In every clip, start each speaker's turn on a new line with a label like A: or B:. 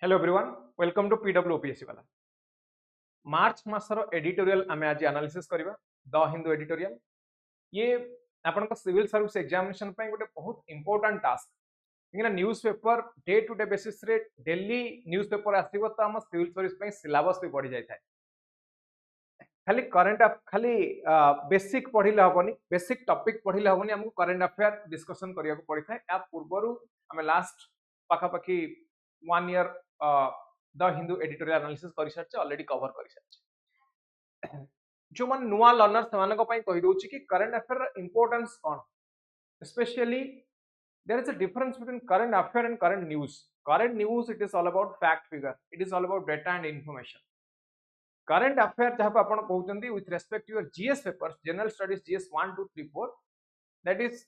A: Hello everyone welcome to PW OPSC वाला March मासर editorial आमे आज एनालिसिस करबा द हिंदू एडिटोरियल ये आपन सिविल सर्विस एग्जामिनेशन पई गोटे बहुत इंपोर्टेंट टास्क कि news paper day to day basis रे डेली न्यूज पेपर आसीबो त हम सिविल सर्विस पई सिलेबस भी बढ़ी जाय थाए खाली करंट खाली बेसिक पढ़िले हबनी बेसिक टॉपिक पढ़िले हबनी हमको करंट अफेयर डिस्कशन करिया को पड़ी थाए या पूर्वरु हमें लास्ट पाखापाखी 1 year the Hindu editorial analysis कर सारचे ऑलरेडी कवर कर सारचे जो मन नुआ लर्नर सेमानक पई कहि दोछि कि current affair importance cone specially there is a difference between current affair and current news it is all about fact figure it is all about data and information current affair जहाँ पे आपण कहउचंदी with respect to your GS papers general studies GS 1 2 3 4 that is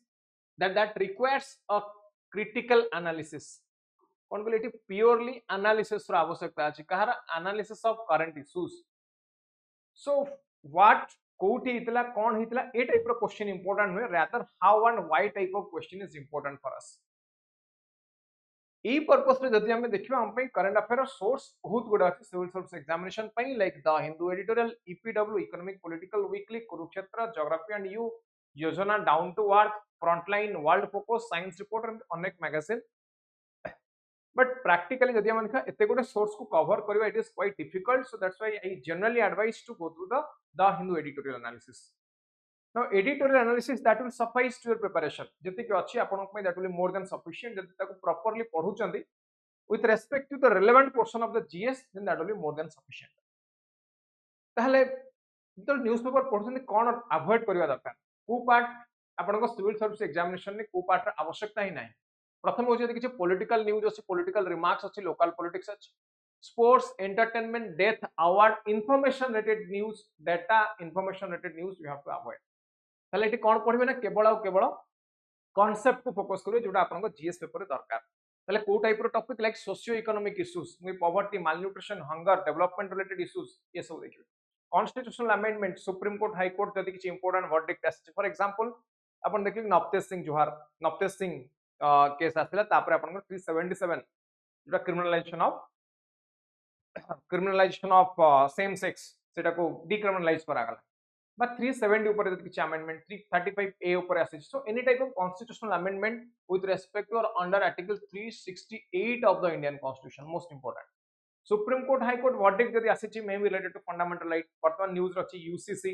A: that requires a critical analysis कौन कहले purely analysis रो आवश्यकता अछि कहार analysis of current issues so what कोठी हितला कोन हितला ए टाइप रो क्वेश्चन इंपोर्टेंट हुए rather how and why type of question is important for us ई पर्पस रे जदि हम देखिबा हम पई करंट अफेयर सोर्स बहुत गुड अछि सिविल सर्विस एग्जामिनेशन पई like the Hindu editorial EPW economic political weekly Kurukshetra geography and you Yojana down to earth frontline world focus science report and अनेक मैगजीन बट practically जदि हम एते गोटे सोर्स को कवर करबा it is quite difficult so that's why I generally advise to go through the Hindu editorial analysis now editorial analysis that will suffice to your preparation जति कि अछि आपन को that will more than sufficient जति ताको properly पढुचंदी with respect to the relevant portion of the GS then that will be more than sufficient ताहले तो न्यूज़पेपर पढुचंदी कोन अवॉइड करबा दरकार को पार्ट आपन को सिविल सर्विस एग्जामिनेशन ने को पार्ट रा आवश्यकता ही नाही प्रथम हो जदि किछि पॉलिटिकल न्यूज अछि पॉलिटिकल रिमार्क्स अछि लोकल पॉलिटिक्स अछि sports entertainment death award information related news data information related news you have to avoid ताले एटी कोन पढिबे ना केवल कांसेप्ट को फोकस करिवे जोटा आपन को जीएस पेपर रे दरकार ताले को टाइप रो topic like socio economic issues में poverty malnutrition hunger development related issues ये सब देखिबे constitutional amendment supreme court high court जदि किछि इंपोर्टेंट वर्डिक्ट अछि फॉर एग्जांपल अपन देखिबे नवतेज सिंह केस आसला तापर आपन 377 जोटा क्रिमिनलाइजेशन ऑफ सेम सेक्स सेटा को डिक्रिमिनलाइज करा गला बा 370 ऊपर जति किछि अमेंडमेंट 335 ए ऊपर आसी so any type of constitutional amendment with respect to और under article 368 of the Indian constitution most important supreme court high court verdict जति आसी may be related to fundamental right वर्तमान न्यूज रछि UCC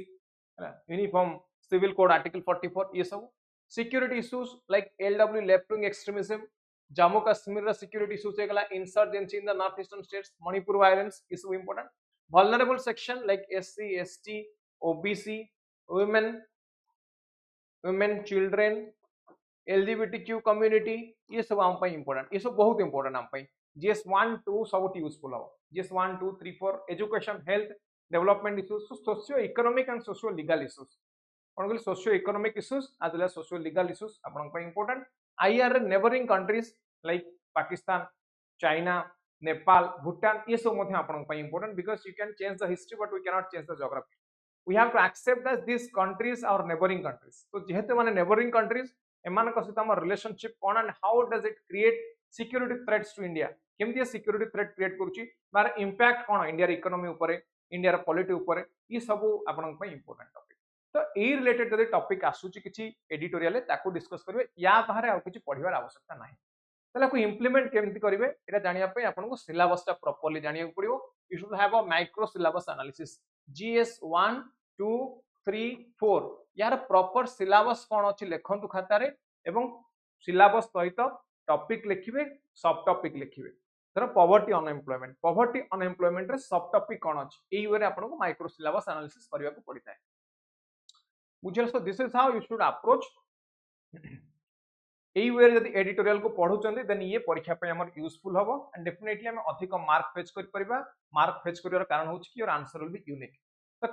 A: uniform civil code article 44 ये सब security issues like LW left wing extremism Jammu Kashmir ra security issues egala insurgency in the northeastern states Manipur violence is so important vulnerable section like SC ST OBC women children LGBTQ community ये सब हम पई important ये सब बहुत important हम पई GS 1 2 सब यूजफुल हो GS 1 2 3 4 education health development issues socio economic and socio legal issues कौन socio economic issues as well as socio legal issues आपन को important IR neighbouring countries like Pakistan China Nepal Bhutan ये सब मध्ये आपन को important because you can change the history but we can not change the geography we have to accept that this countries are neighbouring countries तो जेहेतु माने नेबरिंग कंट्रीज एमान को सहित हमर रिलेशनशिप कोन and how does it create security threats to India केमती security threat create करूची बार इंपैक्ट कोन इंडिया रे इकोनॉमी ऊपर इंडिया रे पॉलिटी ऊपर ये सब आपन को इंपोर्टेंट तो ए रिलेटेड जदि टॉपिक आसुची किछि एडिटोरियल ताको डिस्कस करबे या बाहर आ किछि पढिबार आवश्यकता नाही तला को इंप्लीमेंट केमति करिवे एटा जानिया पय आपन को सिलेबस ता प्रॉपर्ली जानिया पड़िबो you should have a micro syllabus analysis GS 1 2 3 4 यार प्रॉपर सिलेबस कोन अछि लेखंतु खाता रे एवं सिलेबस सहित टॉपिक लिखिबे सब टॉपिक लिखिबे तर पॉवर्टी अनएम्प्लॉयमेंट रे सब टॉपिक कोन अछि एई वे आपन को माइक्रो सिलेबस एनालिसिस करिया को पड़िता है बुझल so this is how you should approach एई वे यदि एडिटोरियल को पढुचंदी देन ये परीक्षा पे हमर यूजफुल होबो एंड डेफिनेटली हम अधिक मार्क फेच कर परबा मार्क फेच करियर कारण होछि कि your answer will be unique तो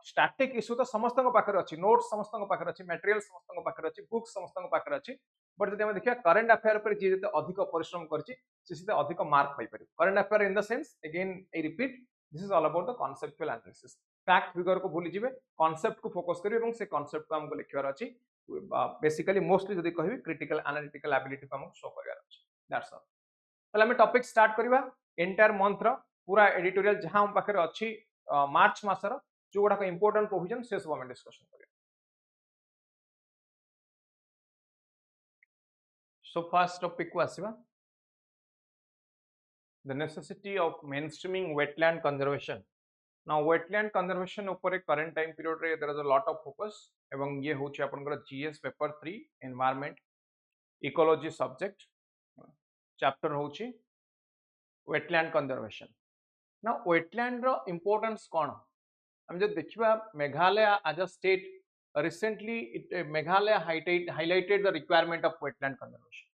A: स्टैटिक इशू तो समस्त को पाखर अछि नोट्स समस्त को पाखर अछि मटेरियल समस्त को पाखर अछि बुक समस्त को पाखर अछि बट जदि हम देखिया करंट अफेयर पर जे जते अधिक परिश्रम करछि से अधिक मार्क पाइ परिबो current affair in the sense again I repeat this is all about the conceptual analysis fact figure को भूली जिवे कांसेप्ट को फोकस करिवे एवं से कांसेप्ट को हमको लिखिवार अछि बेसिकली मोस्टली जदि कहबी क्रिटिकल एनालिटिकल एबिलिटी को हम शो करिवार अछि दैट्स ऑल आम टॉपिक स्टार्ट करवा एंटायर मंथ रो पूरा एडिटोरियल जहां हम पाखे अच्छी मार्च मासर जो गुड़ाक इंपोर्टेंट प्रोविजन से सब आम डिस्कशन करिया। सो फर्स्ट टॉपिक को आसीबा the necessity of mainstreaming wetland conservation. Now wetland conservation ऊपर current time period रे there is a lot of focus एवं ये होची आपनकर GS paper 3 environment ecology subject chapter होची wetland conservation. Now wetland रो importance कौन हम जो देखिबा Meghalaya as a state recently Meghalaya highlighted the requirement of wetland conservation.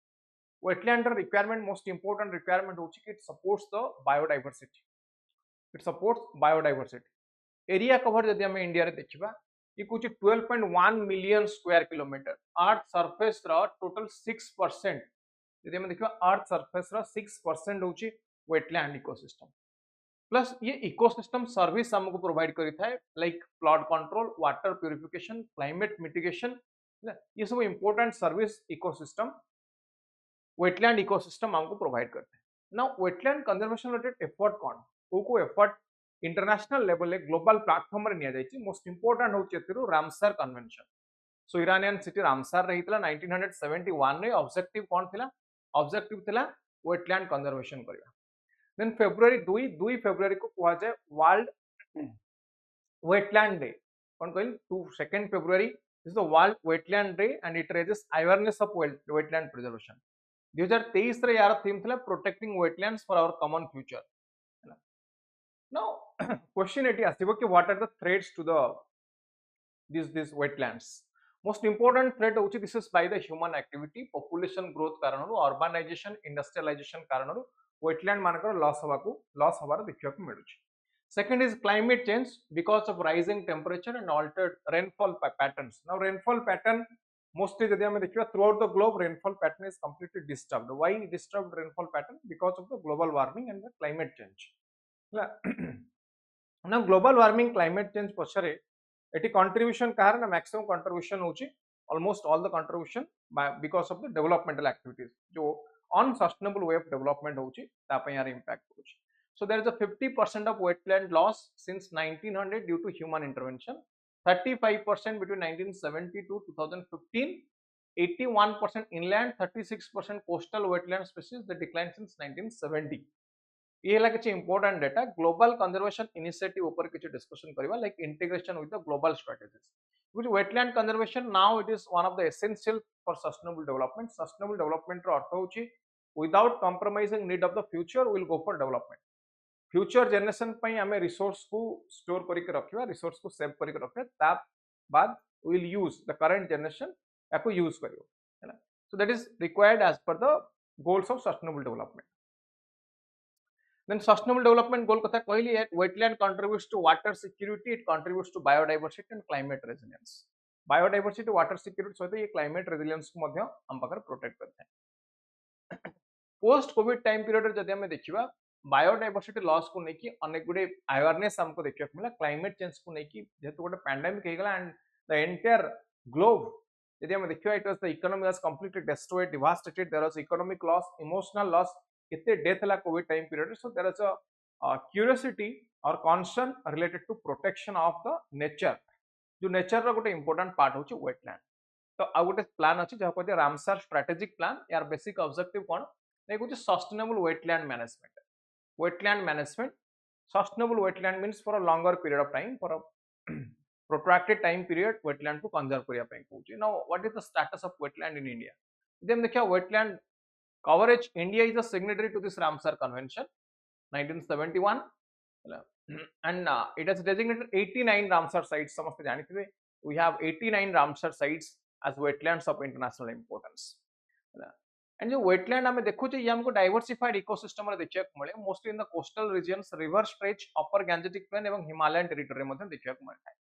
A: Wetland requirement most important requirement होची कि it supports the biodiversity. It supports biodiversity. Area cover जदि हमें India रे देखिबा ये कुछ 12.1 million square kilometre earth surface रा total 6% जदि हमें देखिबा अर्थ सरफेस रा 6% होची वेटलैंड इकोसिस्टम प्लस ये इकोसिस्टम सर्विस हमको प्रोवाइड करी थाए like flood control water purification climate mitigation ये सब important service ecosystem wetland ecosystem हमको प्रोवाइड करते हैं। Now wetland conservation related effort कौन को effort international level global platform रे निया जायछि मोस्ट इंपोर्टेंट होछि एतिरो रामसर कन्वेंशन। सो इरानियन सिटी रामसर रहितला 1971 रे ऑब्जेक्टिव कौन थिला ऑब्जेक्टिव थिला वेटलैंड कंजर्वेशन करिया। देन फेब्रुअरी 2 फेब्रुअरी को कुआ जाय वर्ल्ड वेटलैंड डे कौन कहल 2 February is the world wetland day and it raises awareness of wetland preservation. 2023 रे यार थीम थिला protecting wetlands for our common future. Now question एटी आसीबो कि what are the threats to the these wetlands? Most important threat होची this is by the human activity population growth कारणरू urbanization industrialization कारणरू wetland मानकर loss हबार देखिया को मिलुची। Second is climate change because of rising temperature and altered rainfall patterns. Now rainfall pattern mostly जदि हमें देखिबा throughout the globe rainfall pattern is completely disturbed. Why disturbed rainfall pattern? Because of the global warming and the climate change. ना global warming climate change पछरे एटी contribution कार ना maximum contribution होची almost all the contribution because of the developmental activities जो unsustainable way of development होची ता पे यार इंपैक्ट होची। So there is a 50% of wetland loss since 1900 due to human intervention 35% between 1970 to 2015 81% inland 36% coastal wetland species that declined since 1970। ये है किसी important data global conservation initiative ऊपर किसी डिस्कशन करबा like integration with the global strategies which wetland conservation now it is one of the essential for sustainable development. Sustainable development रो अर्थ होची without compromising need of the future will go for development. Future generation पई हमें resource को store करके रखिबा resource को save करके रखिबा ता बाद will use the current generation याको यूज करियो हैना। So that is required as per the goals of sustainable development. Then sustainable development goal कथा कहली है wetland contributes to water security, it contributes to biodiversity and climate resilience. Biodiversity water security सहित ये climate resilience को मध्य हम पाकर protect करते हैं। Post COVID time period रे जदि हमें देखिबा biodiversity loss को नेकी अनेक गुडे awareness हमको देखिया मिला climate change को नेकी जेतु गोटे pandemic हेगला and the entire globe यदि हमें देखिबा it was the economy was completely destroyed devastated there was economic loss emotional loss कितने डेथ है covid time period. So there is a curiosity और concern related to protection of the nature जो nature रो गोटे important part होची wetland. तो आ गोटे plan अछि जहा कहते रामसर स्ट्रेटेजिक प्लान यार बेसिक ऑब्जेक्टिव कोन नै होची sustainable wetland management. Wetland management sustainable wetland means for a longer period of time for a protracted time period wetland को कंजर्व करिया पई कहूची। Now what is the status of wetland in India? Then देखिया wetland coverage India is a signatory to this Ramsar Convention 1971 and it has designated 89 Ramsar sites। समस्त जानते we have 89 Ramsar sites as wetlands of international importance and जो wetland हमें देखो ये हमको diversified ecosystem रे देखिया मिले mostly in the coastal regions river stretch upper Gangetic plain एवं Himalayan territory मध्ये देखिया मिलता है।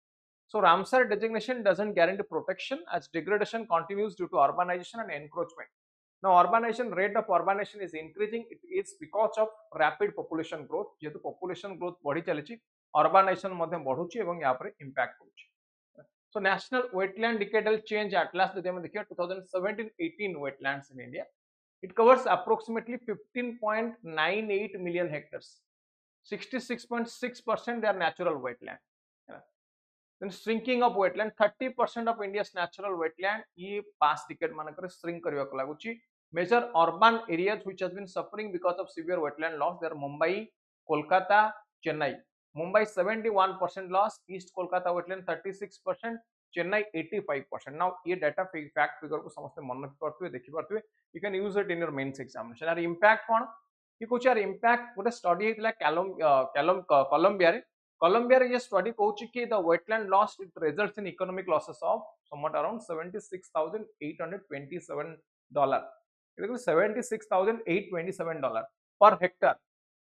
A: So Ramsar designation doesn't guarantee protection as degradation continues due to urbanization and encroachment। Now urbanization rate of urbanization is increasing it is because of rapid population growth जेतु population growth बढ़ी चलीची urbanization मध्ये बढ़ुची एवं यहाँ पर impact होची। So national wetland decadal change atlas जदि हम देखिए 2017-18 wetlands in India It covers approximately 15.98 million hectares. 66.6% they are natural wetland. Then shrinking of wetland, 30% of India's natural wetland ये past decade मानकर shrink करने को लागुची. Major urban areas which has been suffering because of severe wetland loss, they are Mumbai, Kolkata, Chennai. Mumbai 71% loss, East Kolkata wetland 36%, Chennai 85%. Now ये data fact figure को समझते मन रखी पार्थिवे देखी पार्थिवे. You can use it in your mains examination. यार impact कौन? ये कुछ यार impact गोटे study है Colombia रे. Colombia रे ये study कहूची कि the wetland loss it results in economic losses of somewhat around $76,827. $76,827 per hectare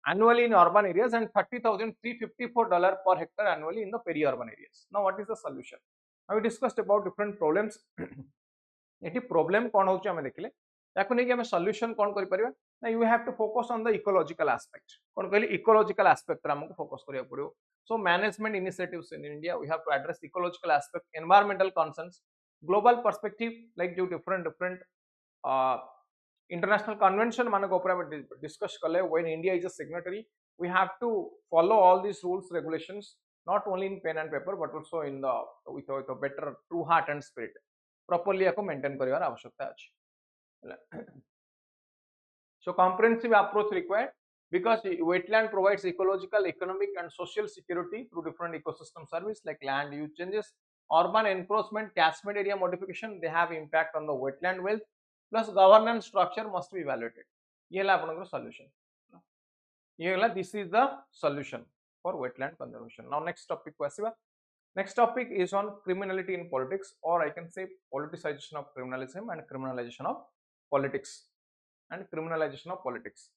A: annually in urban areas and $30,354 per hectare annually in the peri-urban areas. Now, what is the solution? Now, we discussed about different problems. ये problem कौन होची हमें देखले याको नहीं कि हमें solution कौन करी परिवा ना you have to focus on the ecological aspect कौन कहली ecological aspect रा हमको focus करिया पड़ियो. So management initiatives in India we have to address ecological aspect, environmental concerns, global perspective like जो different international convention माने को ऊपर discuss कले. When India is a signatory we have to follow all these rules regulations not only in pen and paper but also in the with a better true heart and spirit properly याको maintain करिवार आवश्यकता अछि. So comprehensive approach required because wetland provides ecological, economic and social security through different ecosystem service like land use changes, urban encroachment, catchment area modification, they have impact on the wetland wealth, plus governance structure must be evaluated. ये ला आपनकर solution. ये ला this is the solution for wetland conservation. Now next topic को आसीबा. Next topic is on criminality in politics, or I can say politicization of criminalism and criminalization of politics. And criminalization of politics.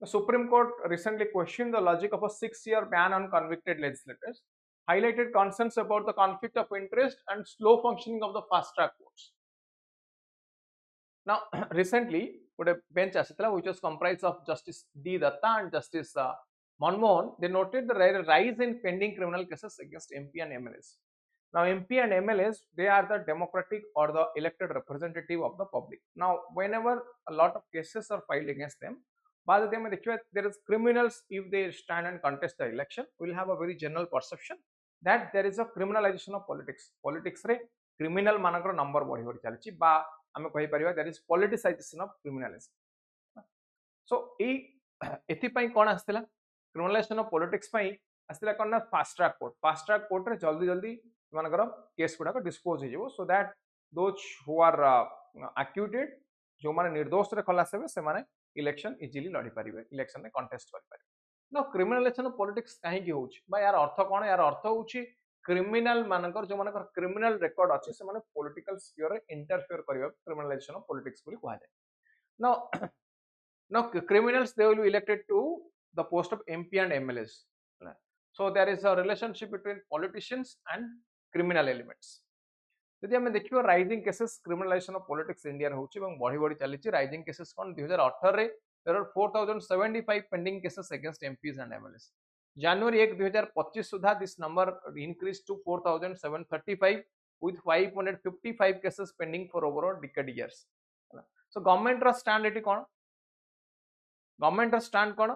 A: The Supreme Court recently questioned the logic of a 6-year ban on convicted legislators, highlighted concerns about the conflict of interest and slow functioning of the fast track courts. Now, recently, a bench which was comprised of Justice D. Datta and Justice Manmohan, they noted the rise in pending criminal cases against MP and MLAs. Now, MP and MLAs, they are the democratic or the elected representative of the public. Now, whenever a lot of cases are filed against them, by the time there is criminals if they stand and contest the election, we will have a very general perception that there is a criminalization of politics. Politics re criminal manakar number body body chalichi ba ame kahi pariba there is politicization of criminalism. So, एथि पई कोन आस्तला criminalization of politics पई आस्तला कोन ना fast track court रे जल्दी जल्दी मानकर case गुडा को dispose हो so that those who are acquitted जो माने निर्दोष रे खलास हेबे से माने इलेक्शन इजीली लड़ी परिबे इलेक्शन में कंटेस्ट करि परिबे. नो क्रिमिनलाइजेशन ऑफ पॉलिटिक्स काहे की होउछ बा यार अर्थ कोन यार अर्थ होउछि क्रिमिनल मानकर जो मानकर क्रिमिनल रिकॉर्ड अछि से माने पॉलिटिकल स्फीयर रे इंटरफेयर करिबा क्रिमिनलाइजेशन ऑफ पॉलिटिक्स बोली कहै जाय. No criminals they will be elected to the post of MP and MLAs. So there is a relationship between politicians and criminal elements. यदि हमें देखियो rising cases criminalisation of politics India रे होछि एवं बढ़ी बढ़ी चली राइजिंग केसेस कोन 2018 रे there are 4075 pending cases against MPs and MLAs. January 1 2025 सुधा this number increase to 4735 with 555 cases pending for over a decade years. So government रा स्टैंड एटी कोन गवर्नमेंट रा स्टैंड कोन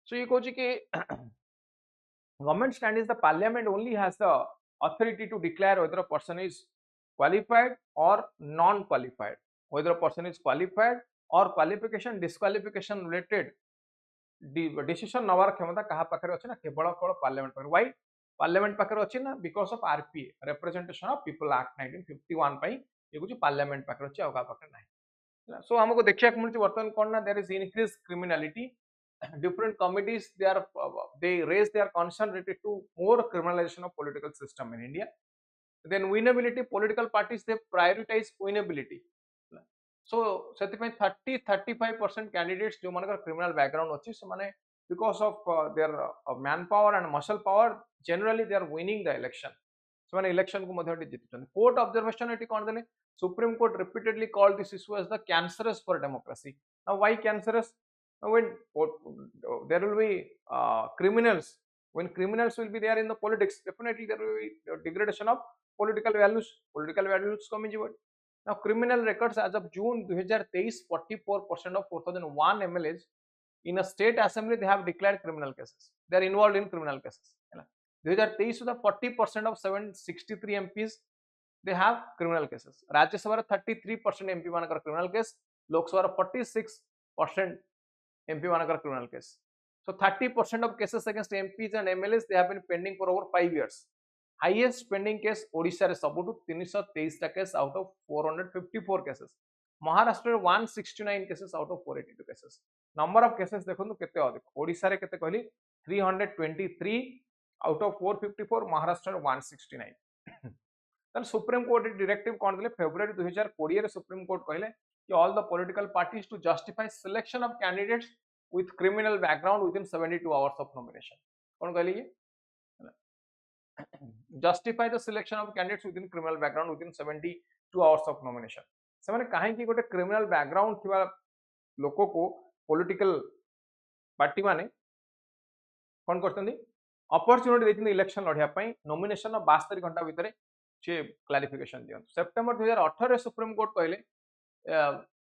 A: so ये कहछि कि government stand is the parliament only has the authority to declare whether a person is qualified or non-qualified, whether a person is qualified or qualification disqualification related decision noir क्षमता कहा पाखरे अछि ना केवल parliament पाखरे. Why parliament पाखरे अछि ना because of RPA representation of people act 1951 पई ये कुछ parliament पाखरे अछि आ का पाखरे नाही. So हमको देखिया कि मिलछि वर्तमान कोन ना there is increased criminality. Different committees they raise their concern related to more criminalization of political system in India. Then winnability, political parties they prioritize winnability. So 30-35% candidates जो मानकर criminal background अछि so माने because of their manpower and muscle power generally they are winning the election. So माने election को मध्य जीतुछन. Court observation eighty कोन देले Supreme Court repeatedly called this issue as the cancerous for democracy. Now why cancerous? When there will be criminals, when criminals will be there in the politics, definitely there will be degradation of political values coming. Now criminal records as of June 2023, 44% of 4001 MLAs in a state assembly they have declared criminal cases. They are involved in criminal cases. 2023 Sudha 40% of 763 MPs they have criminal cases. Rajya Sabha 33% MP मानकर criminal case, Lok Sabha 46% MP मानकर criminal case. So 30% of cases against MPs and MLAs they have been pending for over 5 years. Highest pending case Odisha रे सबुठु 323 टा case out of 454 cases. Maharashtra 169 cases out of 482 cases. Number of cases देखो केते अधिक. Odisha रे केते कहली 323 out of 454, Maharashtra 169. then Supreme Court directive कौन देले February 2020 रे Supreme Court कहले कि all the political parties to justify selection of candidates with criminal background within 72 hours of nomination. कौन कहली ये? Justify the selection of candidates within criminal background within 72 hours of nomination. ସେମାନେ କାହିଁକି ଗୋଟେ criminal background ଥିବା लोको को political party माने कौन करछन्ती opportunity ଦେଇଛନ୍ତି election लढिया ପାଇଁ nomination 72 घंटा भितरे से clarification दियंतु. September 2018 रे Supreme Court कहले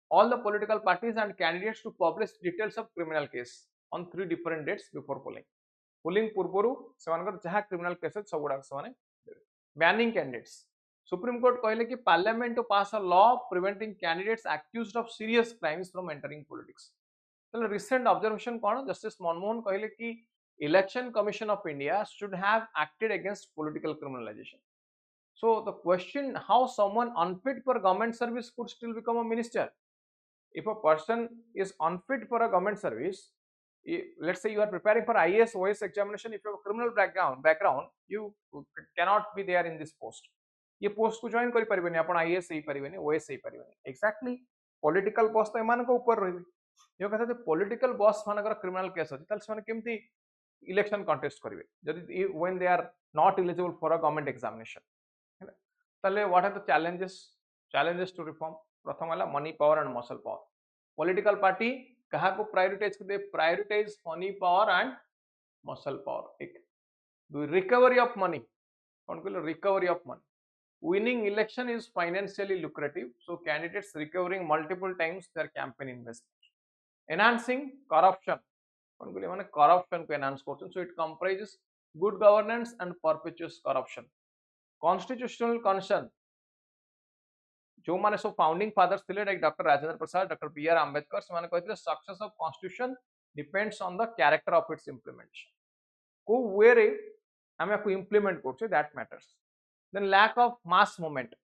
A: all the political parties and candidates to publish details of criminal case on 3 different dates before polling. Polling पूर्वरु सेमानकर जहा criminal cases सब गुडा सेमाने banning candidates. Supreme Court कहले कि Parliament to pass a law preventing candidates accused of serious crimes from entering politics. तो recent observation कौन Justice Manmohan कहले कि Election Commission of India should have acted against political criminalization. So the question how someone unfit for government service could still become a minister. If a person is unfit for a government service, let's say you are preparing for IAS OS examination, if you have a criminal background you cannot be there in this post. ये post को join करि परिबेनी आपण IAS हेई परिबेनी OS हेई परिबेनी. Exactly political boss तो एमान को ऊपर रहिबे. यो कहते political boss मानकर criminal case अछि ताल सेमाने केमती election contest करिवे जदि when they are not eligible for a government examination. ताले what are the challenges to reform? प्रथम वाला money power and muscle power. Political party कहा को prioritize they prioritize money power and muscle power. एक do recovery of money. कौन कहले recovery of money. Winning election is financially lucrative, so candidates recovering multiple times their campaign investment. Enhancing corruption. कौन कहले माने corruption को enhance करछन, so it comprises good governance and perpetuates corruption. Constitutional concern. जो माने सब founding fathers थिले like doctor Rajendra Prasad, doctor B R. Ambedkar सेमाने कहथिले success of constitution depends on the character of its implementation. को वे रे हमें को इंप्लीमेंट करछे that matters. Then lack of mass movement.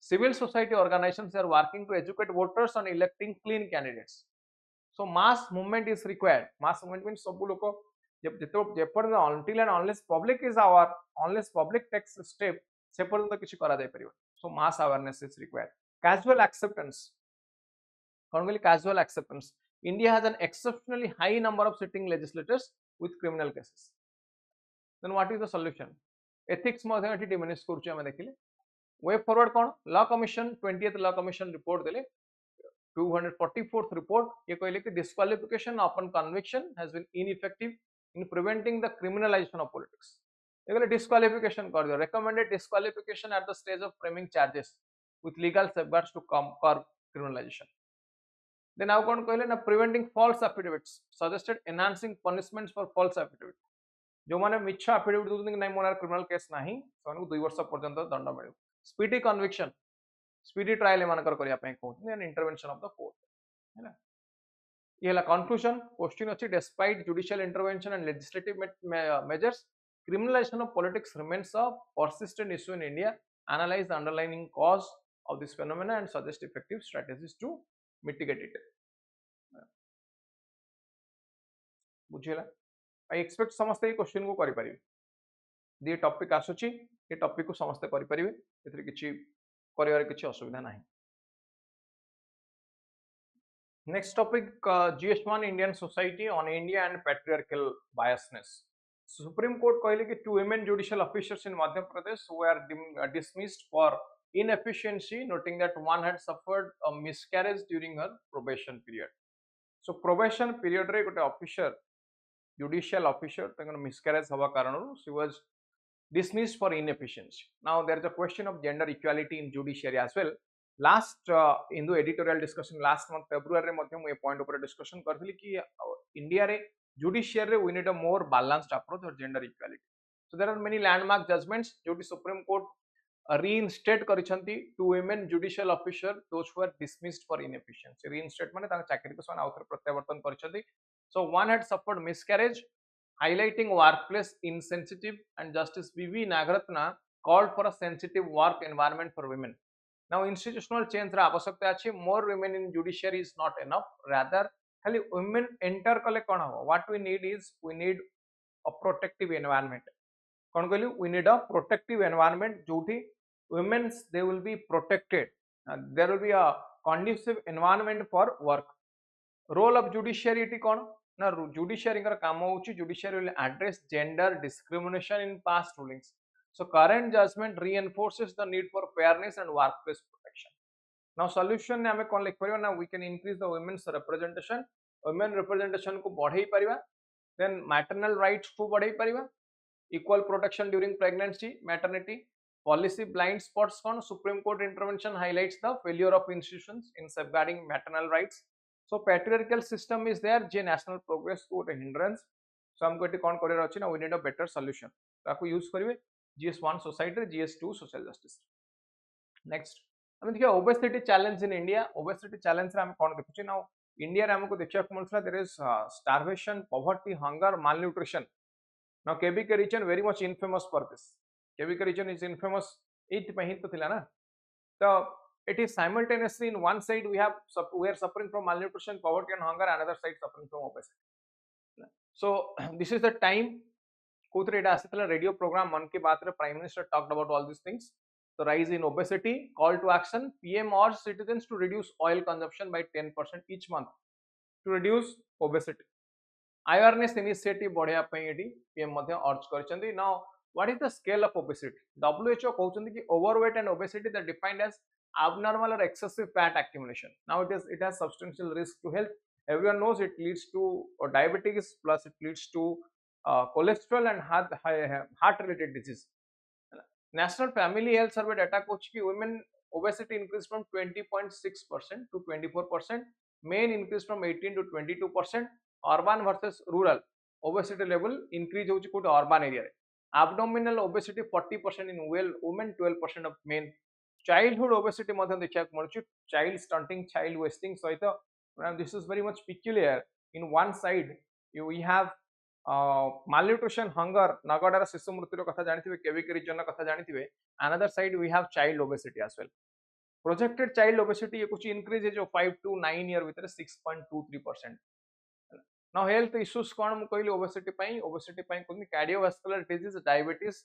A: Civil society organizations are working to educate voters on electing clean candidates. So mass movement is required. Mass movement means सब लोग until and unless public is aware, unless public takes a step, से पर्यंत किछि करा जाय परिबो. So mass awareness is required. Casual acceptance. Casual acceptance. India has an exceptionally high number of sitting legislators with criminal cases. Then what is the solution? Ethics मध्ये diminish करूचे हम देखिले. Way forward कौन? Law Commission 20th Law Commission report देले. 244th report ये कहले कि disqualification upon conviction has been ineffective in preventing the criminalization of politics. ये disqualification कर दिया. Recommended disqualification at the stage of framing charges with legal safeguards to curb criminalization. Then now कौन कहले ना preventing false affidavits. Suggested enhancing punishments for false affidavit. जो माने मिच्छा affidavit दूसरे नहीं मोनार criminal case नहीं, तो उनको 2 वर्ष पर्यंत दंड मिले. Speedy conviction. Speedy trial एमानकर करिया ପାଇଁ कहउछन and intervention of the court. है ना? ये हला conclusion question अछि despite judicial intervention and legislative measures, criminalization of politics remains a persistent issue in India. Analyze the underlying cause of this phenomena and suggest effective strategies to mitigate it. बुझिला? I expect समस्त ये question को करि परिबे. दे topic आसुची ये topic को समस्त करि परिबे. एथरे किछि करिवार किछि असुविधा नाही. Next topic GS1 Indian society on India and patriarchal biasness. Supreme Court कहले कि 2 women judicial officers in Madhya Pradesh were dismissed for inefficiency, noting that one had suffered a miscarriage during her probation period. So probation period रे गोटे officer judicial officer तंगर miscarriage हवा कारणरु she was dismissed for inefficiency. Now there is a question of gender equality in judiciary as well. Last Hindu editorial discussion last month February में point ऊपर discussion करथिली कि India रे judiciary we need a more balanced approach और gender equality so there are many landmark judgments जोटी supreme court reinstate करिसंती to women judicial officer those who were dismissed for inefficiency reinstate माने तांका चाकरी को सन आउथर प्रत्यावर्तन करिसंती so one had suffered miscarriage highlighting workplace insensitive and justice VV Nagaratna called for a sensitive work environment for women now institutional change ra आवश्यकता अछि more women in judiciary is not enough rather खाली women enter कले कोन हो what we need is we need a protective environment कौन कहलु we need a protective environment जोठी women's they will be protected there will be a conducive environment for work role of judiciary T कौन ना judiciary का काम होची judiciary will address gender discrimination in past rulings so current judgment reinforces the need for fairness and workplace protection now solution ने हमें कौन लिख परियो ना we can increase the women's representation women representation को बढ़ाई परिवा then maternal rights को बढ़ाई परिवा equal protection during pregnancy maternity policy blind spots on supreme court intervention highlights the failure of institutions in safeguarding maternal rights so patriarchal system is there je national progress को a hindrance so हमको eighty कौन career अछि ना we need a better solution ताको use करिवे GS1 society GS2 social justice next हम देखिए obesity challenge in India obesity challenge रे हम कौन देखुछि ना इंडिया रे हमको देखिया को मिलथला there is starvation poverty hunger malnutrition now KBK region very much infamous for this KBK region is infamous eighth pahin to thila na so it is simultaneously in one side we are suffering from malnutrition poverty and hunger another side suffering from obesity so this is the time kothre eta asithala radio program man ki baat re prime minister talked about all these things so rise in obesity call to action PM urged citizens to reduce oil consumption by 10% each month to reduce obesity awareness initiative बढ़िया पई eighty PM मध्ये अर्ज करचंदी now what is the scale of obesity WHO कहउचंदी कि overweight and obesity are defined as abnormal or excessive fat accumulation now it has substantial risk to health everyone knows it leads to diabetes plus it leads to cholesterol and heart related disease national family health survey data कहउछ कि women obesity increased from 20.6% to 24% men increased from 18 to 22% urban versus rural obesity level increase होची coat urban area रे abdominal obesity 40% in women 12% of men childhood obesity मध्ये देखिया मरछि child stunting child wasting सहित this is very much peculiar in one side we have malnutrition hunger नगडार शिशु मृत्युर कथा जानिथिबे केविक region कथा जानिथिबे another side we have child obesity as well projected child obesity कुछ increase है जो 5 to 9 year भीतर 6.23% now health issues कौन मु कहली obesity पई कोनी cardiovascular disease diabetes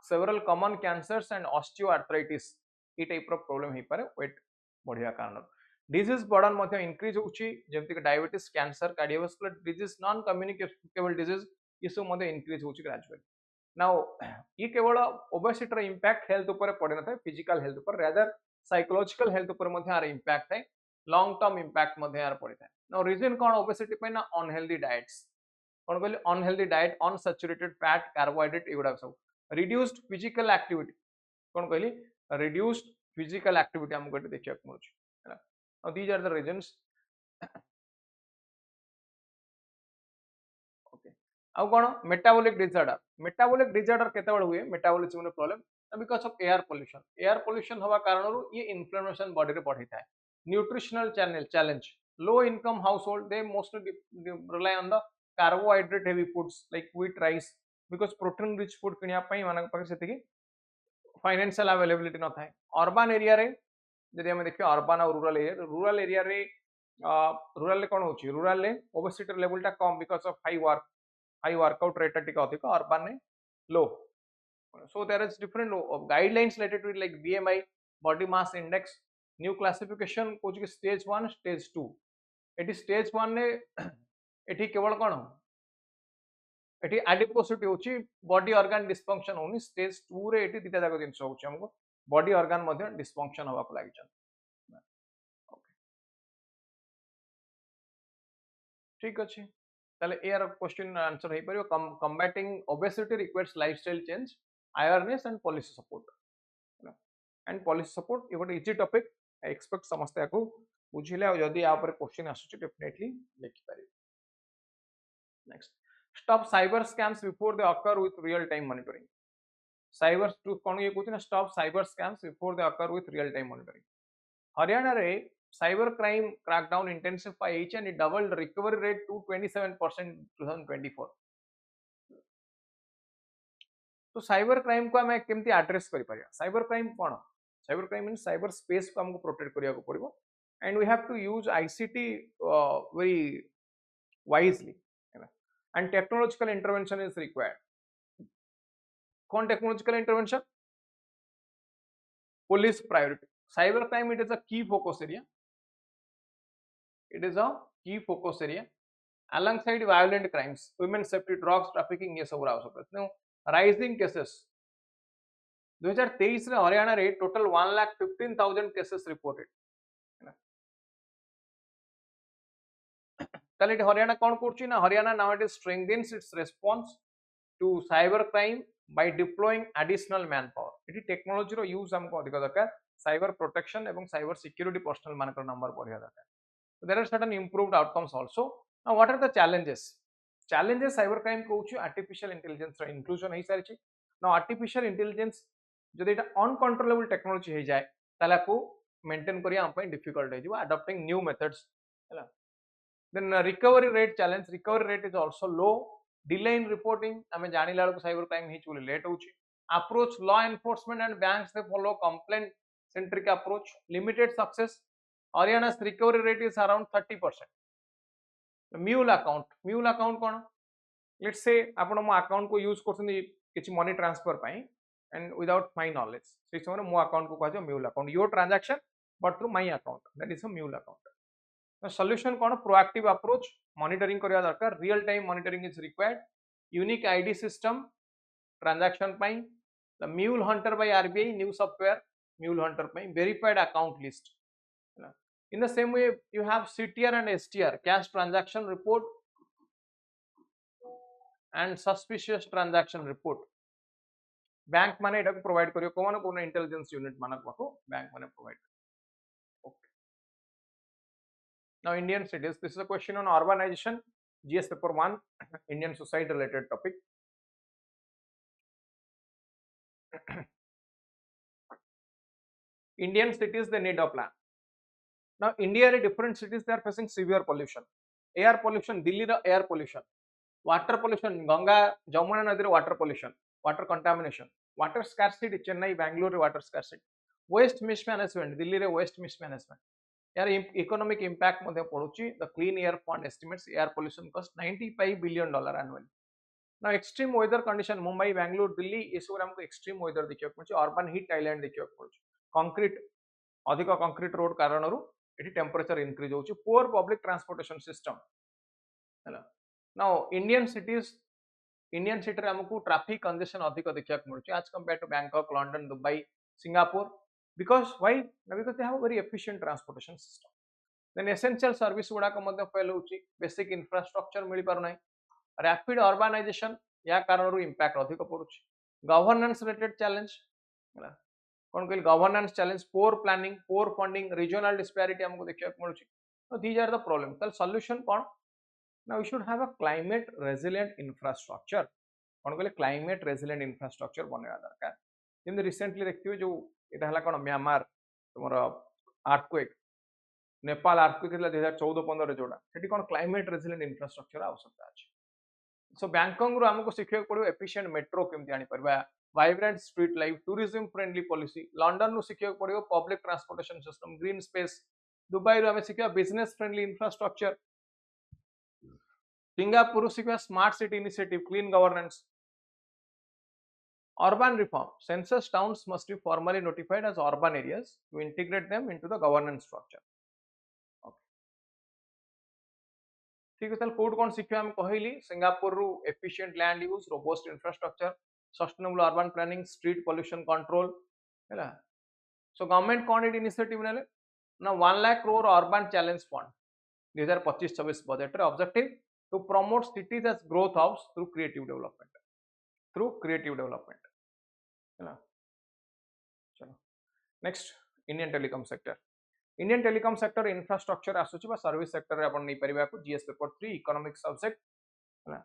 A: several common cancers and osteoarthritis ई टाइप रो प्रॉब्लम हे पारे वेट बढ़िया कारण disease burden मध्ये increase होची जेमति कि diabetes cancer cardiovascular disease non communicable disease ये सब मध्ये increase होची gradually now ये केवल obesity रो impact health ऊपर पड़े न physical health ऊपर rather psychological health ऊपर मध्ये आर impact है long term impact मध्ये आर पड़े था now reason कौन obesity पे ना unhealthy diets कौन कहले unhealthy diet unsaturated fat carbohydrate एगुडा सब reduced physical activity कौन कहली reduced physical activity हम गोटे देखिया मिलुछ हैला now these are the reasons okay अब कौन metabolic disorder केते बड़ हुए metabolism problem because of air pollution हवा कारण ये inflammation body रे बढ़ी था nutritional challenge low income household they mostly rely on the carbohydrate heavy foods like wheat rice because protein rich food किनिया पई मानक पाखे सेति की financial availability न थाए urban area रे जदि हम देखियो urban और rural area रे rural ले कोन होची rural ले obesity level टा कम because of high workout rate टिक अधिक urban ने low so there is different guidelines related to it like BMI body mass index new classification coach की stage 1 stage 2 एटी stage 1 ने eighty केवल कोन eighty adiposity होची body organ dysfunction होनी stage 2 रे eighty दिता जाक जिंस होची हमको body organ मध्ये dysfunction होबा को लागि छ ओके ठीक अछि ताले एयर क्वेश्चन आंसर हे परियो combating obesity requires lifestyle change awareness and policy support and policy support ये गोटे इजी टॉपिक आई एक्सपेक्ट समस्त याकू बुझिले आ जदी या ऊपर क्वेश्चन आसुची डेफिनेटली लिखि पारे। Next, stop cyber scams before they occur with real time monitoring. Cyber टू कोन ये कहते ना stop cyber scams before they occur with real time monitoring. Haryana रे cyber crime crackdown intensifies and it doubled recovery rate to 27% 2024। तो cyber crime को हमें केमती एड्रेस करि परिया। साइबर क्राइम कोन? Cyber crime mean cyber space को हमको प्रोटेक्ट करिया को पड़िबो and we have to use ICT very wisely and technological intervention is required. कौन technological intervention? police priority. Cybercrime, it is a key focus area. It is a key focus area. Alongside violent crimes, women's safety, drugs trafficking, ये सब रहा सकता है। Rising cases. 2023 में हरियाणा रे total 1,15,000 cases reported. ताले हरियाणा कौन करछि ना Haryana now it is strengthens its response to cyber crime by deploying additional manpower. इटी टेक्नोलॉजी रो यूज हमको अधिक दरकार साइबर प्रोटेक्शन एवं साइबर सिक्योरिटी पर्सनल मानकर नंबर बढ़िया दरकार। So there are certain improved outcomes also. Now what are the challenges? Challenges cyber crime कहउछु artificial intelligence row inclusion hey सारिछि। Now artificial intelligence जदि एटा uncontrollable technology हे जाय ताला को maintain करिया हम पय डिफिकल्ट हे जिवो adopting new methods हैला। Then recovery rate challenge, recovery rate is also low. Delay in reporting, आमे जानिला को साइबर क्राइम ही चुले लेट होछि। Approach law enforcement and banks they follow complaint centric approach. Limited success. Haryana's recovery rate is around 30%. Mule account cone? Let's say आपण मो account को use करछन किछि money transfer पई and without my knowledge. से समय मो account को कहजो mule account. Your transaction but through my account. That is a mule account. Solution कौन? Proactive approach, monitoring करिया दरकार, real time monitoring is required, unique ID system, transaction pi, the mule hunter by RBI, new software, mule hunter pi, verified account list. In the same way, you have CTR and STR, cash transaction report and suspicious transaction report. Bank माने इटा को provide करियो कोन कोन intelligence unit मानक को bank माने provide। Now Indian cities, this is a question on urbanization, GS paper 1, Indian society related topic. Indian cities they need a plan. Now India different cities they are facing severe pollution. Air pollution, Delhi air pollution, water pollution, Ganga, Jamuna Nadir water pollution, water contamination, water scarcity, Chennai, Bangalore water scarcity, waste mismanagement, Delhi waste mismanagement. यार economic impact मध्ये पडुची the clean air fund estimates air pollution cost $95 billion annually. ना extreme weather condition Mumbai Bengaluru Delhi ये सब हमको extreme weather देखियो पडुची urban heat island देखियो पडुची कंक्रीट अधिक कंक्रीट रोड कारणरू एठी टेंपरेचर इंक्रीज होची पुअर पब्लिक ट्रांसपोर्टेशन सिस्टम हैला। नाउ इंडियन सिटी रे हमको ट्रैफिक कंजेशन अधिक देखियो पडुची as compare to Bangkok London Dubai Singapore. Because why? Because they have a very efficient transportation system. Then essential service गुड़ा को मध्य fail होची, basic infrastructure मिली पारु नहीं, rapid urbanization या कारण रू impact अधिक पड़ुची, governance related challenge, कौन कहल governance challenge, poor planning, poor funding, regional disparity हमको देखिए पड़ुची, so these are the problems. तो solution कौन? Now we should have a climate resilient infrastructure. कौन कहल climate resilient infrastructure बनेगा दरकार। जिन recently देखियो जो इटा हला कोन म्यांमार तुमर अर्थक्वेक नेपाल अर्थक्वेक हला 2014-15 रे जोडा सेठी कोन क्लाइमेट रेजिलेंट इंफ्रास्ट्रक्चर आवश्यकता अछि। सो बैंकॉक रो हमको सिखियो पड़ो एफिशिएंट मेट्रो केमति आनी परबा, vibrant street life, tourism friendly policy, London रो सिखियो पड़ो public transportation system, green space, Dubai रो हमें सिखियो बिजनेस फ्रेंडली इंफ्रास्ट्रक्चर, सिंगापुर रो सिखियो smart city initiative, clean governance. Urban reform, census towns must be formally notified as urban areas to integrate them into the governance structure. Okay. ठीक है, code कौन सिखियो हम कहली सिंगापुर रू efficient land use, robust infrastructure, sustainable urban planning, street pollution control हैला। So government कौन initiative नेले ना 1 lakh crore urban challenge fund 2025-26 budget रे objective to promote cities as growth hubs through creative development, चलो next Indian telecom sector. Indian telecom sector infrastructure आसुची service sector अपन नहीं परिबा को जीएस पेपर 3 इकोनॉमिक सब्जेक्ट है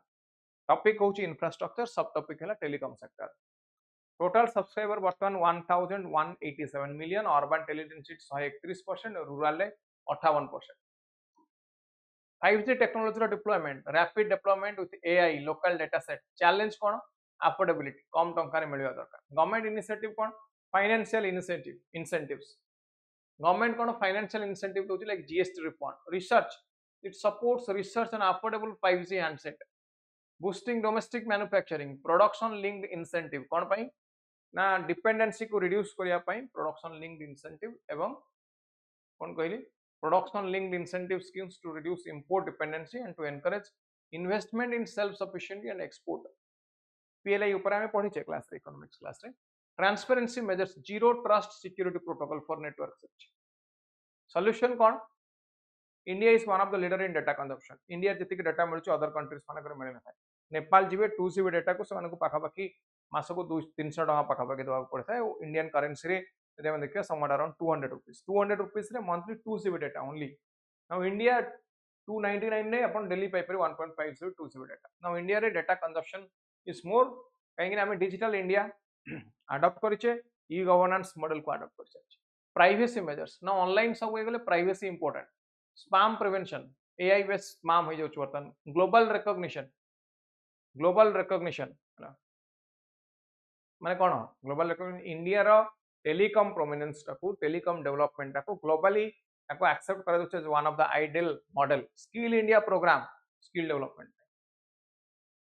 A: टॉपिक होची infrastructure subtopic है टेलीकॉम सेक्टर टोटल सब्सक्राइबर वर्तमान 1187 million urban teledensity 131% rural 58% 5G technology deployment rapid deployment with AI local data set challenge कौन अफोर्डेबिलिटी कम टंका मिलवा दरकार गवर्नमेंट इनिशिएटिव कौन फाइनेंशियल इंसेंटिव्स गवर्नमेंट कौन financial incentive Dochi like GST refund research it supports research and affordable 5G handset boosting domestic manufacturing production linked incentive कौन पाई ना डिपेंडेंसी को रिड्यूस करिया पाई प्रोडक्शन लिंक्ड इंसेंटिव एवं कौन कहली production linked incentive schemes to reduce import dependency and to encourage investment in self sufficiency and export PLI ऊपर हमें पढ़ी छे क्लास रे इकोनॉमिक्स क्लास रे transparency measures zero trust security protocol for network search solution कौन India is one of the leader in data consumption India जति के data मिलुछ other countries मानक रे मिले ना नेपाल जीवे 2 जीबी डाटा को से पाखा पाखी मासको 300 टका पाखा पाखी देवा पड़ता है इंडियन करेंसी रे यदि हम देखिए समवेयर अराउंड 200 रुपीस रे monthly 2 GB data only now India 299 ने अपन डेली पाई पर 1.5 GB 2 GB data now India रे डाटा कंजम्पशन इज मोर कहीं हम डिजिटल इंडिया अडॉप्ट करिचे ई गवर्नेंस मॉडल को अडॉप्ट करिचे प्राइवेसी मेजर्स ना ऑनलाइन सब हो गले privacy important spam prevention AI based spam हो जाउछ वर्तन ग्लोबल रिकॉग्निशन माने कोन ग्लोबल रिकॉग्निशन इंडिया रो टेलीकॉम प्रोमिनेंस टाको टेलीकॉम डेवलपमेंट टाको ग्लोबली टाको एक्सेप्ट करा जाउछ as one of the ideal model skill India program skill development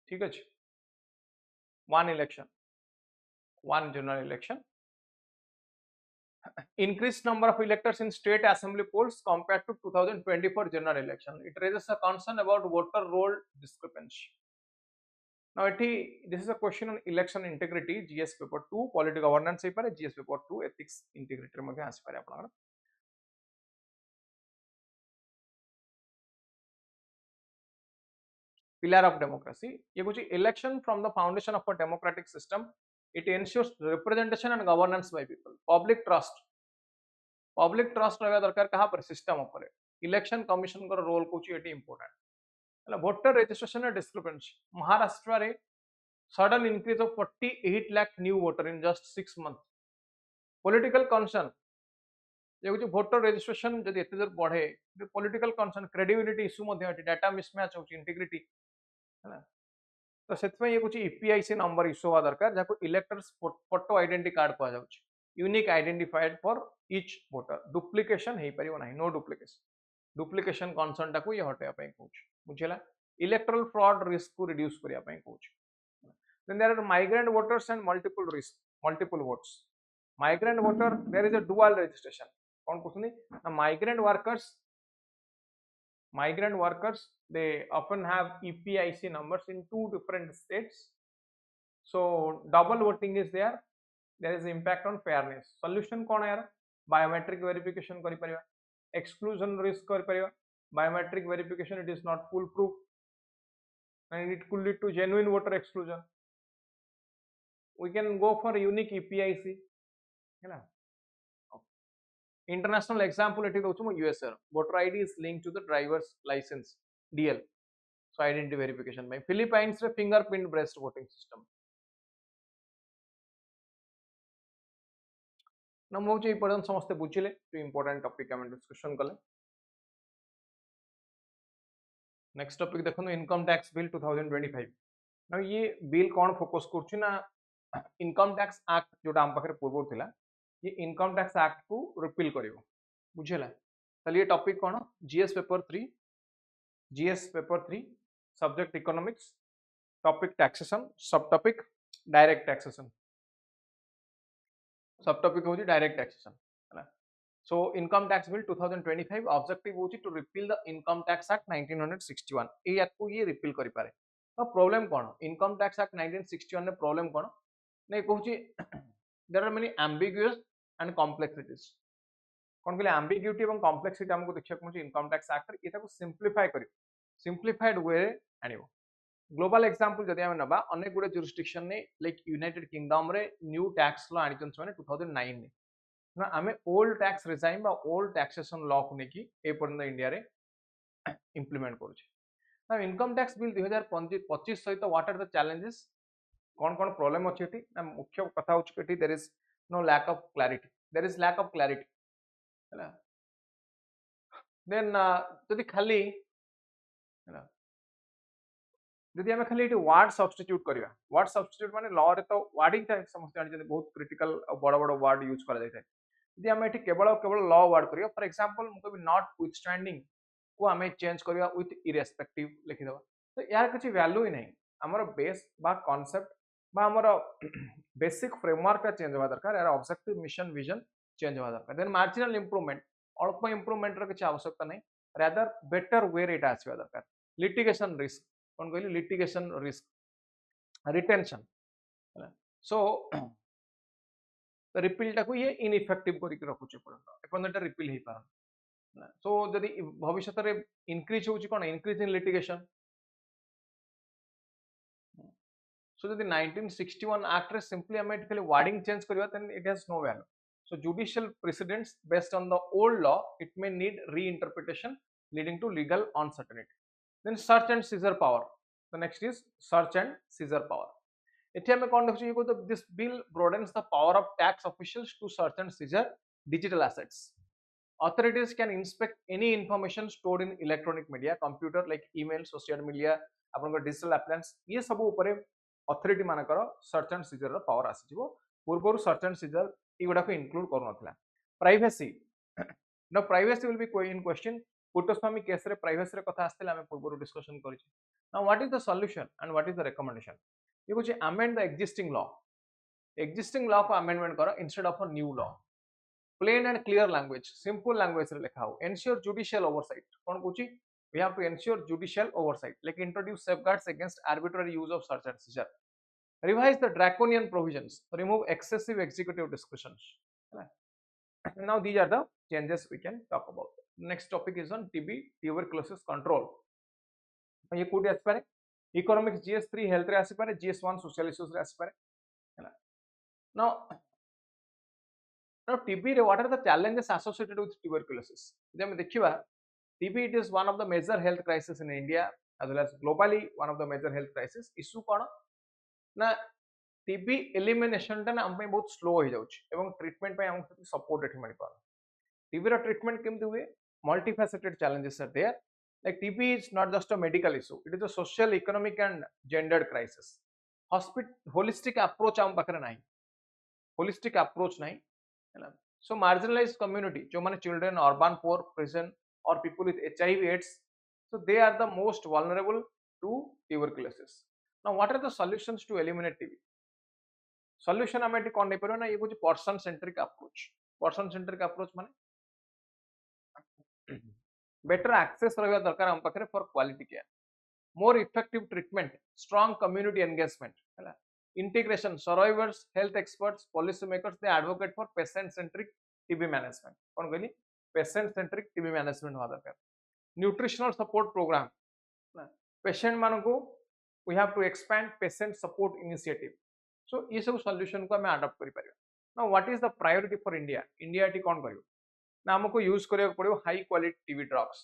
A: ठीक अछि one election one general election increased number of electors in state assembly polls compared to 2024 general election it raises a concern about voter roll discrepancy now this is a question on election integrity gs paper 2 political governance paper gs paper 2 ethics integrity मध्ये आसी पारे आपनकर pillar of democracy ये कुछ election from the foundation of a democratic system it ensures representation and governance by people public trust रहबा दरकार कहा पर सिस्टम ऊपर इलेक्शन कमिशन का रोल को एटी इंपोर्टेंट हला वोटर रजिस्ट्रेशन डिस्क्रिपेंसी महाराष्ट्र रे sudden increase of 48 lakh new voter in just 6 month political concern ये कुछ वोटर रजिस्ट्रेशन जदि एते जोर बढ़े पॉलिटिकल कंसर्न क्रेडिबिलिटी इशू मध्ये डाटा मिसमैच होची इंटीग्रिटी हला तो सेतपे ये कुछ ईपीआईसी नंबर इशू हुआ दरकार जाको इलेक्टर्स फोटो आइडेंटिटी कार्ड कहा जाउछ unique identified for each voter duplication हे परिबो नाही नो डुप्लिकेशन कंसर्न टाको ये हटेया पई कहूछ बुझिला इलेक्टोरल फ्रॉड रिस्क को रिड्यूस करिया पई कहूछ then there are migrant voters and multiple votes migrant voter there is a dual registration कोन कहउनी migrant workers they often have EPIC numbers in 2 different states so double voting is there is impact on fairness solution कौन है यार biometric verification करि परिबा exclusion risk करि परिबा biometric verification it is not foolproof and it could lead to genuine voter exclusion we can go for unique EPIC है ना international example एठी दोछु USA voter id is linked to the driver's license DL so identity verification by philippines रे fingerprint based voting system नम होची पर्यंत समस्त बुझिले तो important topic हम discussion कले नेक्स्ट टॉपिक देखो इनकम टैक्स बिल 2025 ना ये बिल कौन फोकस करछि ना इनकम टैक्स एक्ट जोटा हम पाखरे पूर्व थिला ये इनकम टैक्स एक्ट को रिपील करिवो बुझिला तले ये टॉपिक कोन GS paper 3 subject economics topic taxation subtopic direct taxation subtopic होची डायरेक्ट टैक्सेशन है so income tax bill 2025 objective होची to repeal the income tax act 1961 ए एक्ट को ये रिपील करि पारे तो प्रॉब्लम कोन इनकम टैक्स एक्ट 1961 ने प्रॉब्लम कोन नै कहूची there are many ambiguous and complexities कौन कहले एम्बिग्यूटी एवं कॉम्प्लेक्सिटी हमको देखिया को इनकम टैक्स एक्ट एटा को सिंप्लीफाई करी सिंप्लीफाइड वे आनिबो ग्लोबल एग्जांपल जदि हम नबा अनेक गुडे जुरिस्डिक्शन ने लाइक यूनाइटेड किंगडम रे न्यू टैक्स लॉ आनिचन से 2009 ने ना आमे ओल्ड टैक्स रिजाइम बा ओल्ड टैक्सेशन लॉ को नेकी ए पर्यंत इंडिया रे इंप्लीमेंट करूचे ना इनकम टैक्स बिल 2025 सहित व्हाट आर द चैलेंजेस कौन कौन प्रॉब्लम अछि एठी ना मुख्य कथा होछि एठी there is no lack of clarity हैला देन जदि खाली हैला जदि आमे खाली एठी वर्ड सब्स्टिट्यूट करिवा वर्ड सब्स्टिट्यूट माने लॉ रे तो वर्डिंग था समस्त जानि बहुत क्रिटिकल बड़ बड़ वर्ड यूज करा जाय यदि आम ये केवल लॉ वर्ड करिया फॉर एग्जांपल मु कहबी नॉट विथस्टैंडिंग को आम चेंज करिया विथ इरेस्पेक्टिव लिखिदबा तो यार किछि वैल्यू ही नहीं हमर बेस बा कांसेप्ट बा हमर बेसिक फ्रेमवर्क का चेंज होवा दरकार यार ऑब्जेक्टिव मिशन विजन चेंज होवा दरकार देन मार्जिनल इंप्रूवमेंट अल्प इंप्रूवमेंट रो किछि आवश्यकता नहीं रादर बेटर वे रे एटा आसीबा दरकार लिटिगेशन रिस्क कोन कहली litigation risk retention so ripple टाको ये इनइफेक्टिव करिक रखुचे पर्यंत रिपिल हे पार सो जदि भविष्य रे इंक्रीज होची कोन इंक्रीज इन लिटिगेशन सो जदि 1961 एक्ट रे सिंपली हम खाली वर्डिंग चेंज करिवा then it has no value so judicial precedents based on the old law it may need reinterpretation leading to legal uncertainty then search and seizure power the next is search and seizure power इथे हमें कौन देखु ये तो this bill broadens the power of tax officials to search and seizure digital assets authorities can inspect any information stored in electronic media computer like email social media आपन digital appliance ये सब ऊपर अथॉरिटी मानकर search and seizure रो power आसी जिवो पूर्वरु search and seizure इगुडा को इंक्लूड करू नथला privacy no privacy will be in question Puttaswamy case रे प्राइवेसी रे कथा आस्थिला हमें पूर्वरु डिस्कशन करिछि now what is the solution and what is the recommendation ये कुछ अमेंड द existing law को अमेंडमेंट करो instead of a new law plain and clear language simple language रे लिखा हो ensure judicial oversight cone Kuchi we have to ensure judicial oversight like introduce safeguards against arbitrary use of search and seizure revise the draconian provisions remove excessive executive discretions now these are the changes we can talk about next topic is on TB tuberculosis control ये कोडी आसी पारे economics GS3 health रे आसी पारे GS1 social issues रे आसी पारे हैला now TB रे what are the challenges associated with tuberculosis जे हम देखिबा TB it is one of the major health crisis in India as well as globally one of the major health crisis issue कोन ना TB elimination टा ना हम बहुत slow हो जाउछ एवं treatment पे हम सपोर्ट एठी मिल पार TB रो ट्रीटमेंट केमति हुए multifaceted challenges are there like TB is not just a medical issue it is a social economic and gendered crisis holistic approach हम पाखरे नाही holistic approach नाही so marginalized community जो माने children urban poor prison or people with HIV/AIDS so they are the most vulnerable to tuberculosis now what are the solutions to eliminate TB solution हम eighty कोन नै परबो ना ये कुछ person centric approach माने better access रहबा दरकार हम पाखरे for quality care more effective treatment strong community engagement हैला integration survivors health experts policy makers they advocate for patient centric TB management कोन कहली patient centric TB management होवा दरकार nutritional support program patient मान को we have to expand patient support initiative so ये सब solution को हमें adopt करि परिबा now what is the priority for India एटी कोन करियो ना हमको यूज करियो पड़ियो high quality TB drugs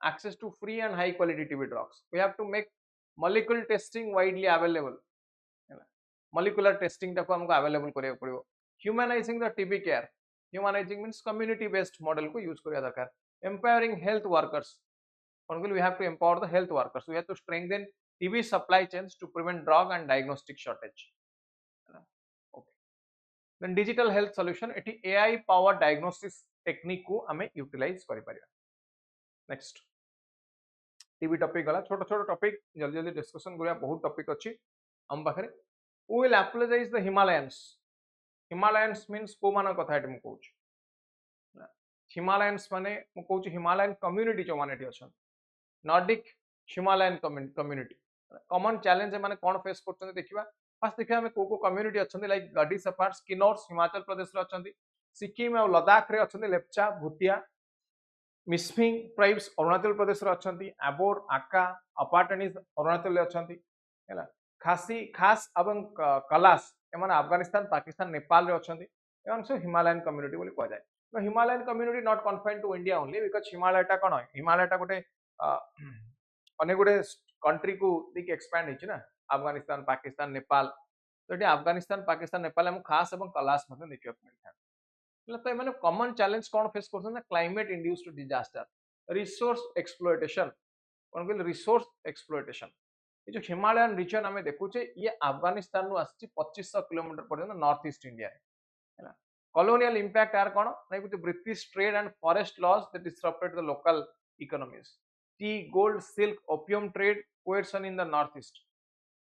A: access to free and high quality TB drugs we have to make molecular testing widely available molecular testing टाको हमको अवेलेबल करियो पड़ियो humanizing the TB care humanizing means community based model को use करिया दरकार empowering health workers we have to empower the health workers we have to strengthen TB supply chains to prevent drug and diagnostic shortage okay then digital health solution eighty AI powered diagnosis technique को हमें utilise करि परिया next TB topic गला छोट छोट topic जल्दी जल्दी discussion करिया बहुत टॉपिक अछि हम पाखरे we will applies the Himalayans means को मान कथा एटी म कहूछ हिमालयंस माने म कहूछ हिमालयन कम्युनिटी जो माने एटी अछन Nordic Himalayan community common challenge माने कोन फेस करछन देखिबा फर्स्ट देखिबा हम को कम्युनिटी अछन लाइक गडी सफार्स किन्नौर्स हिमाचल प्रदेश रे अछन सिक्किम और लद्दाख रे अछन लेप्चा भूतिया मिस्फिंग ट्राइब्स अरुणाचल प्रदेश रे अछन एबोर आका अपाटनीज अरुणाचल रे अछन हैला खासी खास एवं कलास एमन अफगानिस्तान पाकिस्तान नेपाल रे अछन एवं सब हिमालयन कम्युनिटी बोली कह जाए Himalayan community not confined to India only because हिमालयटा कौन हिमालयटा गोटे अनेक गुटे कंट्री को देखिए एक्सपैंड होती ना अफगानिस्तान पाकिस्तान नेपाल तो ये अफगानिस्तान पाकिस्तान नेपाल आम खास और कलास देखा मिलता है तो ये कॉमन चैलेंज कौन फेस कर climate induced disaster resource exploitation कौन कहते रिसोर्स एक्सप्लोइटेशन ये जो हिमालयन रीजन आम देखुचे ये अफगानिस्तान रू आसी 2500 किलोमीटर पर्यटन नॉर्थ ईस्ट इंडिया है colonial impact are कौन like with the British trade and forest laws that disrupted the local economies tea gold silk opium trade coercion in the northeast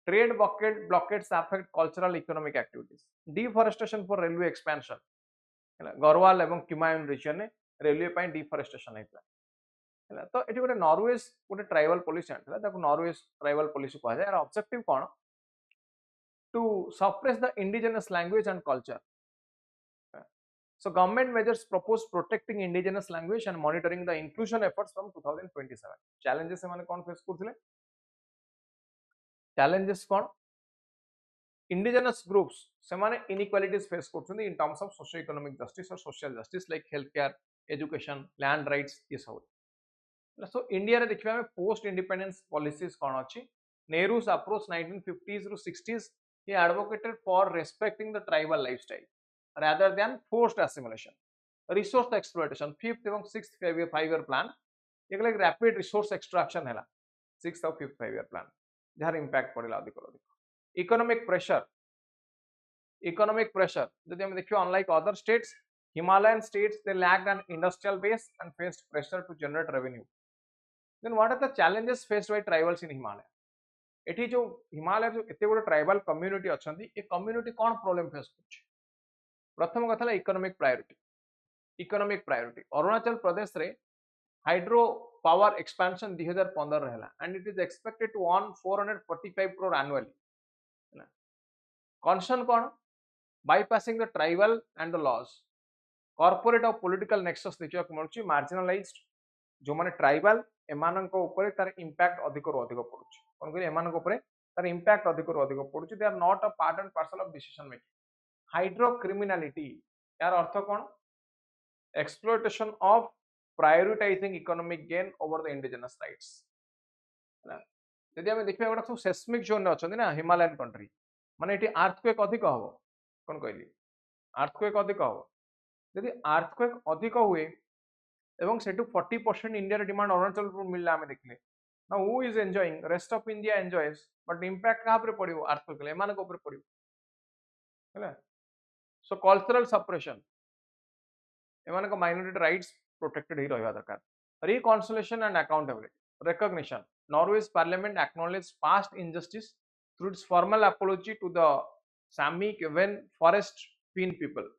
A: trade blockades affect cultural economic activities deforestation for railway expansion Garhwal एवं Kumaon region में railway पाई deforestation है तो ये गोटे Norway's गोटे tribal policy आनी Norway's tribal policy कह जाए ऑब्जेक्टिव कौन to suppress the indigenous language and culture So government measures propose protecting indigenous language and monitoring the inclusion efforts from 2027. Challenges से माने कौन face करथिले? Challenges कौन? Indigenous groups से माने inequalities face करथुनी in terms of socio-economic justice or social justice like healthcare, education, land rights ये सब. So India रे देखिबा में post independence policies कौन अछि? Nehru's approach 1950s ru 60s he advocated for respecting the tribal lifestyle rather than forced assimilation. Resource exploitation, fifth एवं sixth 5 year plan, एक like rapid resource extraction है sixth और fifth 5 year plan जार impact पड़ेगा अधिक अधिक economic pressure जदि हम देखियो unlike other states Himalayan states they lacked an industrial base and faced pressure to generate revenue then what are the challenges faced by tribals in Himalaya एठी जो हिमालय जो एते गुड ट्राइबल कम्युनिटी अछंती ए कम्युनिटी कोन प्रॉब्लम फेस करछ प्रथम कथा इकोनॉमिक प्रायोरिटी अरुणाचल प्रदेश रे हाइड्रो पावर एक्सपेंशन 2015 रहला and it is expected to earn 445 crore annually कंसर्न कोन bypassing the tribal and the laws corporate और political nexus देखियो मिलुची marginalized जो माने ट्राइबल एमानक ऊपर तार इंपैक्ट अधिक रो अधिक पड़ुची कोन कहले एमानक ऊपर तार इंपैक्ट अधिक रो अधिक पड़ुची they are not a part and parcel of decision making hydro criminality यार अर्थ कोन exploitation of prioritizing economic gain over the indigenous rights यदि हम देखिए गोटा सब सेस्मिक जोन रे अछंती ना हिमालयन कंट्री माने एटी अर्थक्वेक अधिक हबो कोन कहली अर्थक्वेक अधिक हबो यदि अर्थक्वेक अधिक हुए एवं सेटू 40% इंडिया रे डिमांड अरुणाचल पर मिलला हमें देखले now who is enjoying rest of India enjoys but impact कहां पर पड़िबो अर्थक्वेक ले माने को ऊपर पड़िबो हैला सो कल्चरल सप्रेशन एमानक माइनॉरिटी राइट्स प्रोटेक्टेड ही रहबा दरकार reconciliation and accountability recognition Norway's parliament acknowledge past injustice through its formal apology to the Sami Kven forest Finn people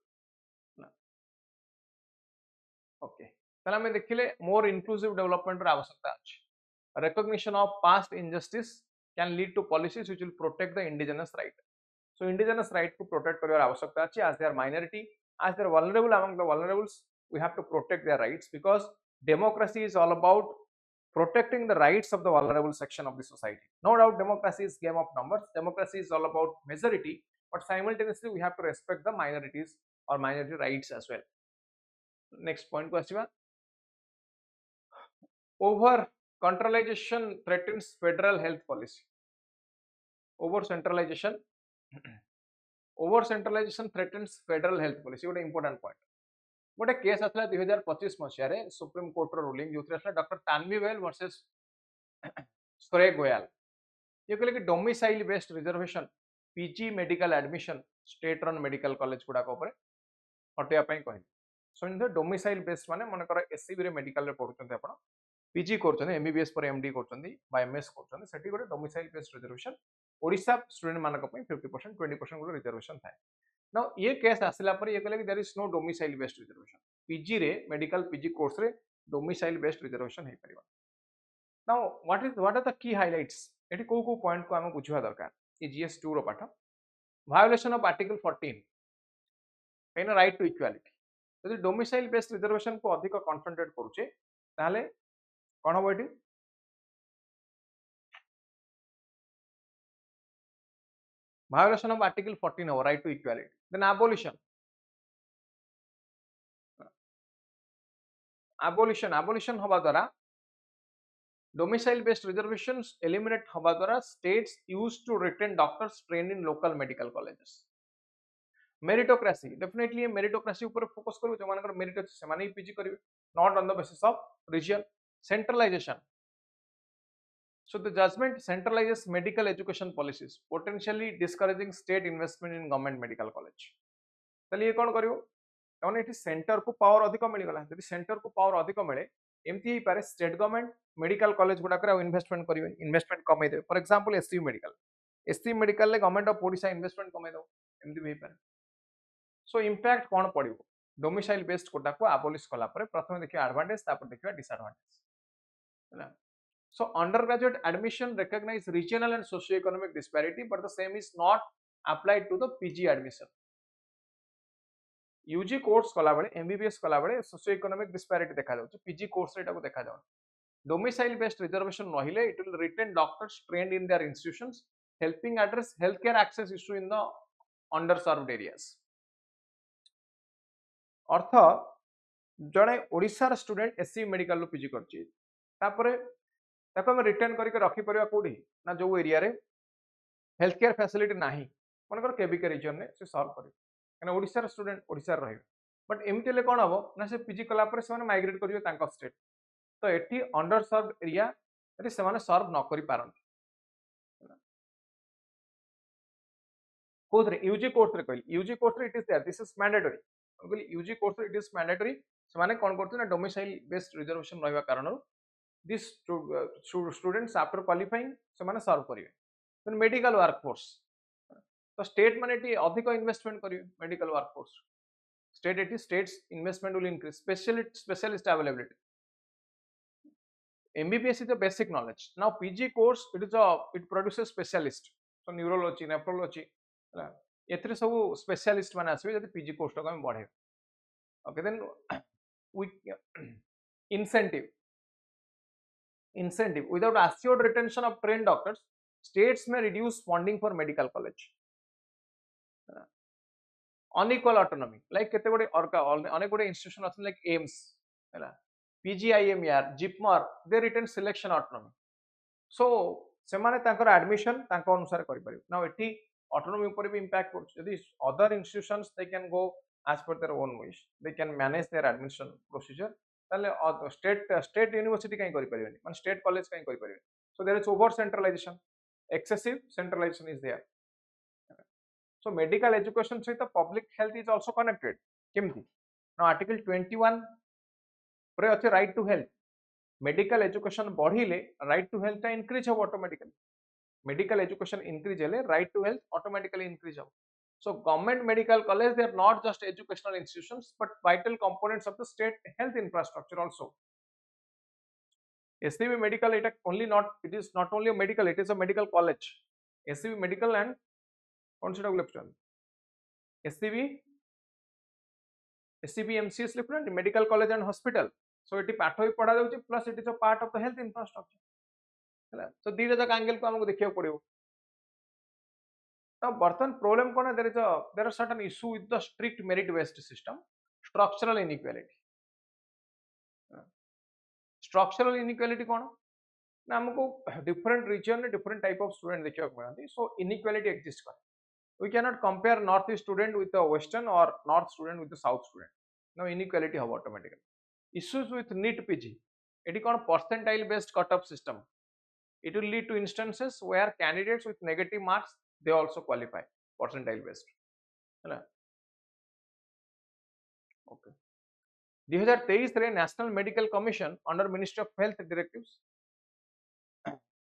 A: okay ताला में देखिले मोर इंक्लूसिव डेवलपमेंट र आवश्यकता अछि recognition of past injustice can lead to policies which will protect the indigenous right so indigenous right को protect करबार आवश्यकता अछि as they are minority as they are vulnerable among the vulnerables we have to protect their rights because democracy is all about protecting the rights of the vulnerable section of the society no doubt democracy is game of numbers democracy is all about majority but simultaneously we have to respect the minorities or minority rights as well next point ko asiba over centralization threatens federal health policy over centralization over centralisation threatens federal health policy गोटे important point गोटे case आसला 2025 मसिया supreme court रो ruling जो आसला doctor तानवीवेल versus Suresh Goyal ये कहले कि domicile based reservation PG medical admission state run medical college गुडा ऊपर हटेया पई कहले सो डोमिसाइल बेस्ड माने मन कर एससीबी रे मेडिकल रे पढुचंते आपण पीजी करचंते एमबीबीएस पर एमडी करचंती बा एमएस करचंते सेठी गोटे domicile based reservation Odisha student मानक 50% 20% गुड रिजर्वेशन थाए नाउ ये केस आसिला पर ये कहले कि there is no domicile based reservation PG रे मेडिकल पीजी कोर्स रे डोमिसाइल बेस्ड रिजर्वेशन हे परिबा now what are the key highlights एटी को पॉइंट को हम बुझवा दरकार ये जीएस 2 रो पाठ violation of article 14 can right to equality यदि डोमिसाइल बेस्ड रिजर्वेशन को अधिक कॉन्सेंट्रेट करूचे ताले कोन होबो एटी violation of article 14 over right to equality then abolition abolition abolition हवा द्वारा domicile based reservations eliminate हवा द्वारा states used to retain doctors trained in local medical colleges. Meritocracy definitely meritocracy ऊपर फोकस करू जो मानकर मेरिट अछि से माने पीजी करिवे not on the basis of region. Centralisation so the judgment centralizes medical education policies potentially discouraging state investment in government medical college. ताले ये कोन करियो तने एठी सेंटर को पावर अधिक मिल गला यदि सेंटर को पावर अधिक मिले एमती पारे स्टेट गवर्नमेंट मेडिकल कॉलेज गुडा करे इन्वेस्टमेंट करिवे इन्वेस्टमेंट कमै दे फॉर एग्जांपल एससी मेडिकल ले गवर्नमेंट ऑफ ओडिशा इन्वेस्टमेंट कमै दो एमती भी पारे. सो इम्पैक्ट कौन पड़ो डोमिसाइल बेस्ड कोटा को आबोलिश कला प्रथम देखिए एडवांटेज देखिए disadvantage. So under graduate admission recognise regional and socio economic disparity but the same is not applied to the PG admission. UG course कला बेले एमबीबीएस कला बेले सोशियो इकोनॉमिक डिस्पैरिटी देखा जाउछ पीजी कोर्स रे एटा को देखा जाउ. डोमिसाइल बेस्ड रिजर्वेशन रहिले it will retain doctors trained in their institutions helping address health care access issue in the under served areas. अर्थ जड़े ओडिशार स्टूडेंट एससी मेडिकल पीजी करछि तापरे ताको हम रिटर्न करके रखी परिया कोडी ना जो एरिया रे हेल्थ केयर फैसिलिटी नाही मनकर केबीके रीजन ने से सॉल्व करी कना ओडिशार स्टूडेंट ओडिशार रहे बट एमती ले कोन हबो ना से पीजी कला पर से माइग्रेट करियो तांका स्टेट तो एठी अंडर सर्व्ड एरिया रे से माने सर्व न करी पारन कोथरे यूजी कोर्स रे कहली यूजी कोर्स रे it is there this is mandatory UG course it is mandatory से माने कोन करथि ना डोमिसाइल बेस्ड रिजर्वेशन रहबा कारण दिस स्टूडेंट्स आफ्टर क्वालिफाइंग से माने सर्व करिवे. देन मेडिकल वर्कफोर्स तो स्टेट माने एटी अधिक इन्वेस्टमेंट करिवे medical workforce state eighty states investment will increase specialist availability. MBBS is the basic knowledge. Now PG course it produces specialist. So neurology, nephrology, एथरे सब specialist माने आसबे जदि PG course को हम बढ़े. Okay then we incentive without assured retention of trained doctors states may reduce funding for medical college. unequal autonomy like केते गोटे अनेक गोटे इंस्टीट्यूशन अछि लाइक एम्स हैला PGIMER JIPMER they retain selection autonomy so से माने तांकर एडमिशन तांको अनुसार करि परिबे. नाउ एठी ऑटोनॉमी ऊपर भी इंपैक्ट पड़छ यदि other institutions they can go as per their own wish they can manage their admission procedure ताले स्टेट यूनिवर्सिटी कहीं करि परिबेनी माने स्टेट कॉलेज कहीं करि परिबेनी. So there is over centralization excessive centralization is there. So medical education सहित public health is also connected. केमती now article 21 pre अछि right to health. medical education बढ़िले right to health ता increase हो automatically. medical education increase हेले right to health automatically increase हो. So government medical college they are not just educational institutions but vital components of the state health infrastructure also. SCB medical it is not only a medical, it is a medical college. SCB medical and consider left SCB MCS left medical college and hospital. So it is part of पढ़ा जाउची plus it is a part of the health infrastructure. So दीटा जाक angle को हमको देखियो पड़ियो. Now बर्तन problem cone there are certain issue with the strict merit based system, structural inequality. Structural inequality कोन ना हमको different region different type of student देखियो मिलती. So inequality exists करे. We cannot compare northeast student with the western or north student with the south student. Now inequality have automatically. Issues with NEET PG. It is called percentile based cutoff system. It will lead to instances where candidates with negative marks they also qualify percentile based. Okay. 2023 रे National Medical Commission under Ministry of Health directives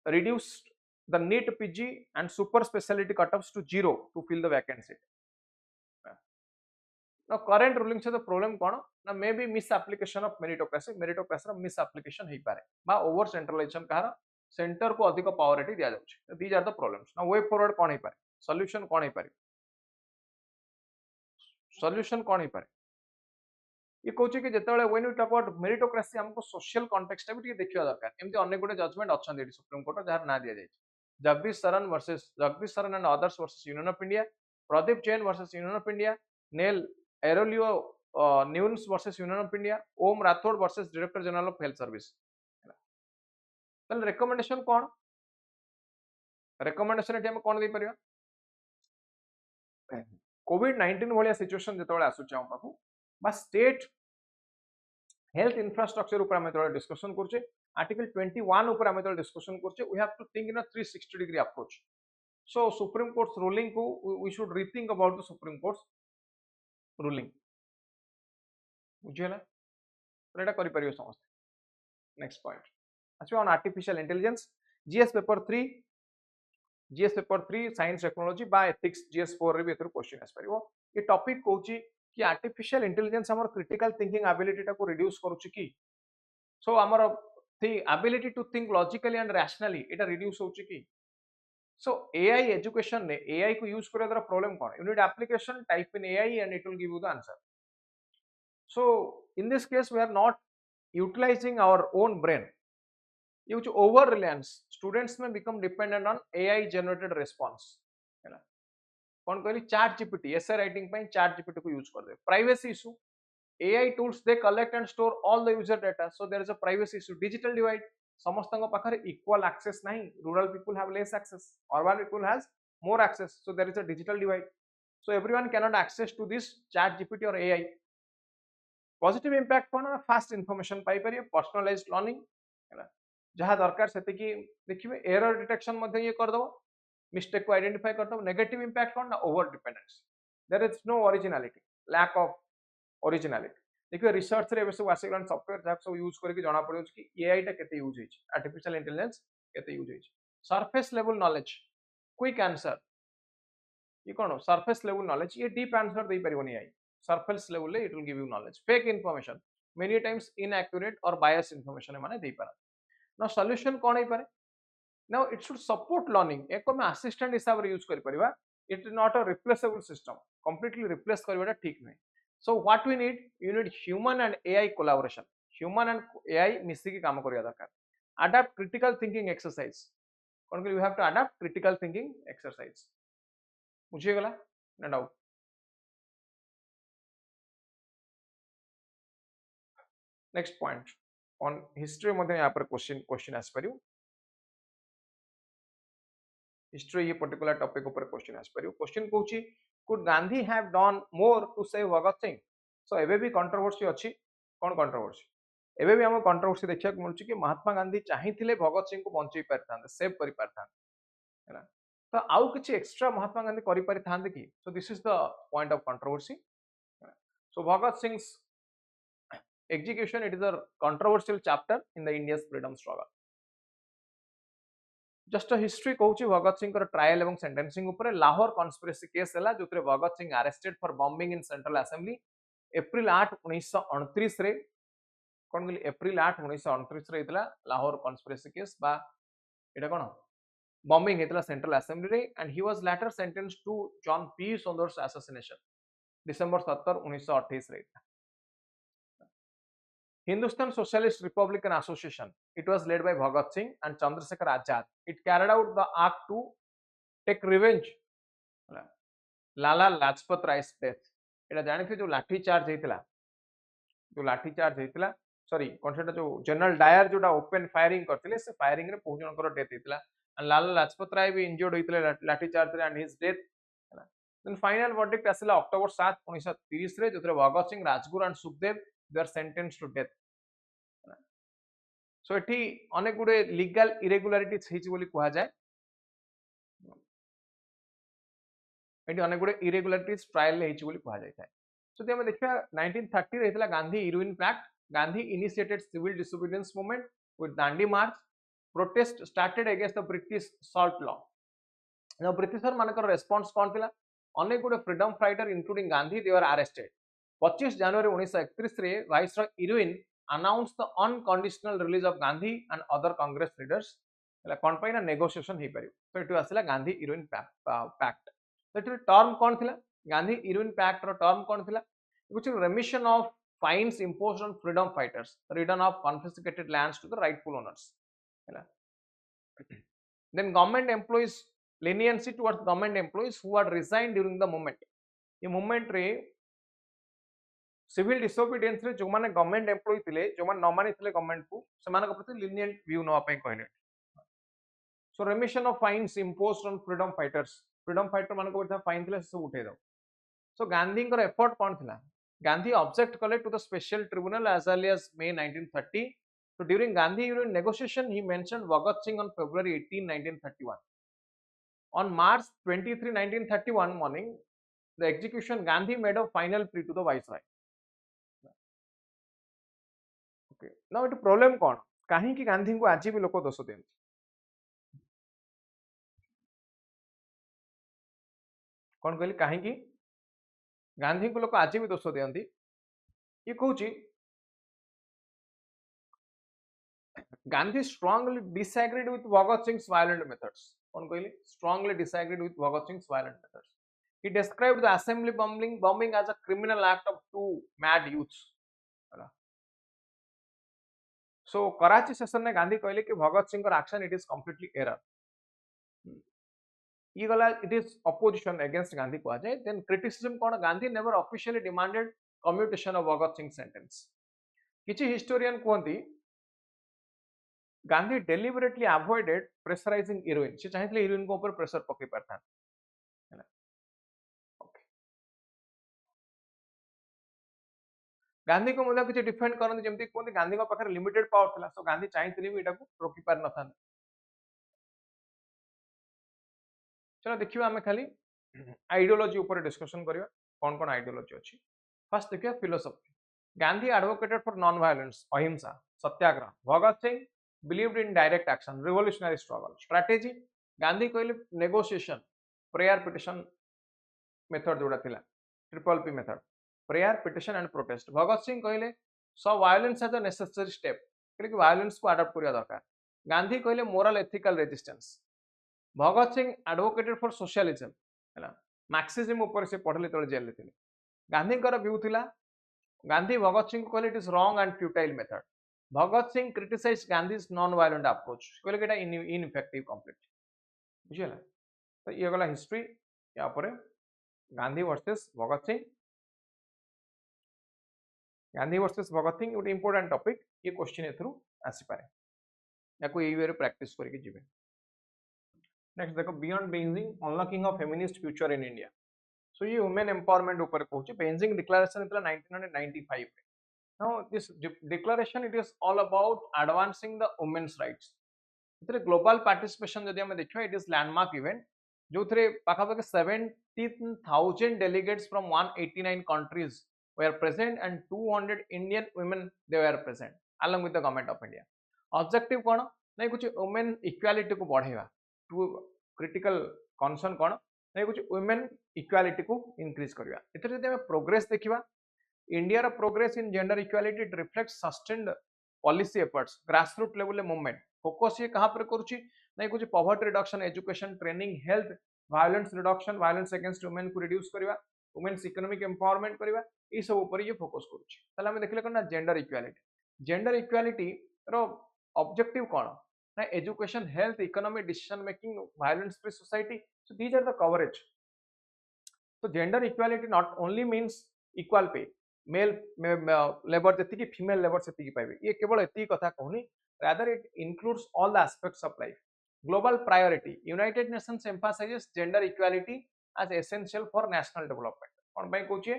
A: reduced the NEET PG and super specialty cutoffs to 0 to fill the vacancy. Now current ruling से the problem कौन ना may be misapplication of meritocracy misapplication हो पारे बा over centralization कहार centre को अधिक पावरिटी दिया जाउछि. These are the problems. Now way forward कौन हो पारे solution कौन हो पारे solution कौन हो पारे ये कहूँ कि जितेबाला when we talk about meritocracy हमको सोशल कॉन्टेक्स्ट भी टिके देखिया दरकार. एमती अनेक गोटे जजमेंट अछन एटी सुप्रीम कोर्ट जहार ना दिया जाय Jagdish Sharan and others versus Union of India, Pradeep Jain versus Union of India, Neil Aurelio Nunes versus Union of India, Om Rathod versus Director General of Health Service. Recommendation कौन, रिकमेंडेशन एटी हम कौन दे परिया, कोविड-19 भाया सिचुएशन जिते आसूचे हम पाखु बा स्टेट हेल्थ इंफ्रास्ट्रक्चर ऊपर आम जो डिस्कसन करुचे, आर्टिकल 21 ऊपर आम जो डिस्कसन करुचे, we have to think in a 360 degree approach. So Supreme Court's ruling को we should rethink about the Supreme Court's ruling, बुझीगला तो एटा करि परियो समस्त। नेक्स्ट पॉइंट अच्छा on artificial intelligence, GS paper 3, GS paper 3 science technology बा ethics GS 4 रे भी एथरो क्वेश्चन आस परियो। ये टॉपिक कहूची कि आर्टिफिशियल इंटेलिजेंस हमर क्रिटिकल थिंकिंग एबिलिटी टा को रिड्यूस करूची की, सो हमर थी ability to think logically and rationally एटा रिड्यूस होची की। सो एआई एजुकेशन ने एआई को यूज करे द्वारा प्रॉब्लम कोन, you need application, type in AI and it will give you the answer. So in this case we are not utilizing our own brain, which over reliance students may become dependent on AI generated response है ना। कौन कहली ChatGPT essay writing पे ChatGPT को use कर दे। Privacy issue, AI tools they collect and store all the user data, so there is a privacy issue। digital divide, समस्त पाखरे equal access नहीं, rural people have less access, urban people has more access, so there is a digital divide, so everyone cannot access to this chat gpt or AI। Positive impact कौन, fast information पाई परिए, personalised learning है जहाँ दरकार से देखिए error detection ये कर दो, mistake को आइडेंटिफाई कर दो। नेगेटिव इंपैक्ट कौन ना, over dependence, there is no originality, lack of originality. देखिए रिसर्च रे सब आसीगलान सॉफ्टवेयर जहाँ सब यूज करके जाना पड़ो कि एआई टा केते यूज होई, आर्टिफिशियल इंटेलिजेंस केते यूज होई। Surface level knowledge, quick answer, ये कौन सरफेस लेवल नॉलेज, ये डीप आंसर दे परिबनी AI. surface level it will give you knowledge, fake information many times inaccurate or biased information माने दे पारा। now solution कौन है पारे, now it should support learning, एक को मैं assistant हिसाब रे यूज कर परिबा, it is not a replaceable system, completely replace करबाटा ठीक नहीं। so what we need, you need human and AI collaboration, human and AI मिसी के काम करिया दरकार। adapt critical thinking exercise, कौन you have to adapt critical thinking exercise, बुझिए गला ना doubt. Next point on history मध्य यहाँ पर क्वेश्चन आस परियो, हिस्ट्री ये पर्टिकुलर टॉपिक ऊपर क्वेश्चन आस परियो। क्वेश्चन कहूची could Gandhi have done more to save Bhagat Singh, so एबे भी कंट्रोवर्सी अछि, कोन कंट्रोवर्सी, एबे भी हम कंट्रोवर्सी देखिया मिलुची कि महात्मा गांधी चाहिथिले भगत सिंह को बंचई परथांदे, सेव करि परथांदे हैना, तो आउ किछि एक्स्ट्रा महात्मा गांधी करि परिथांदे कि, सो this is the point of controversy. So Bhagat Singh execution, it is a controversial chapter in the India's freedom struggle। just a history कहूची भगत सिंह कर ट्रायल एवं सेंटेंसिंग ऊपर लाहौर कॉन्स्पिरेसी केस हला, जोतरे Bhagat Singh arrested for bombing in central assembly April 8 1929 रे, कोन गली April 8 1929 रे इतला लाहौर कॉन्स्पिरेसी केस बा एटा कोन बॉम्बिंग हेतला सेंट्रल असेंबली रे, and he was later sentenced to John P Saunders assassination December 17 1928 रे। Hindustan Socialist Republican Association, it was led by Bhagat Singh and Chandrasekhar Azad, it carried out the act to take revenge Lala Lajpat Rai's death। एटा जानि थे जो लाठी charge हेतिला, जो लाठी charge हेतिला, sorry कोन सेटा जो जनरल डायर जोटा ओपन फायरिंग करथिले, से फायरिंग रे बहुत जनकर डेथ हेतिला, एंड लाला लाजपत राय भी इंजर्ड होइतिले लाठी चार्ज रे, and his death. Then final verdict आसिला अक्टोबर 7 1930 रे, जोतरे Bhagat Singh, Rajguru and Sukhdev they are sentenced to death। so एठी अनेक गुडे लीगल इरेगुलारिटीज हेछि बोली कुहा जाय, एठी अनेक गुडे इरेगुलारिटीज ट्रायल ले हेछि बोली कुहा जाय थाय। सो हम देखिया 1930 रे हेतला Gandhi Irwin pact, Gandhi initiated civil disobedience movement with Dandi march, protest started against the British salt law. now Britisher मानकर रेस्पोंस कोन थिला, अनेक गुडे freedom fighter including Gandhi they were arrested. 25 जनवरी 1931 रे viceroy Irwin announced the unconditional release of Gandhi and other Congress leaders, एला कोन पई ना नेगोशिएशन हे परियो, तो एटु आसिला गांधी इरुइन पैक्ट। तो एटु टर्म कोन थिला, गांधी इरुइन पैक्ट रो टर्म कोन थिला, which is remission of fines imposed on freedom fighters, return of confiscated lands to the rightful owners हैला। Then government employees, leniency towards government employees who had resigned during the movement, ये movement रे civil disobedience रे जो माने government employ थिले जो माने न मानि थिले गवर्नमेंट को समान प्रति लिनिएंट व्यू नवा पई कहले so remission of fines imposed on freedom fighter मान को फाइन थिले सब उठे दो सो गांधी को एफर्ट कौन थिला गांधी ऑब्जेक्ट कले to the special tribunal as early as May 1930 so during Gandhi negotiation he mentioned Bhagat Singh on February 18 1931 on March 23 1931 morning the execution Gandhi made a final plea to the viceroy okay now it problem कौन कहीं कि गांधी को आज भी लोक दोष दियंती कौन कहली कहीं कि गांधी को लोक आज भी दोष दियंती ये कहूची Gandhi strongly disagreed with Bhagat Singh's violent methods. कौन कहली strongly disagreed with Bhagat Singh's violent methods. He described the assembly bombing as a criminal act of two mad youths. So Karachi session में गांधी कहले कि भगत सिंह का action it is completely error. ये गला it is opposition against Gandhi को आ जाए. Then criticism कौन Gandhi never officially demanded commutation of Bhagat Singh's sentence. किसी historian कहती Gandhi deliberately avoided pressurizing heroine. से चाहे heroine को ऊपर pressure पके पड़ता है ना. Okay. गांधी को मतलब किसी डिफेंड करने जमती कोन गांधी को पाखर लिमिटेड पावर थिला सो गांधी चाहिथिले भी एटा को रोकी पार नथान. चलो देखिबा हमें खाली आइडियोलॉजी ऊपर डिस्कशन करिया कोन कोन आइडियोलॉजी अछि. फर्स्ट देखिया philosophy. Gandhi advocated for non violence अहिंसा सत्याग्रह. Bhagat Singh believed in direct action revolutionary struggle. Strategy Gandhi कहले negotiation prayer petition method जोड़ा थिला triple P method prayer petition and protest. Bhagat Singh कहले saw violence as a necessary step कि violence को adopt करिया दरकार. गांधी कहले moral ethical resistance. Bhagat Singh advocated for socialism हैला मार्क्सिज्म ऊपर से पढ़ले तळे जेल थिले. गांधी कर व्यू थिला गांधी भगत सिंह कहले it is wrong and futile method. Bhagat Singh criticized Gandhi's non-violent approach. कहले कि एटा ineffective complete. बुझियला तो ये गला हिस्ट्री या परे गांधी वर्सेस भगत सिंह. गांधी वर्सेस भगत सिंह ଗୋଟେ इंपोर्टेंट टॉपिक ये क्वेश्चन एथरू आसी पारे याको एई वे रे प्रैक्टिस करके जिवे. नेक्स्ट देखो beyond Beijing unlocking of feminist future in India. So ये वुमेन एम्पावरमेंट ऊपर कहूची. बेंजिंग डिक्लेरेशन इतला 1995 रे. Now this declaration it is all about advancing the women's rights. इतरे global participation जदि हमें देखियो it is landmark event जो थरे पाखा पाखा 17,000 delegates from 189 countries were present and 200 Indian women they were present along with the government of India. Objective कौन नहीं कुछ women equality को बढ़ेगा. टू critical concern कौन नहीं कुछ women equality को increase करिया. इतरे जदि हमें progress देखिबा India progress in gender equality it reflects sustained policy efforts grassroots level movement. Focus ये कहाँ पर करूची नहीं कुछ poverty reduction education training health violence reduction violence against women को reduce करिवा women's economic empowerment करिवा ये सब ऊपर ये focus करूची. ताले हमें देखले करना gender equality रो objective कौन ना education health economy decision making violence free society so these are the coverage. So gender equality not only means equal pay male labour जति फीमेल लेबर से पाइबे ये केवल एति कथा कहूनी rather it includes all the aspects of life. Global priority United Nations emphasises gender equality as essential for national development. कोन बाय कहूचे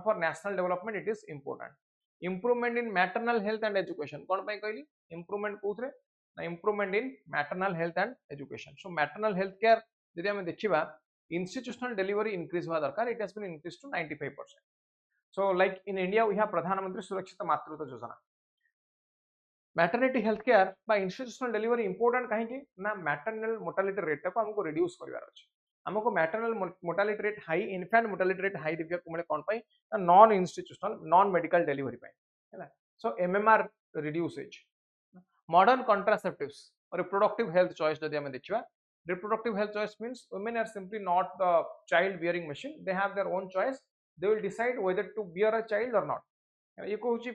A: for national development it is important. Improvement in maternal health and education कोन बाय कहली improvement कोथरे ना improvement in maternal health and education. So maternal health care जदि हम देखिबा इंस्टीट्यूशनल डिलीवरी इंक्रीज हुआ दरकार. It has been increase to 95%. So like in India we have प्रधानमंत्री सुरक्षित मातृत्व योजना. मैटरनिटी हेल्थ केयर बा इंस्टीट्यूशनल डिलीवरी इंपोर्टेंट कहीं कि ना मैटरनल मोर्टालिटी रेट को हमको रिड्यूस करिवार अछि. हमको maternal mortality rate high infant mortality rate high देखिया को मिले कोन पई non institutional non medical delivery पई हैला. सो एमएमआर रिड्यूसेज मॉडर्न कॉन्ट्रासेप्टिव्स और रिप्रोडक्टिव हेल्थ चॉइस जदि हमें देखिबा reproductive health choice means women are simply not the child bearing machine. They have their own choice. They will decide whether to bear a child or not. ये कहूची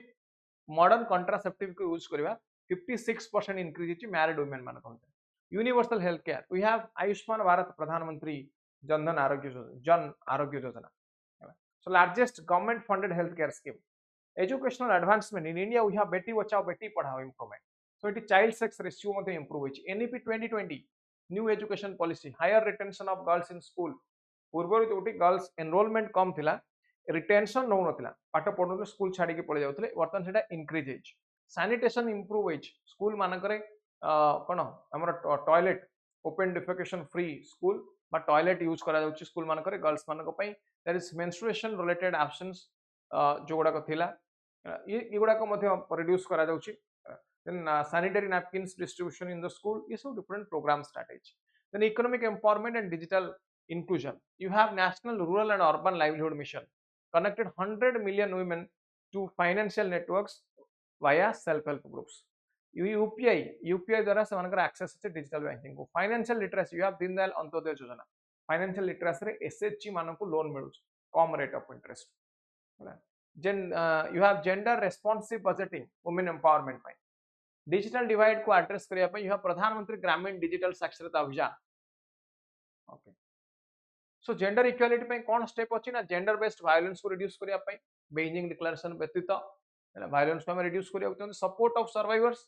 A: modern contraceptive को use करबा 56% increase अछि married women मान कहते. Universal health care we have Ayushman Bharat Pradhan Mantri Jan Arogya Yojana. So largest government funded health care scheme educational advancement in India we have Beti Bachao Beti Padhao improvement so it child sex ratio मध्ये improve होइछि NEP 2020 new education policy higher retention of girls in school पूर्व जोटी girls enrolment कम थिला retention नौ नथिला पाठ पढुले school छाडी के पळे जाउतले वर्तमान सेटा इंक्रीज होइछि सैनिटेशन इंप्रूव होइछि स्कूल मानकरे कोन हमर toilet open defecation free school बा टॉयलेट यूज करा जाउछि स्कूल मानकरे गर्ल्स मानक पई there is menstruation related absence जो गुडा थिला ये गुडा को मध्ये रिड्यूस करा जाउछि then sanitary napkins distribution in the school is a different program strategy then economic empowerment and digital inclusion you have national rural and urban livelihood mission connected 100 million women to financial networks via self help groups UPI द्वारा सेमानकर access अछि digital banking को financial literacy you have Deen Dayal Antyodaya Yojana financial literacy रे SHG मानकु loan मिलु कम rate of interest you have gender responsive budgeting women empowerment ପାଇଁ digital divide को एड्रेस करिया ପାଇଁ यह प्रधानमंत्री ग्रामीण डिजिटल साक्षरता अभियान ओके सो जेंडर इक्वालिटी ପାଇଁ कोन स्टेप अछि ना जेंडर बेस्ड वायलेंस को रिड्यूस करिया ପାଇଁ बेजिंग डिक्लेरेशन व्यतीत वायलेंस को हम रिड्यूस करिया होतन support of survivors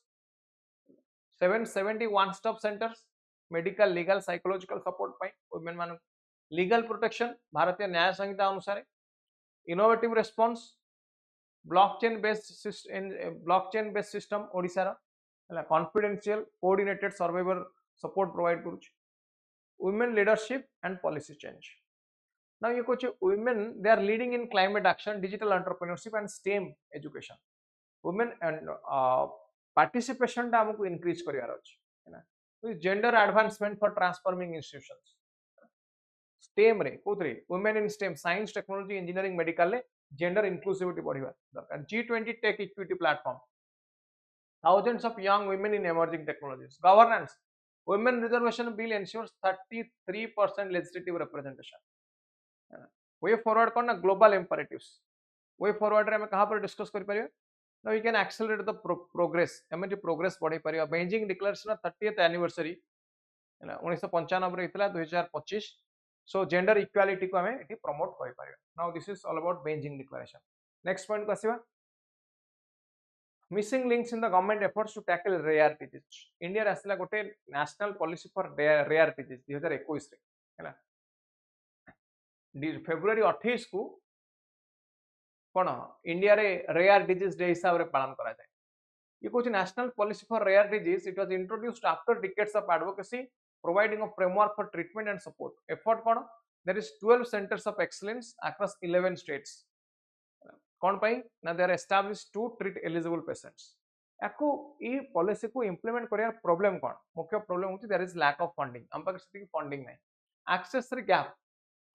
A: 770 one stop centres medical legal psychological support ପାଇଁ वुमेन मान लीगल प्रोटेक्शन भारतीय न्याय संहिता अनुसार innovative response blockchain based system Odisha रा confidential coordinated survivor support provide करूछ women leadership and policy change now ये कुछ women they are leading in climate action digital entrepreneurship and STEM education women and participation टा हमको increase करियार अछि है ना gender advancement for transforming institutions STEM रे कोथरे women in STEM science technology engineering medical ले gender inclusivity बढ़िबा दरकार G20 tech equity platform thousands of young women in emerging technologies governance women reservation bill ensures 33% legislative representation way forward करना global imperatives way forward रे हम कहां पर discuss कर परियो now we can accelerate the progress एमे progress बढ़ी परियो बेजिंग डिक्लेरेशन 30th एनिवर्सरी 1995 रे इतला 2025 सो जेंडर इक्वालिटी को हमें एटी प्रमोट होई परियो now this is all about Beijing declaration next point को आसीबा missing links in the government efforts to tackle rare disease india रे आसला गोटे national policy for rare disease 2021 रे हैला फेब्रुआरी 28 को कोन इंडिया रे रेयर डिजीज डे हिसाब रे पालन करा जाय ये कुछ national policy for rare disease it was introduced after decades of advocacy providing a framework for treatment and support effort कोन there is 12 centres of excellence across 11 states कौन पाई ना they are established to treat eligible patients याकू ई policy को implement करिया problem कोन मुख्य प्रॉब्लम होची there is lack of funding हम पाक सेति फंडिंग नै एक्सेस रे gap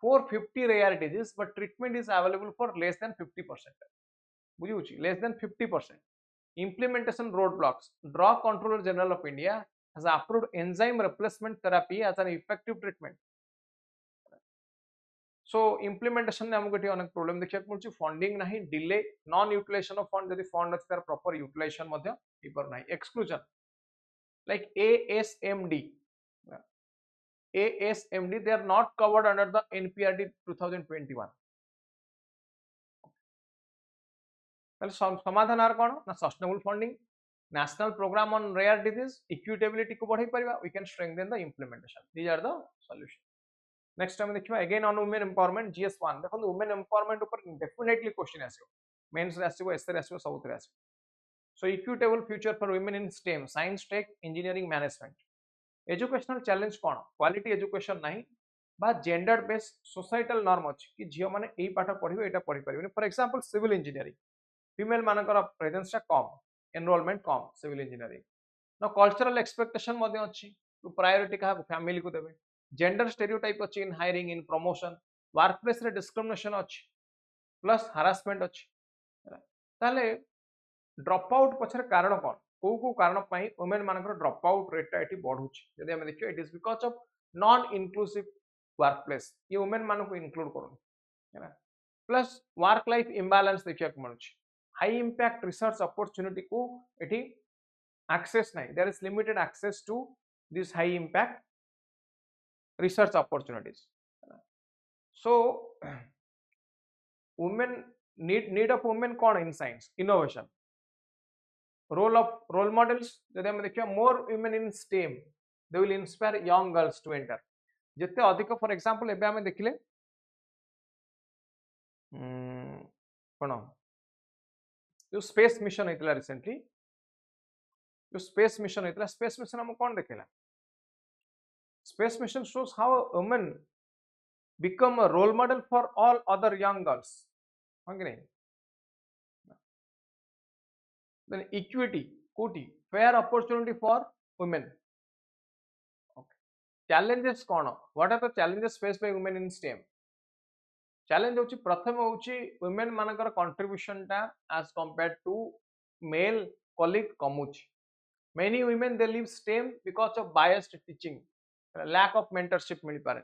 A: 450 rare disease but treatment is available for less than 50% बुझी होची less than 50% implementation roadblocks drug controller general of india has approved enzyme replacement therapy as an effective treatment so implementation ने हमको अनेक problem देखिया मिलछि funding नाही delay non utilisation of fund जदि fund अछि तार प्रॉपर यूटिलाइजेशन मध्ये इ पर नाही exclusion like ASMD they are not covered under the NPRD 2021 ताले समाधान आर कोन ना sustainable funding national programme on rare disease equitability को बढ़ाई परिबा we can strengthen the implementation these are the solution next time देखिबा again on women empowerment GS1 देखो वुमेन एम्पावरमेंट ऊपर डेफिनेटली क्वेश्चन आसीबो मेंस रे आसीबो एस रे आसीबो सब रे आसीबो so equitable future for women in STEM science tech engineering management educational challenge कोन क्वालिटी एजुकेशन नाही बा जेंडर बेस्ड सोसाइटल नॉर्म अछि कि झियो माने एई पाठ पढिबो एटा पढि परिबो for example civil engineering female मानकर प्रेजेंस टा कम एनरोलमेंट कम civil engineering no cultural expectation मध्ये अछि टू प्रायोरिटी का फैमिली को देबे जेंडर स्टेरियोटाइप अछि इन हायरिंग इन प्रमोशन वर्कप्लेस रे डिस्क्रिमिनेशन अछि प्लस हरासमेंट अछि ताले ड्रॉप आउट पछर कारण कोन को कारण पई वुमेन मानकर ड्रॉप आउट रेट एटी बढ़ुछि यदि हम देखियो it is because of non inclusive workplace ये वुमेन मान को इंक्लूड करूँ है प्लस वर्क लाइफ इम्बैलेंस देखिया मिलुछि हाई इंपैक्ट रिसर्च अपॉर्चुनिटी को एटी एक्सेस नहीं there is limited access to this high impact research opportunities so women need of women कौन in science innovation role models जदि हम देखिए more women in STEM they will inspire young girls to enter जिते अधिक for example एबे हम देखिले कोन जो स्पेस मिशन हेतला रिसेंटली जो स्पेस मिशन हेतला स्पेस मिशन हम कोन देखिला space mission shows how a woman become a role model for all other young girls okay then equity कोटी fair opportunity for women okay challenges cone what are the challenges faced by women in STEM challenge होची प्रथम होची women मानकर contribution टा as compared to male colleague कमुच many women they leave STEM because of biased teaching lack of mentorship मिल पारे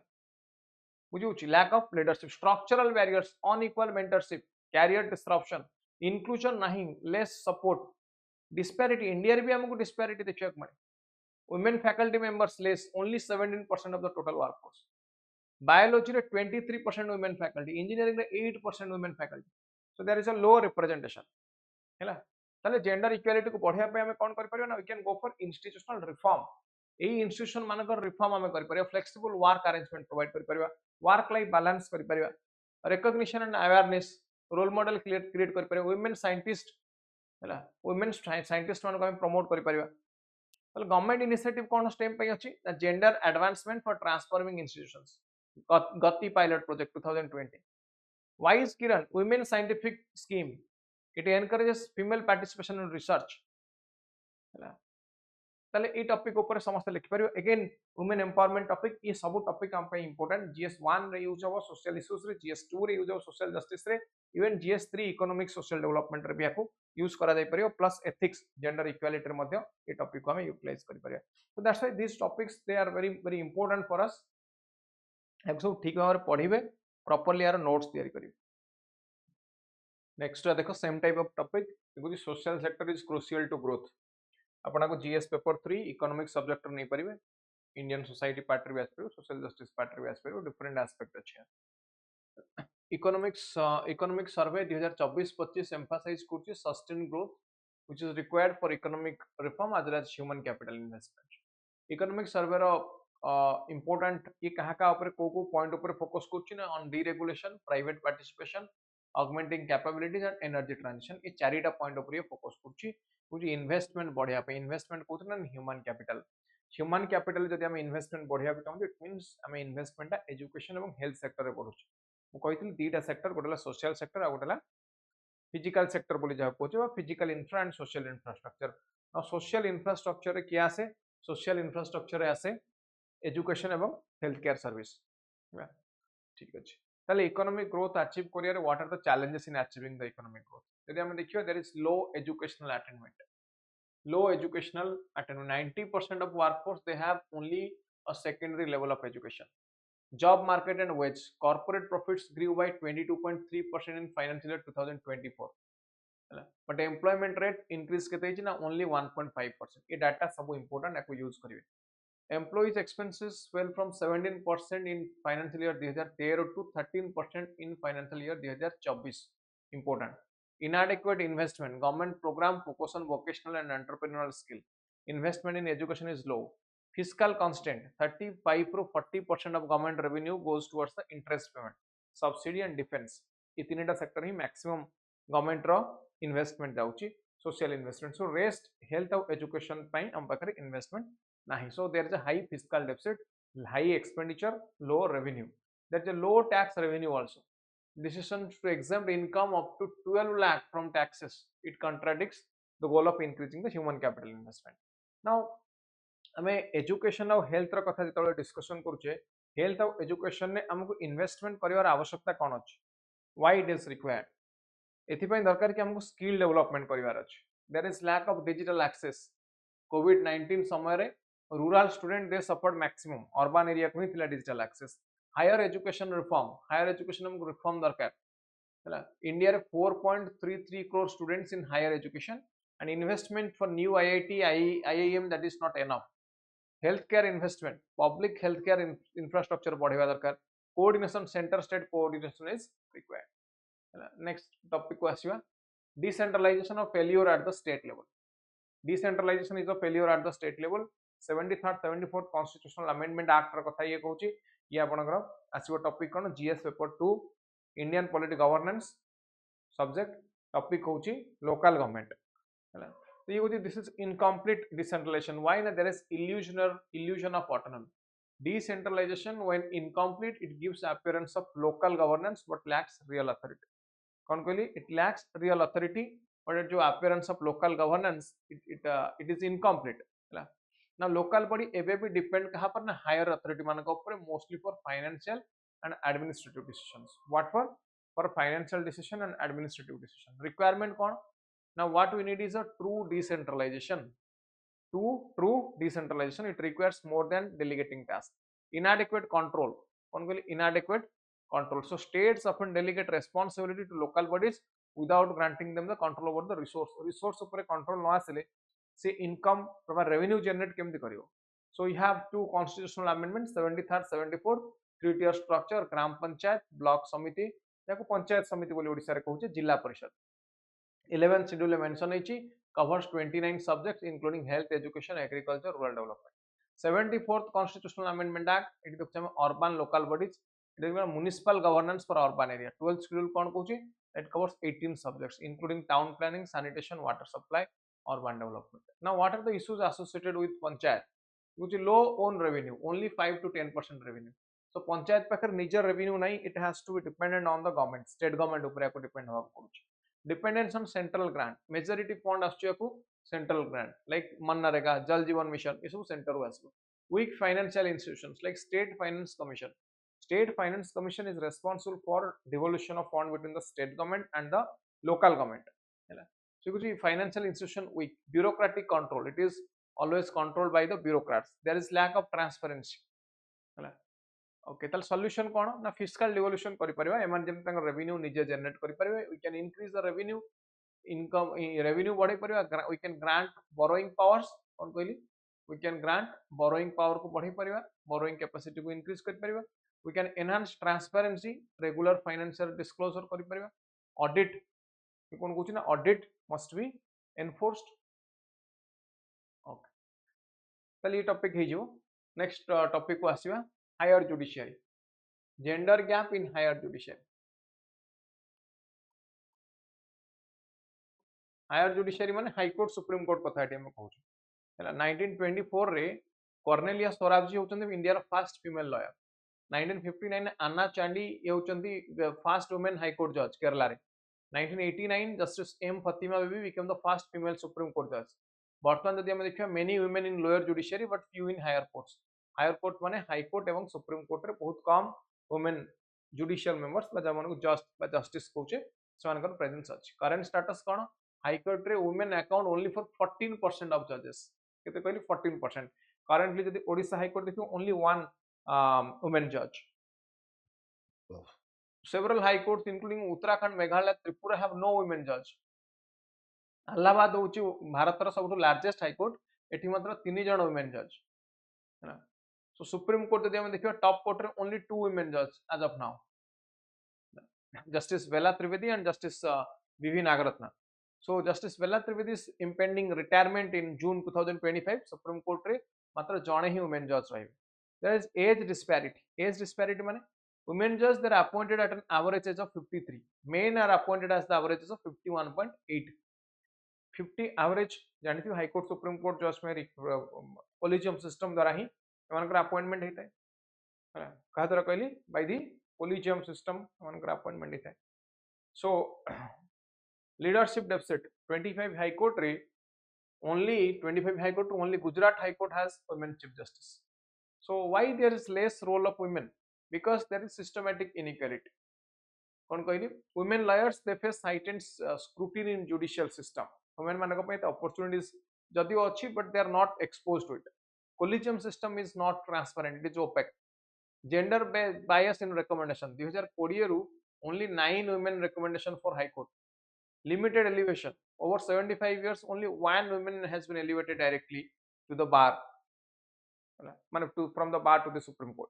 A: बुझुची lack of leadership structural barriers unequal mentorship career disruption inclusion नहीं less support disparity india रे भी हमको disparity देखियो मळे women faculty members less only 17% of the total workforce biology रे 23% women faculty engineering रे 8% women faculty so there is a low representation हैला ताले जेंडर इक्वालिटी को बढ़िया पे हमें कोन कर परियो ना we can go for institutional reform ए इंस्टीट्यूशन मानकर रिफॉर्म हमें कर परियो फ्लेक्सिबल वर्क अरेंजमेंट प्रोवाइड कर परियो वर्क लाइफ बैलेंस कर परियो recognition and awareness role model create कर परियो वुमेन साइंटिस्ट हैला वुमेन साइंटिस्ट मान को हम प्रमोट कर परियो ताले गवर्नमेंट इनिशिएटिव कोन स्टेम पे अछि gender advancement for transforming institutions GATI pilot project 2020 wise KIRAN women scientific scheme it encourages female participation in research हैला ताले ए टॉपिक ऊपर समस्त लिख परियो अगेन वुमेन एम्पावरमेंट टॉपिक ये सब टॉपिक हम पे इंपोर्टेंट जीएस 1 रे यूज हो सोशल इश्यूज रे जीएस 2 रे यूज हो सोशल जस्टिस रे even GS 3 economic social development रे भी याको यूज करा जाय परियो प्लस एथिक्स जेंडर इक्वालिटी रे मध्य ए टॉपिक को हम यूटिलाइज करि परियो so that's why this topics they are very very important for us हम सब ठीक भाव पढ़िबे प्रॉपर्ली यार नोट्स तैयारी करिवे नेक्स्ट देखो सेम टाइप ऑफ टॉपिक देखो social sector is crucial to growth आपन को जीएस पेपर 3 इकोनॉमिक सब्जेक्ट नहीं परिबे इंडियन सोसाइटी पार्ट रे आस परिबे सोशल जस्टिस पार्ट रे आस परिबे डिफरेंट एस्पेक्ट अछि इकोनॉमिक सर्वे 2024-25 एम्फसाइज करछि sustain growth which is required for economic reform as well as human capital investment economic survey रो इंपोर्टेंट ये कहा ऊपर को पॉइंट ऊपर फोकस करछि ना on deregulation private participation augmenting capabilities and energy transition ये चारिटा पॉइंट ऊपर ये फोकस करछि कुछि इन्वेस्टमेंट बढ़िया पे इन्वेस्टमेंट कोथना ह्यूमन कैपिटल जदि हम इन्वेस्टमेंट बढ़िया पे कहू इट मींस हम इन्वेस्टमेंट एजुकेशन एवं हेल्थ सेक्टर रे पढुछ मु कहितली दीटा सेक्टर गोटला सोशल सेक्टर आ गोटला फिजिकल सेक्टर बोली जा पहुचे physical infra and social infrastructure ना सोशल इंफ्रास्ट्रक्चर रे क्या आसे सोशल इंफ्रास्ट्रक्चर रे आसे एजुकेशन एवं हेल्थ केयर सर्विस ठीक अछि ताले इकोनॉमिक ग्रोथ अचीव करियर what are the challenges in achieving the economic growth यदि हम देखियो there is low educational attainment 90% of workforce they have only a secondary level of education job market and wage corporate profits grew by 22.3% in financial year 2024 but employment rate increase केते ना only 1.5% ये data सब important एको use करिवे employees expenses fell from 17% in financial year 2013 to 13% in financial year 2024 important inadequate investment government program focus on vocational and entrepreneurial skill investment in education is low fiscal constant 35 to 40% of government revenue goes towards the interest payment subsidy and defense ये तीनटा sector ही maximum government रो investment जाउची social investment so rest health और education पई हम पाखरे investment nahi so there is a high fiscal deficit high expenditure low revenue there is a low tax revenue also decision to exempt income up to 12 lakh from taxes it contradicts the goal of increasing the human capital investment now हमें education और health रो कथा जतले discussion करूचे health और education ने हमको investment करिवार आवश्यकता कोन अछि why it is required एथि पय दरकार कि हमको स्किल डेवलपमेंट करिवार अछि there is lack of digital access कोविड-19 समय रे rural student they suffered maximum urban area को ही थिला डिजिटल एक्सेस हायर एजुकेशन हमको रिफॉर्म दरकार हैला इंडिया रे 4.33 crore students in higher education and investment for new IIT IIM that is not enough health care investment public health care infrastructure बढ़ेवा दरकार coordination centre state coordination is required next topic को आसीबा decentralisation of failure at the state level decentralisation is a failure at the state level 73rd 74th constitutional amendment act र कथा ये कहूची ये आपनकर आसीबो टॉपिक कोन GS paper 2 Indian polity governance subject topic कहूची लोकल गवर्नमेंट है तो ये कहूची this is incomplete decentralisation why ना there is illusion of autonomy decentralization when incomplete it gives appearance of local governance but lacks real authority कौन कहली it lacks real authority but जो appearance of local governance it is incomplete है ना local body एबे भी depend कहा पर ना हायर अथॉरिटी मान ऊपर mostly for financial and administrative decisions what for financial decision and administrative decision requirement कौन now what we need is a true decentralization true decentralization it requires more than delegating tasks inadequate control कौन कहली inadequate control so states often delegate responsibility to local bodies without granting them the control over the resource ऊपर control न आसिले से income revenue generate केमती करियो so you have two constitutional amendments 73rd 74th three tier structure gram panchayat block समिति याको पंचायत समिति बोली ओडिसा रे कहूचे जिला परिषद 11th schedule mention है covers 29 subjects including health education agriculture rural development 74th constitutional amendment act it देखछे हम urban local bodies it is municipal governance for urban area 12th schedule कौन कहूची it covers 18 subjects including town planning sanitation water supply urban development now what are the issues associated with panchayat which is low own revenue only 5 to 10% revenue so panchayat पाखर निजर revenue नहीं it has to be dependent on the government state government ऊपर को depend होगा पड़ुची dependence on central grant majority fund आसुको central grant like MNREGA जल जीवन mission ये sub centre row आसबो weak financial institutions like state finance commission is responsible for devolution of fund between the state government and the local government हैला so कुछ financial institution weak bureaucratic control it is always controlled by the bureaucrats there is lack of transparency हैला okay ताल solution कोन ना fiscal devolution करि परिबा एमान GeM तंग revenue निजे जनरेट करि परिबा we can increase the revenue income revenue बढ़े परिबा we can grant borrowing powers कोन कहली we can grant borrowing power को बढ़े परिबा बोरोइंग कैपेसिटी को इंक्रीज करि परिबा we can enhance transparency regular financial disclosure करि परिबा ऑडिट कोन कहूची ना audit must be enforced okay ताल ये टॉपिक हे जो नेक्स्ट टॉपिक को आसीबा higher judiciary gender gap in higher judiciary higher judiciary माने हाई कोर्ट सुप्रीम कोर्ट कथा एटी हम कहूछु हैला 1924 रे कॉर्नेलिया सोराबजी होचंदी इंडिया रो first female lawyer 1959 Anna Chandy ये होचंदी फर्स्ट वुमेन हाई कोर्ट जज केरला रे 1989 justice M Fathima Beevi become the first female supreme court जज वर्तमान जदि हम देखिया many women in lower judiciary but few in higher court माने हाई कोर्ट एवं सुप्रीम कोर्ट रे बहुत कम वुमेन जुडिशियल मेंबर्स बा जमन को जस्टिस कहूचे सेमानकर प्रेजेंस अछि करंट स्टेटस कोन हाई कोर्ट रे women account only for 14% of जजेस केते कहली 14% करंटली जदि ओडिसा हाई कोर्ट देखियो ओनली वन वुमेन जज several high courts including Uttarakhand Meghalaya Tripura have no women judge Allahabad होची भारत रा सबटु लार्जेस्ट हाई कोर्ट एठी मात्र 3 जण वुमेन जज है ना सो सुप्रीम कोर्ट जदि हम देखियो टॉप कोर्ट रे ओनली 2 वुमेन जज as of now justice Bela Trivedi and justice BV Nagarathna so justice vella trivedi is impending retirement in June 2025 supreme court रे मात्र जणे ही women judge रहिबे there is age disparity माने women judges they are appointed at an average age of 53 men are appointed as the average age of 51.8 50 average जानिथि high court supreme court जज में collegium system द्वारा ही एमानकर appointment हेतै कहा द्वारा कहली बाय द कोलिजियम सिस्टम एमानकर अपॉइंटमेंट हेतै so leadership deficit 25 high court re only 25 high court only Gujarat high court has women chief justice so why there is less role of women because there is systematic inequality kon कहली women lawyers they face heightened scrutiny in judicial system women मानक पे opportunities जदि अछि but they are not exposed to it collegium system is not transparent it is opaque gender bias in recommendation 2020 ru only 9 women recommendation for high court limited elevation over 75 years only one woman has been elevated directly to the bar from the bar to the supreme court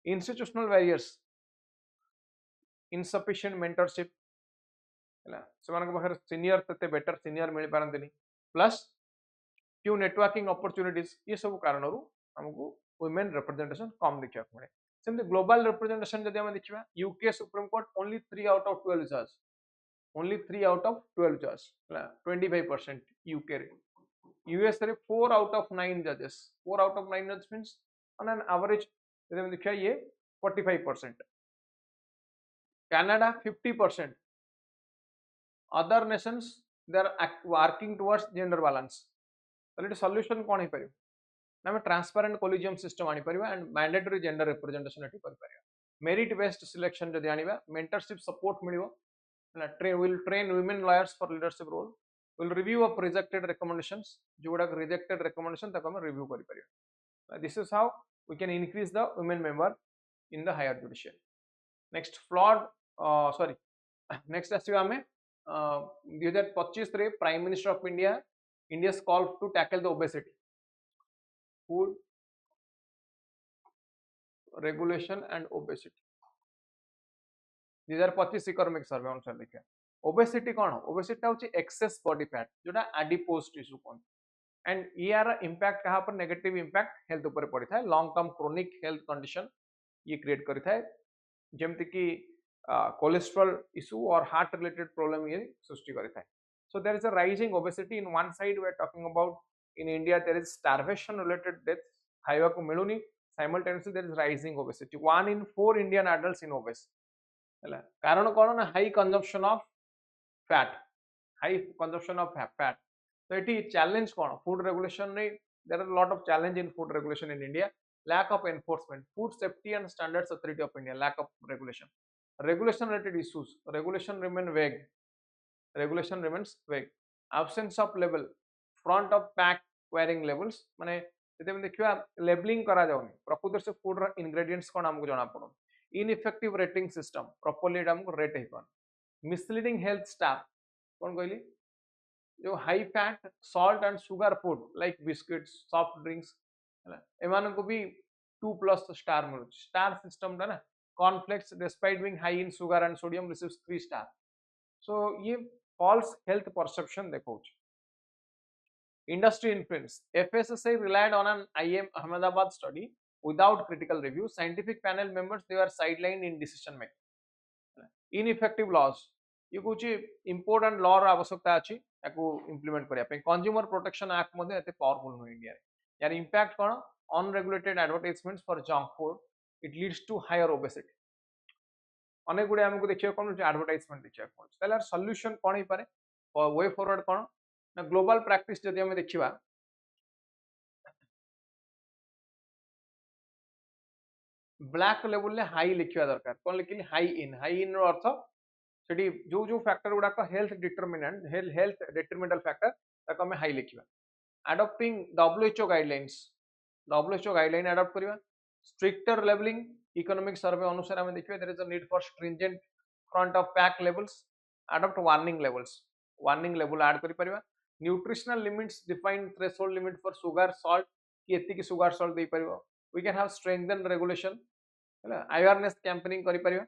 A: institutional barriers insufficient mentorship है senior से better senior मिल पारती plus few networking opportunities ये सब कारण हमको women representation कम देखा मिले सेमती global representation जब हम देखा UK supreme court only 3 out of 12 जज ओनली 3 आउट ऑफ 12 जज 25% यूके रे यूएस रे 4 आउट ऑफ 9 जजेस 4 आउट ऑफ 9 जज मींस ऑन एन एवरेज जब हम देखा ये 45% Canada 50% other nations they are working towards gender balance तो सॉल्यूशन कौन हो पारे आम ट्रांसपेरेंट कोलिजियम सिस्टम आनी परिबा एंड मैंडेटरी जेंडर रिप्रेजेंटेशन एटी करि परिबा मेरिट बेस्ड सिलेक्शन जदि आनिबा मेंटरशिप सपोर्ट मिलिबो will train women lawyers for leadership role will review of rejected recommendations जोड़ा रिजेक्टेड रिकमेंडेशन तक हम रिव्यू करि परिबा this is how we can increase the women member in the higher judiciary next flawed sorry next आसीबा हमें 2025 रे prime minister of India India's call to tackle the obesity, food regulation and obesity. 2025 economic survey अनुसार देखिए obesity कौन obesity होची access body fat जोटा adipose tissue cone and यार impact कहां पर नेगेटिव इंपैक्ट हेल्थ ऊपर पड़ी था long term chronic health condition ये क्रिएट करी था जेमति कि कोलेस्ट्रॉल इशू और हार्ट रिलेटेड प्रॉब्लम ये सृष्टि करी था so there is a rising obesity in one side we are talking about in India there is starvation related deaths खाइबा को मिलुनी simultaneously there is rising obesity 1 in 4 Indian adults in obese हैला कारण कोन ना high consumption of fat high consumption of fat तो eighty challenge कोन food regulation ने there are a lot of challenge in food regulation in India lack of enforcement food safety and standards authority of India lack of regulation related issues regulation remain vague regulation remains vague absence of label front of pack wearing labels माने जदि हम देखिबा labelling करा जाउनी प्रकृति से food रा ingredients कोन हमको जाना पड़ो इनइफेक्टिव रेटिंग सिस्टम प्रॉपर्ली हमको रेट हे कोन मिसलीडिंग हेल्थ स्टाफ कोन कहली जो high fat salt and sugar food like biscuits soft drinks हैला एमान को भी 2+ स्टार मिलु स्टार सिस्टम ना cornflakes despite being high in sugar and sodium receives 3 star so ये false health perception देखो industry influence FSSAI relied on an IIM Ahmedabad study without critical review scientific panel members they were sidelined in decision making ineffective laws ये कुछ important law र आवश्यकता अछि याकू implement करिया पे consumer protection act मध्ये एते powerful no India रे यार impact cone unregulated advertisements for junk food it leads to higher obesity अनेक गुडे हमको देखियो कोन एडवर्टाइजमेंट देखियो कोन ताले सॉल्यूशन कोन ही पारे वे फॉरवर्ड कोन ना ग्लोबल प्रैक्टिस जदि हम देखिबा ब्लैक लेवल ले हाई लिखिया दरकार कोन लिखिली हाई इन रो अर्थ सेठी जो जो फैक्टर गुडा का health determinant health determinantal factor ताको हम हाई लिखिबा अडॉप्टिंग WHO गाइडलाइन अडॉप्ट करिबा stricter labeling economic survey अनुसार हमें देखिए there is a need for stringent front of pack labels adopt warning level add करि परिबा nutritional limits define threshold limit for sugar salt कि एति कि sugar salt they परिबा we can have strengthened regulation हैला awareness campaigning करि परिबा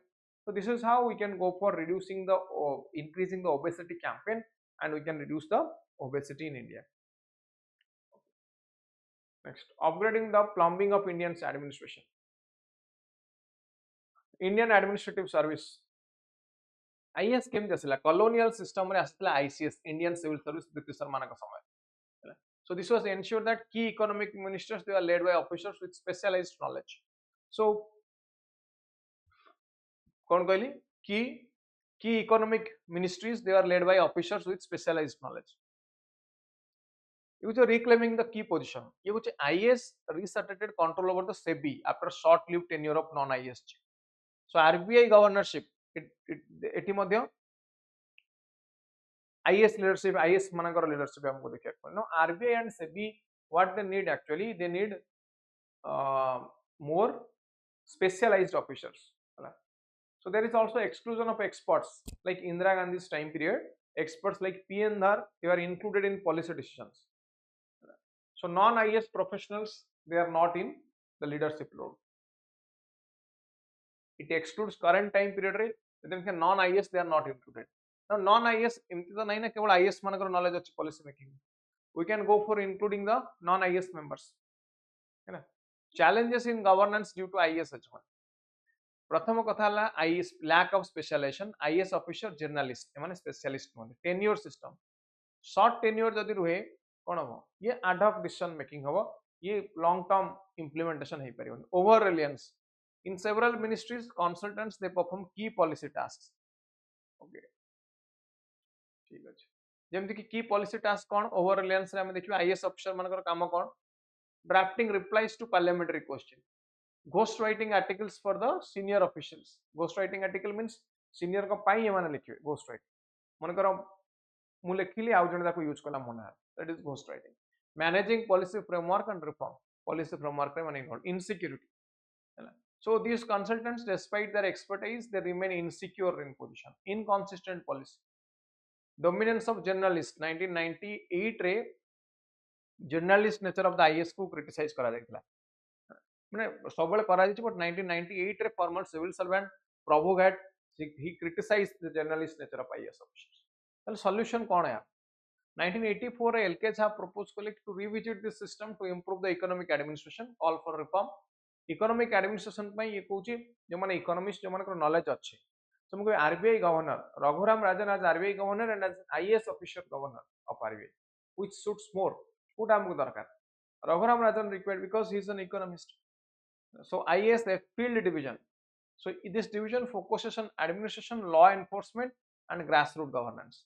A: so this is how we can go for reducing the increasing the obesity campaign and we can reduce the obesity in India. Next, upgrading the plumbing of Indian's administration. Indian Administrative Service. IS केमती आसिला colonial system रे आसिला ICS Indian Civil Service British ମାନଙ୍କ समय. So this was ensure that key economic ministers they were led by officers with specialized knowledge. So कौन कहली key economic ministries they were led by officers with specialized knowledge. You are reclaiming the key position. ये कुछ IS reasserted control over the SEBI after short-lived tenure of non-IS chief. So RBI governorship eighty Madhya IS leadership IS मानकर leadership हमको देखिए no RBI and SEBI what they need actually they need more specialized officers. So there is also exclusion of experts like Indira Gandhi's time period. Experts like PN Dhar they are included in policy decisions. So non-IS professionals they are not in the leadership role. It excludes current time period. Non-IS they are not included. Non IAS एमती तो नहीं ना केवल IAS मानकर knowledge अच्छी policy making we can go for including the non IAS members है ना challenges in governance due to IAS H1 प्रथम कथा हला IAS lack of specialisation IAS officer journalist एमाने स्पेशलिस्ट होते टेन्योर सिस्टम शॉर्ट टेन्योर जदि रुहे कोन हो ये ad hoc डिसीजन मेकिंग हो ये लॉन्ग टर्म इंप्लीमेंटेशन हे परिबन over reliance in several ministries consultants they perform key policy tasks okay ठीक अछि जेमति की पॉलिसी टास्क कोन ओवर रिलायंस रे हम देखियो आईएएस ऑफिसर मानकर काम कोन drafting replies to parliamentary question ghost writing articles for the senior officials ghost writing article means senior को पाई ये माने लिखिबे घोस्ट राइटिंग मन करो मु लिखिली आउ जने ताको यूज कला मना that is ghost writing managing policy framework and reform policy framework रे माने इनसिक्योरिटी हैला so these consultants despite their expertise they remain insecure in position inconsistent policy dominance of journalist 1998 रे journalist nature of the IAS को criticise करा जायतिला माने सबले करा जायछि बट 1998 रे former civil servant Prabhu Ghate he criticise the journalist nature of IAS officers ताले सॉल्यूशन कोन है 1984 रे LKH have propose collect to revisit this system to improve the economic administration call for reform economic administration पई ये कहूछि जे माने economist जे माने knowledge अछि so मुझे आरबीआई गवर्नर रघुराम राजन आज आरबीआई गवर्नर एंड आज IAS officer governor of RBI which suits more कोटा हमको दरकार Raghuram Rajan required because he is an economist so IAS a field division so this division focuses on administration law enforcement and grassroots governance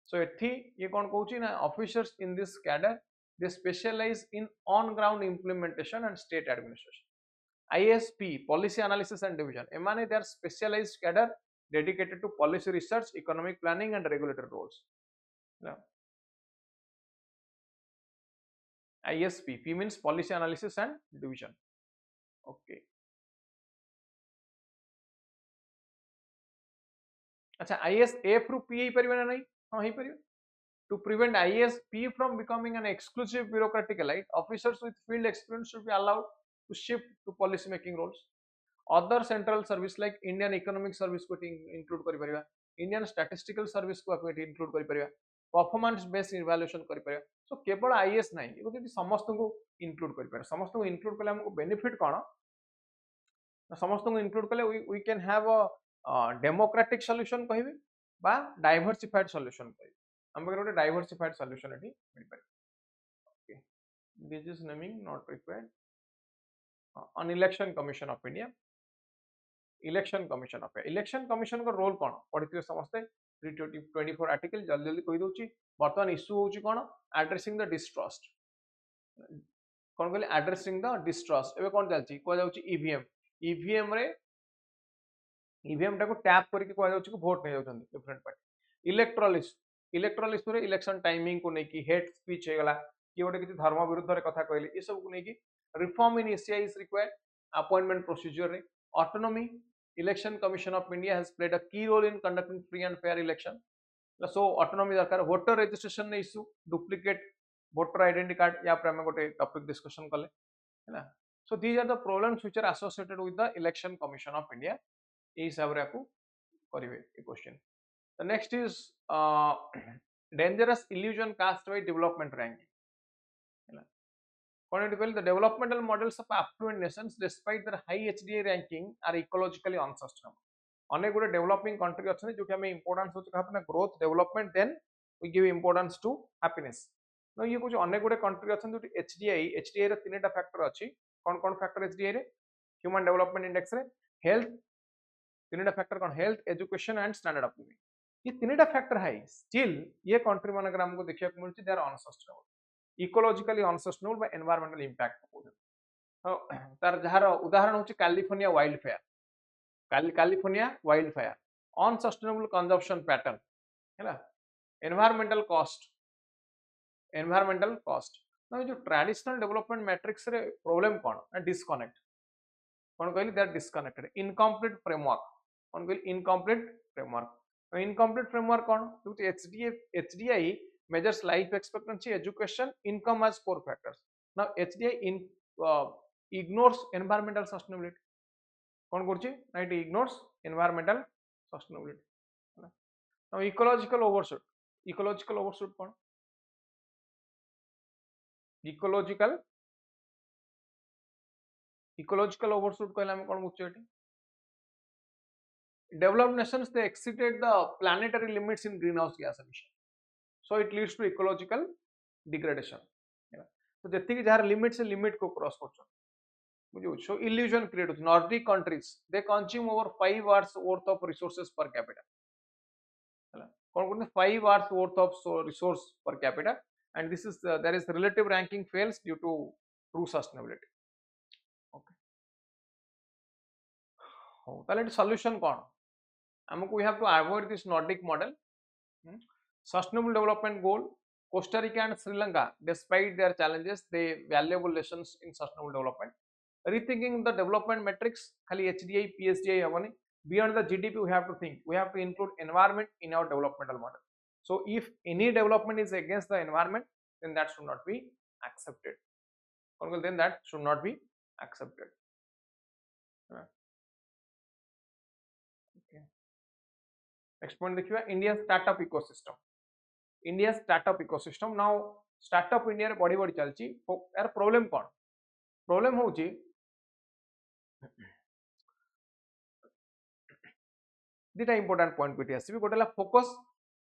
A: so ethi ye kon कहउची ना officers in this cadre they specialize in on ground implementation and state administration ISP policy analysis and division emane they are specialized cadre dedicated to policy research economic planning and regulatory roles now ISP P means policy analysis and division okay अच्छा IAS A through P ही परिबे ना नहीं हां ही परिबे to prevent IAS P from becoming an exclusive bureaucratic elite officers with field experience should be allowed to shift to policy making roles other central service like Indian economic service को include करि परिबा Indian statistical service को आपण include करि परिबा performance based evaluation करि परिबा सो केवल IAS नहीं एगो जदि समस्त को इंक्लूड करि परिबा समस्त को इंक्लूड कले हमको बेनिफिट कोन समस्त को इंक्लूड कले we can have a democratic solution कहबे बा डाइवर्सिफाइड सॉल्यूशन कहबे हम बगैर डाइवर्सिफाइड सॉल्यूशन एटी मिल पारे okay this is naming not required on election commission of India election commission का रोल कोन पढिथिबे समस्त 324 आर्टिकल जल्दी जल्दी कहि दोची वर्तमान इश्यू होची कोन एड्रेसिंग द डिस्ट्रस्ट कोन कहले एड्रेसिंग द डिस्ट्रस्ट एबे कोन चलची को जाउची ईवीएम रे ईवीएम टाको टैप करके को जाउची को वोट नै जाउछन डिफरेंट पार्टी इलेक्टोरल इश्यू रे इलेक्शन टाइमिंग को नै की हेट स्पीच हे गला कि ओटे किछि धर्म विरुद्ध रे कथा कहले ए सब को नै key reform in ECI is required appointment procedure रे autonomy election commission of India has played a key role in conducting free and fair election so autonomy दरकार वोटर रजिस्ट्रेशन ने issue duplicate voter identity card या पर हम गोटे topic discussion कले है ना so these are the problems which are associated with the election commission of India ए हिसाब रे आपको करिवे a question the next is dangerous illusion cast by development ranking है ना Consequently, the developmental models of affluent nations, despite their high HDA ranking, are ecologically unsustainable. अनेक गुटे developing country अच्छे जो कि हमें इंपोर्टेंस होची कहा growth development then we give importance to happiness no ये कुछ अनेक गुटे कंट्री अच्छे जो एचडीआई रे तीनटा फैक्टर अच्छी कौन फैक्टर एचडीआई रे ह्यूमन डेवलपमेंट इंडेक्स रे हेल्थ तीनटा फैक्टर कौन health education and standard of living ये तीनटा फैक्टर हाई स्टिल ये कंट्री मानकर हमको देखिया को मिलची they are unsustainable ecologically unsustainable by environmental impact तार जहार उदाहरण होची California wild fire unsustainable consumption pattern हैला एनवायरमेंटल कॉस्ट ना जो ट्रेडिशनल डेवलपमेंट मैट्रिक्स रे प्रॉब्लम कोन डिस्कनेक्ट कोन कहली दैट डिस्कनेक्टेड इनकम्प्लीट फ्रेमवर्क कोन क्योंकि HDI measures life expectancy education income as core factors now HDI ignores environmental sustainability कौन करछि ना it ignores environmental sustainability Now ecological overshoot कौन ecological ecological overshoot कहले हम कौन बुझे eighty developed nations they exceeded the planetary limits in greenhouse gas emission, so it leads to ecological degradation. तो जति कि जार लिमिट से लिमिट को क्रॉस कर बुझु सो इल्यूजन क्रिएट होछ Nordic countries they consume over 5 hours worth of resources per capita हला कोन कोन 5 hours worth of resource per capita and this is there is relative ranking fails due to true sustainability. Okay, हो ताले solution कोन हमको we have to avoid this Nordic model. Sustainable development goal, Costa Rica and Sri Lanka, despite their challenges, they valuable lessons in sustainable development. Rethinking the development metrics, khali HDI, PSDI havani. Beyond the GDP, we have to think. We have to include environment in our developmental model. So, if any development is against the environment, then that should not be accepted. Then that should not be accepted. Okay. Next point देखिए India startup ecosystem. India startup ecosystem now startup India रे बड़ी बड़ी चलची यार problem कौन problem होची दिटा important point पिटी आसीबी गोटेला focus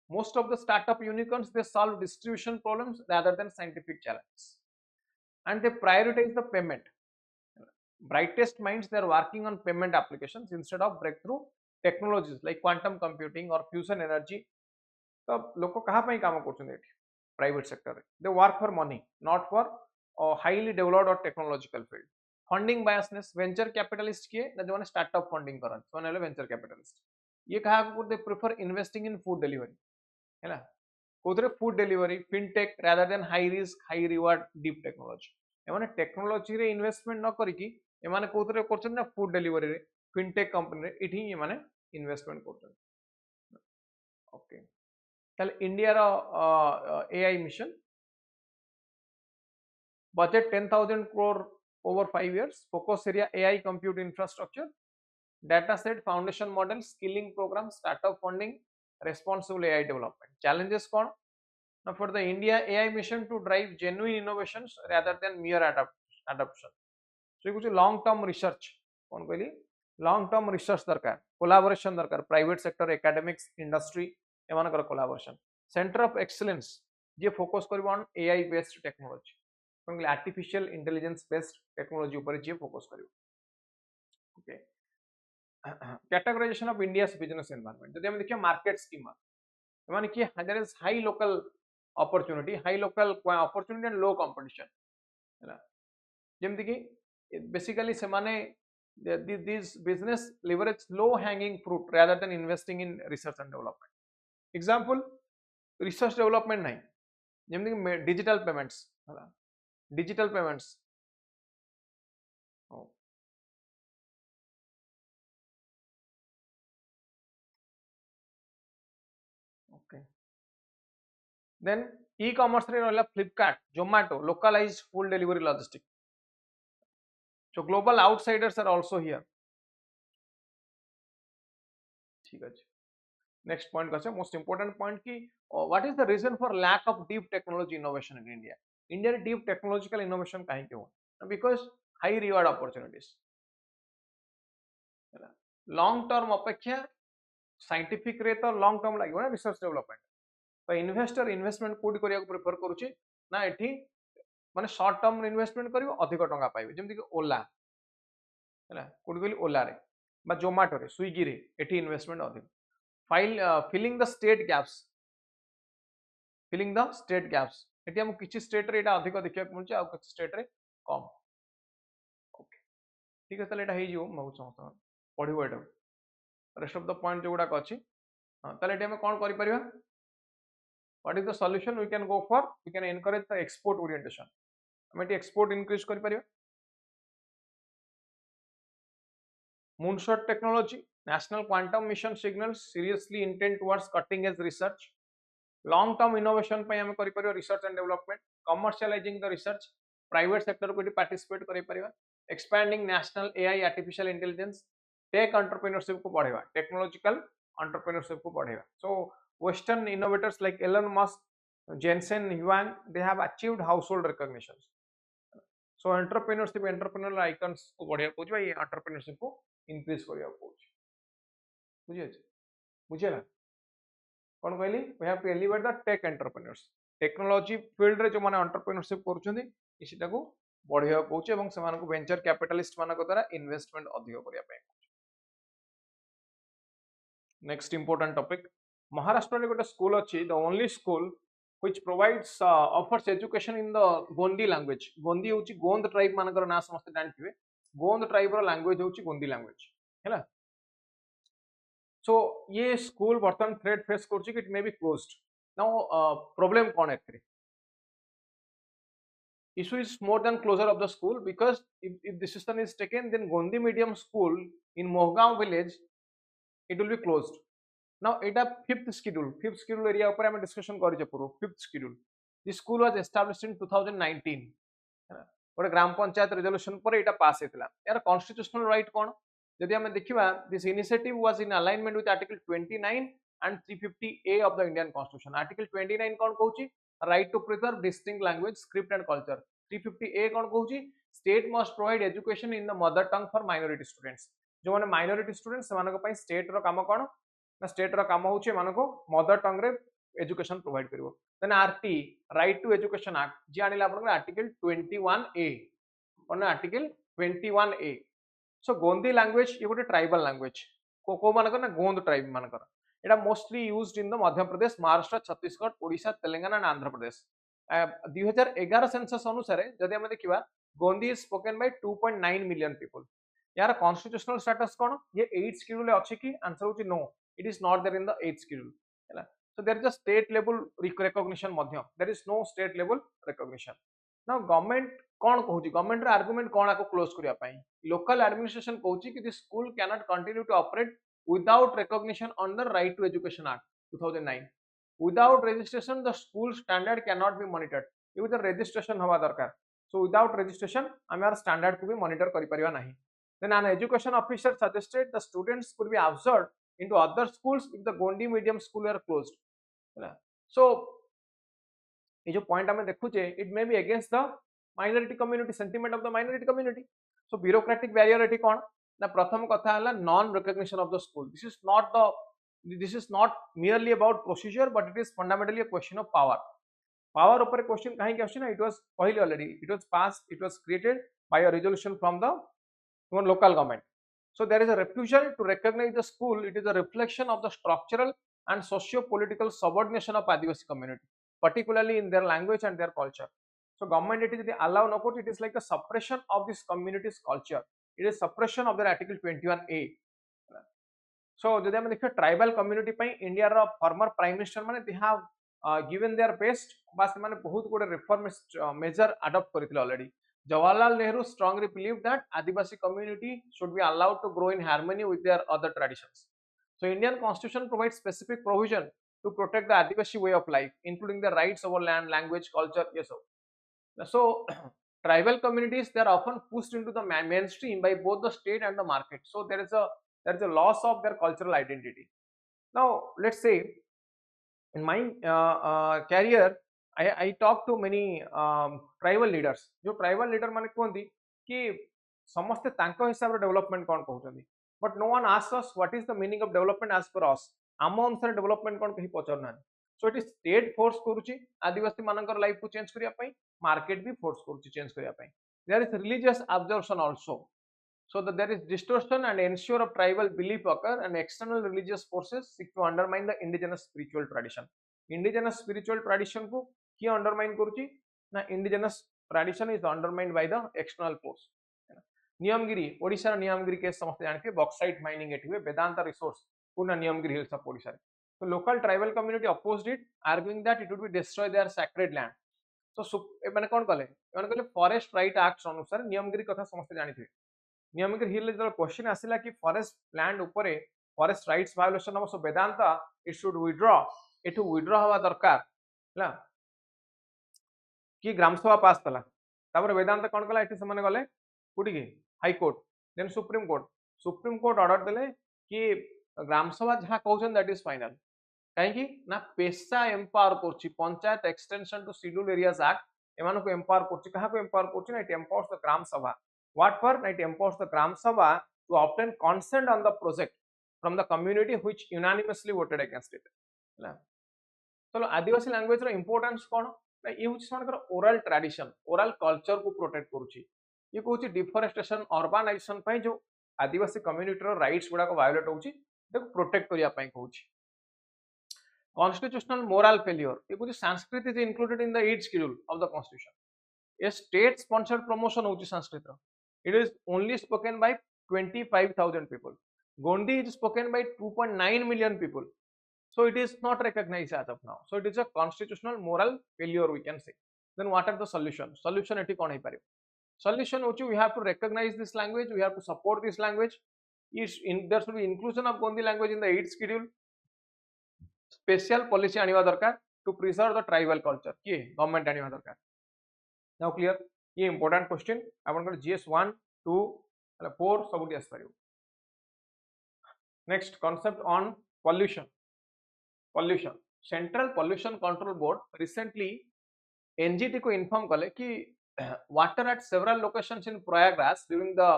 A: most of the startup unicorns they solve distribution problems rather than scientific challenges and they prioritize the payment. Brightest minds they are working on payment applications instead of breakthrough technologies like quantum computing or fusion energy. तो लोक कहाँ पे काम कर private sector they work for money not for highly developed और technological field. Funding biasness venture capitalist किए ना जो स्टार्टअप फंडिंग करन सो नेले वेंचर कैपिटलिस्ट ये कहा को they prefer investing in food delivery हैला कोथरे food delivery fintech rather than high risk high reward deep technology एमाने टेक्नोलॉजी रे इन्वेस्टमेंट न करिकि एमाने कोथरे करछन ना फूड डिलीवरी रे फिनटेक कंपनी रे इठी एमाने इन्वेस्टमेंट करछन. Okay India AI mission budget 10,000 crore over 5 years, focus area AI compute infrastructure, data set foundation model, skilling program, startup funding, responsible AI development. Challenges कौन now for the India AI mission to drive genuine innovations rather than mere adoption. So कुछ long term research कौन कहली long term research दरकार collaboration दरकार private sector academics industry एमानकर collaboration. Centre of excellence जे focus करबो on AI based technology कोन artificial intelligence based technology ऊपर जे फोकस करबो. Okay categorisation of India's business environment जदि हम देखिए मार्केट स्कीमा माने कि there is high local opportunity and low competition हैला जेमति कि बेसिकली से माने this business leverage low hanging fruit rather than investing in research and development. Example research development नहीं जेमति डिजिटल पेमेंट्स होला digital payments okay then e commerce रे रहला Flipkart Zomato localised food delivery logistic. So global outsiders are also here. ठीक है next point कसे most important point की what is the reason for lack of deep technology innovation in India. India रे deep technological innovation काहे के हो because high reward opportunities long term अपेक्षा scientific रे तो लॉन्ग टर्म लागो ना रिसर्च डेवलपमेंट तो इन्वेस्टर इन्वेस्टमेंट कोडी करिया को प्रेफर करूची ना एठी माने शॉर्ट टर्म इन्वेस्टमेंट करियो अधिक टंका पाइबे जेमति कि ओला हैला कोडी कहली ओला रे बा जोमेटो रे स्विगी रे एठी इन्वेस्टमेंट अधिक फिलिंग द स्टेट गैप्स एटी हम किछि स्टेट रे एटा अधिक देखिया मिलछ आ किछि स्टेट रे कम. ओके ठीक है तले एटा हे जिवो मौ समस्त पढिबो एटा रेस्ट ऑफ द पॉइंट जोडा को अछि तले एटी हम कोन करि परिबा what is the solution we can go for we can encourage the export orientation हम एटी एक्सपोर्ट इंक्रीज करि परिबा. Moonshot technology, national quantum mission signals seriously intent towards cutting edge research. Long term innovation पे हमें करी परियो research and development, commercializing the research, private sector को भी participate करी परियो, expanding national AI artificial intelligence, tech entrepreneurship को बढ़ेगा, technological entrepreneurship को बढ़ेगा. So Western innovators like Elon Musk, Jensen Huang, they have achieved household recognitions. So entrepreneurial icons को बढ़िया पूछ भाई entrepreneurship को increase करिया पूछ बुझे बुझे ना कौन कहली we have to elevate the tech entrepreneurs technology field रे जो माने entrepreneurship करूछंदी इसीटा को बढ़िया पूछ एवं समान को venture capitalist मानक द्वारा investment अधिक करिया पे next important topic Maharashtra रे गोटे स्कूल अछि the only school which provides offers education in the Gondi language. Gondi होची गोंद ट्राइब मानकर ना समस्त जानथिबे गोंद ट्राइब रो लैंग्वेज होची गोंदी लैंग्वेज हैला सो ये स्कूल वर्तमान थ्रेट फेस करछि कि it may be closed now problem cone actually issue is more than closure of the school because if this decision is taken then Gondi medium school in Mohgaon village it will be closed. Now eta fifth schedule area upare ame discussion kariche puro fifth schedule this school was established in 2019 गोटे ग्राम panchayat resolution पर एटा पास हेतला यार constitutional right कोन जदि हमें देखिबा this initiative was in alignment with article 29 and 350A of the Indian Constitution. Article 29 कोन कहूची right to preserve distinct language, script and culture. 350A कोन कहूची state must provide education in the mother tongue for minority students. जो माने minority students सेमानक पई state रो काम कोन ना state रो काम होची मानको mother tongue रे education provide करिवो. Then RT right to education act जे आनिला आपन article 21A कोन article 21A. So Gondi language ये गोटे tribal language को मानकर ना गोंद tribe मानकर एटा mostly used in the Madhya Pradesh Maharashtra Chhattisgarh Odisha Telangana and Andhra Pradesh 2011 census अनुसार जदि हम देखिबा Gondi is spoken by 2.9 million people यार कॉन्स्टिट्यूशनल स्टेटस कोन ये 8th शेड्यूल ले अछि कि आंसर होची no it is not there in the 8th schedule हैला so there is a state level recognition Madhya there is no state level recognition now government कोन कहूची government रे आर्गुमेंट कोन आको क्लोज करिया पई लोकल एडमिनिस्ट्रेशन कहूची कि this school can not continue to operate without recognition under Right to Education Act 2009. Without registration, the school standard cannot be monitored. ये उधर registration हवा दरकार. So without registration, हमारा standard को भी monitor करी परिवा नहीं. Then an education officer suggested the students could be absorbed into other schools if the Gondi medium school were closed. So ये जो point हमें देखुचे, it may be against the minority community sentiment of the minority community. So bureaucratic barrier एटी कौन? ना प्रथम कथा है non recognition of the school this is not merely about procedure but it is fundamentally a question of power ऊपर question कहीं के ना इट वाज कहली already it was passed it was created by a resolution from the local government so there is a refusal to recognise the school it is a reflection of the structural and socio political subordination of Adivasi community particularly in their language and their culture so government it is allow no quote it is like a suppression of this communities culture it is suppression of their article 21A so जदि हम देखिए tribal community पई India रो former prime minister माने they have given their best बास माने बहुत गुडे reformist major adopt करथिले already Jawaharlal Nehru strongly believed that Adivasi community should be allowed to grow in harmony with their other traditions so Indian constitution provides specific provision to protect the Adivasi way of life including their rights over land language culture yes so tribal communities they are often pushed into the mainstream by both the state and the market so there is a loss of their cultural identity now let's say in my career I talk to many tribal leaders जो tribal leader माने कहंती कि समस्त तांको हिसाब रे development कोन कहउछंदी but no one asks us what is the meaning of development as per us आम अनुसार डेवलपमेंट कोन कहि पचर ना so it is state force करूची आदिवासी मानकर लाइफ को चेंज करिया पई market भी force करूची चेंज करिया पई there is religious absorption also so that there is distortion and ensure of tribal belief occur and external religious forces seek to undermine the indigenous spiritual tradition को की undermine करूची ना indigenous tradition is undermined by the external force Niyamgiri Odisha Niyamgiri के समस्त जानते bauxite mining एठी हुए Vedanta resource पूर्ण Niyamgiri hills of Odisha so local tribal community opposed it arguing that it would be destroy their sacred land so माने कोन कहले माने कहले फॉरेस्ट राइट एक्ट अनुसार नियमगिरी कथा समस्त जानिथे नियमगिरी हिल जो क्वेश्चन आसिला कि फॉरेस्ट लैंड ऊपर फॉरेस्ट राइट्स वायोलेशन हम so Vedanta it should withdraw एटू विथड्रॉ हवा दरकार हला कि ग्राम सभा पास तला तापर वेदांता कोन कहला एठी समान गले कुटी के high court then supreme court order देले कि ग्राम सभा जहा कहउछन दैट इज फाइनल कहीं ना पेशा एम्पावर कर panchayat extension to schedule areas act एमानक एम्पावर कर एम्पावर कर it empowers the gram sabha what for it empowers the gram sabha to obtain consent on the project from the community which unanimously voted against it चलो Adivasi language रो importance कोन ना ये होची सेमानकर ओरल ट्रेडिशन ओरल कल्चर को प्रोटेक्ट करूची ये कहूची डिफोरेस्टेशन अर्बानाइजेशन पई जो आदिवासी कम्युनिटी रो राइट्स गुडा को वायोलेट होची देखो प्रोटेक्ट करिया पई कहूची constitutional moral failure ये कुछ Sanskrit is included in the 8th schedule of the constitution ए स्टेट स्पॉन्सर्ड प्रमोशन होची Sanskrit it is only spoken by 25,000 people Gondi is spoken by 2.9 million people so it is not recognized as of now so it is a constitutional moral failure we can say then what are the solution एठी कोन हे पारे solution होची we have to recognize this language we have to support this language is in there should be inclusion of Gondi language in the 8th schedule special policy आनिवा दरकार to preserve the tribal culture किए government आनिवा दरकार now clear ये important question आपनकर GS 1 2 4 सब आस पारियो next concept on pollution central pollution control board recently NGT को इन्फॉर्म कले कि water at several locations in Prayagraj during the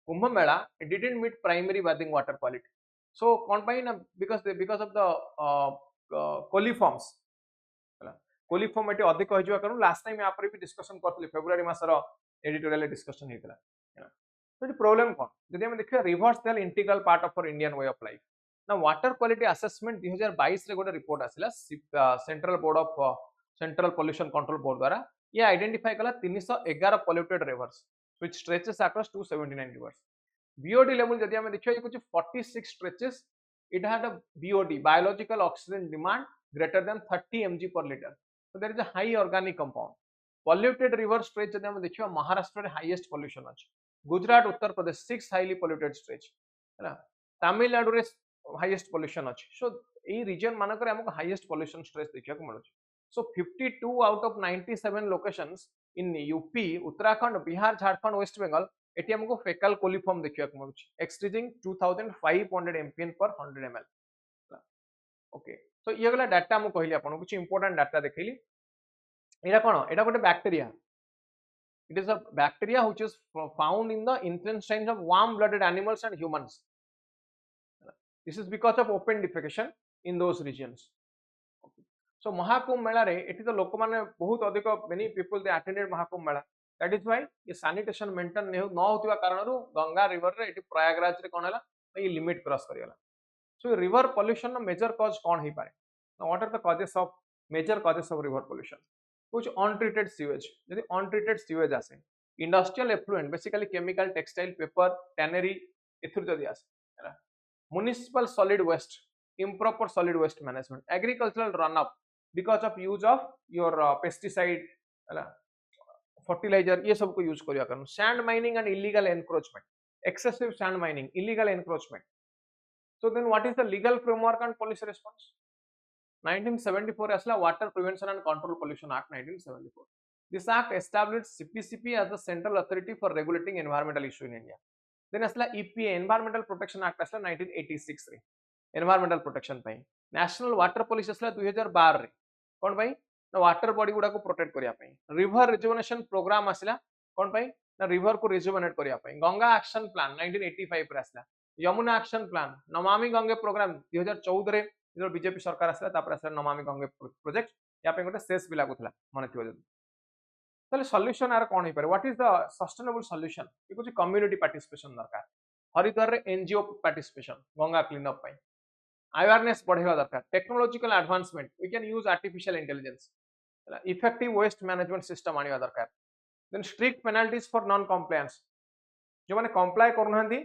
A: Kumbh Mela it didn't meet primary bathing water quality so कौन पाई ना because of the coliforms coliform eighty अधिक हो जिवा करू लास्ट टाइम यहाँ पर भी डिस्कशन करथले फेब्रुआरी मासर एडिटोरियल डिस्कशन हेतला तो प्रॉब्लम कोन जदि हम देखिया रिवर्स देल integral part of our Indian way of life ना वाटर क्वालिटी असेसमेंट 2022 रे गोटे रिपोर्ट आसिला central board of central pollution control board द्वारा ये आइडेंटिफाई कला 311 polluted rivers which stretches across 279 rivers BOD level जदि हमें देखियो ये कुछ 46 stretches it had a BOD biological oxygen demand greater than 30 mg per liter so there is a high organic compound polluted river stretch जदि हमें देखियो महाराष्ट्र रे highest pollution अछि Gujarat Uttar Pradesh 6 highly polluted stretch हैला तमिलनाडु रे हाईएस्ट पोल्यूशन अछि सो ए रीजन मानकर हमको हाईएस्ट पोल्यूशन स्ट्रेच देखिया को मिलुछि so 52 out of 97 locations in UP Uttarakhand Bihar Jharkhand West Bengal एटी हमको फेकल कोलिफॉर्म देखिया को मिलुछि एक्सट्रीजिंग 2500 mpn पर 100 ml ओके तो ये गला डाटा हम कहली आपन कुछ इंपोर्टेंट डाटा देखैली एटा कोन एटा गोटे bacteria it is a bacteria which is found in the intestines of warm blooded animals and humans this is because of open defecation in those regions so Mahakumbh Mela रे एटी तो लोक माने बहुत अधिक many people they attended Mahakumbh Mela that is why ये sanitation maintain न होतिबा कारणरू गंगा रिवर रे एटी प्रयागराज रे कोन हला ये लिमिट क्रॉस करियला सो रिवर पोल्यूशन नो मेजर कॉज कोन हे पारे what are the causes of major causes of river pollution कुछ अनट्रीटेड सीवेज यदि अनट्रीटेड सीवेज आसे industrial effluent basically chemical textile paper tannery एथुर जदी आसे municipal solid waste improper solid waste management agricultural runoff because of use of your pesticide fertilizer ये सब को use करिया करन sand mining and illegal encroachment excessive sand mining illegal encroachment so then what is the legal framework and policy response 1974 asla water prevention and control pollution act 1974 this act established cpcp as the central authority for regulating environmental issue in india then asla epa environmental protection act asla 1986 रे environmental protection ପାଇଁ national water policy asla 2012 रे कोन भाई ना water body गुडा को protect करिया ପାଇଁ river rejuvenation programme आसिला कोन भाई ना रिवर को रिजुवनेट करिया ପାଇଁ गंगा एक्शन प्लान 1985 रे आसिला Yamuna action plan Namami Gange programme 2014 रे जो बीजेपी सरकार आसिला तापर आसिला नमामि गंगे प्रोजेक्ट या पे गोटे सेस भी लागुथला माने थियो जदी तले सॉल्यूशन आर कोन हे पारे what is the sustainable solution ये कुछ कम्युनिटी पार्टिसिपेशन दरकार हरिद्वार रे NGO participation Ganga clean up ପାଇଁ अवेयरनेस बढ़ेवा दरकार technological advancement we can use artificial intelligence effective waste management system आनिवा दरकार then strict penalties for non compliance जो माने कंप्लाई करनहंदी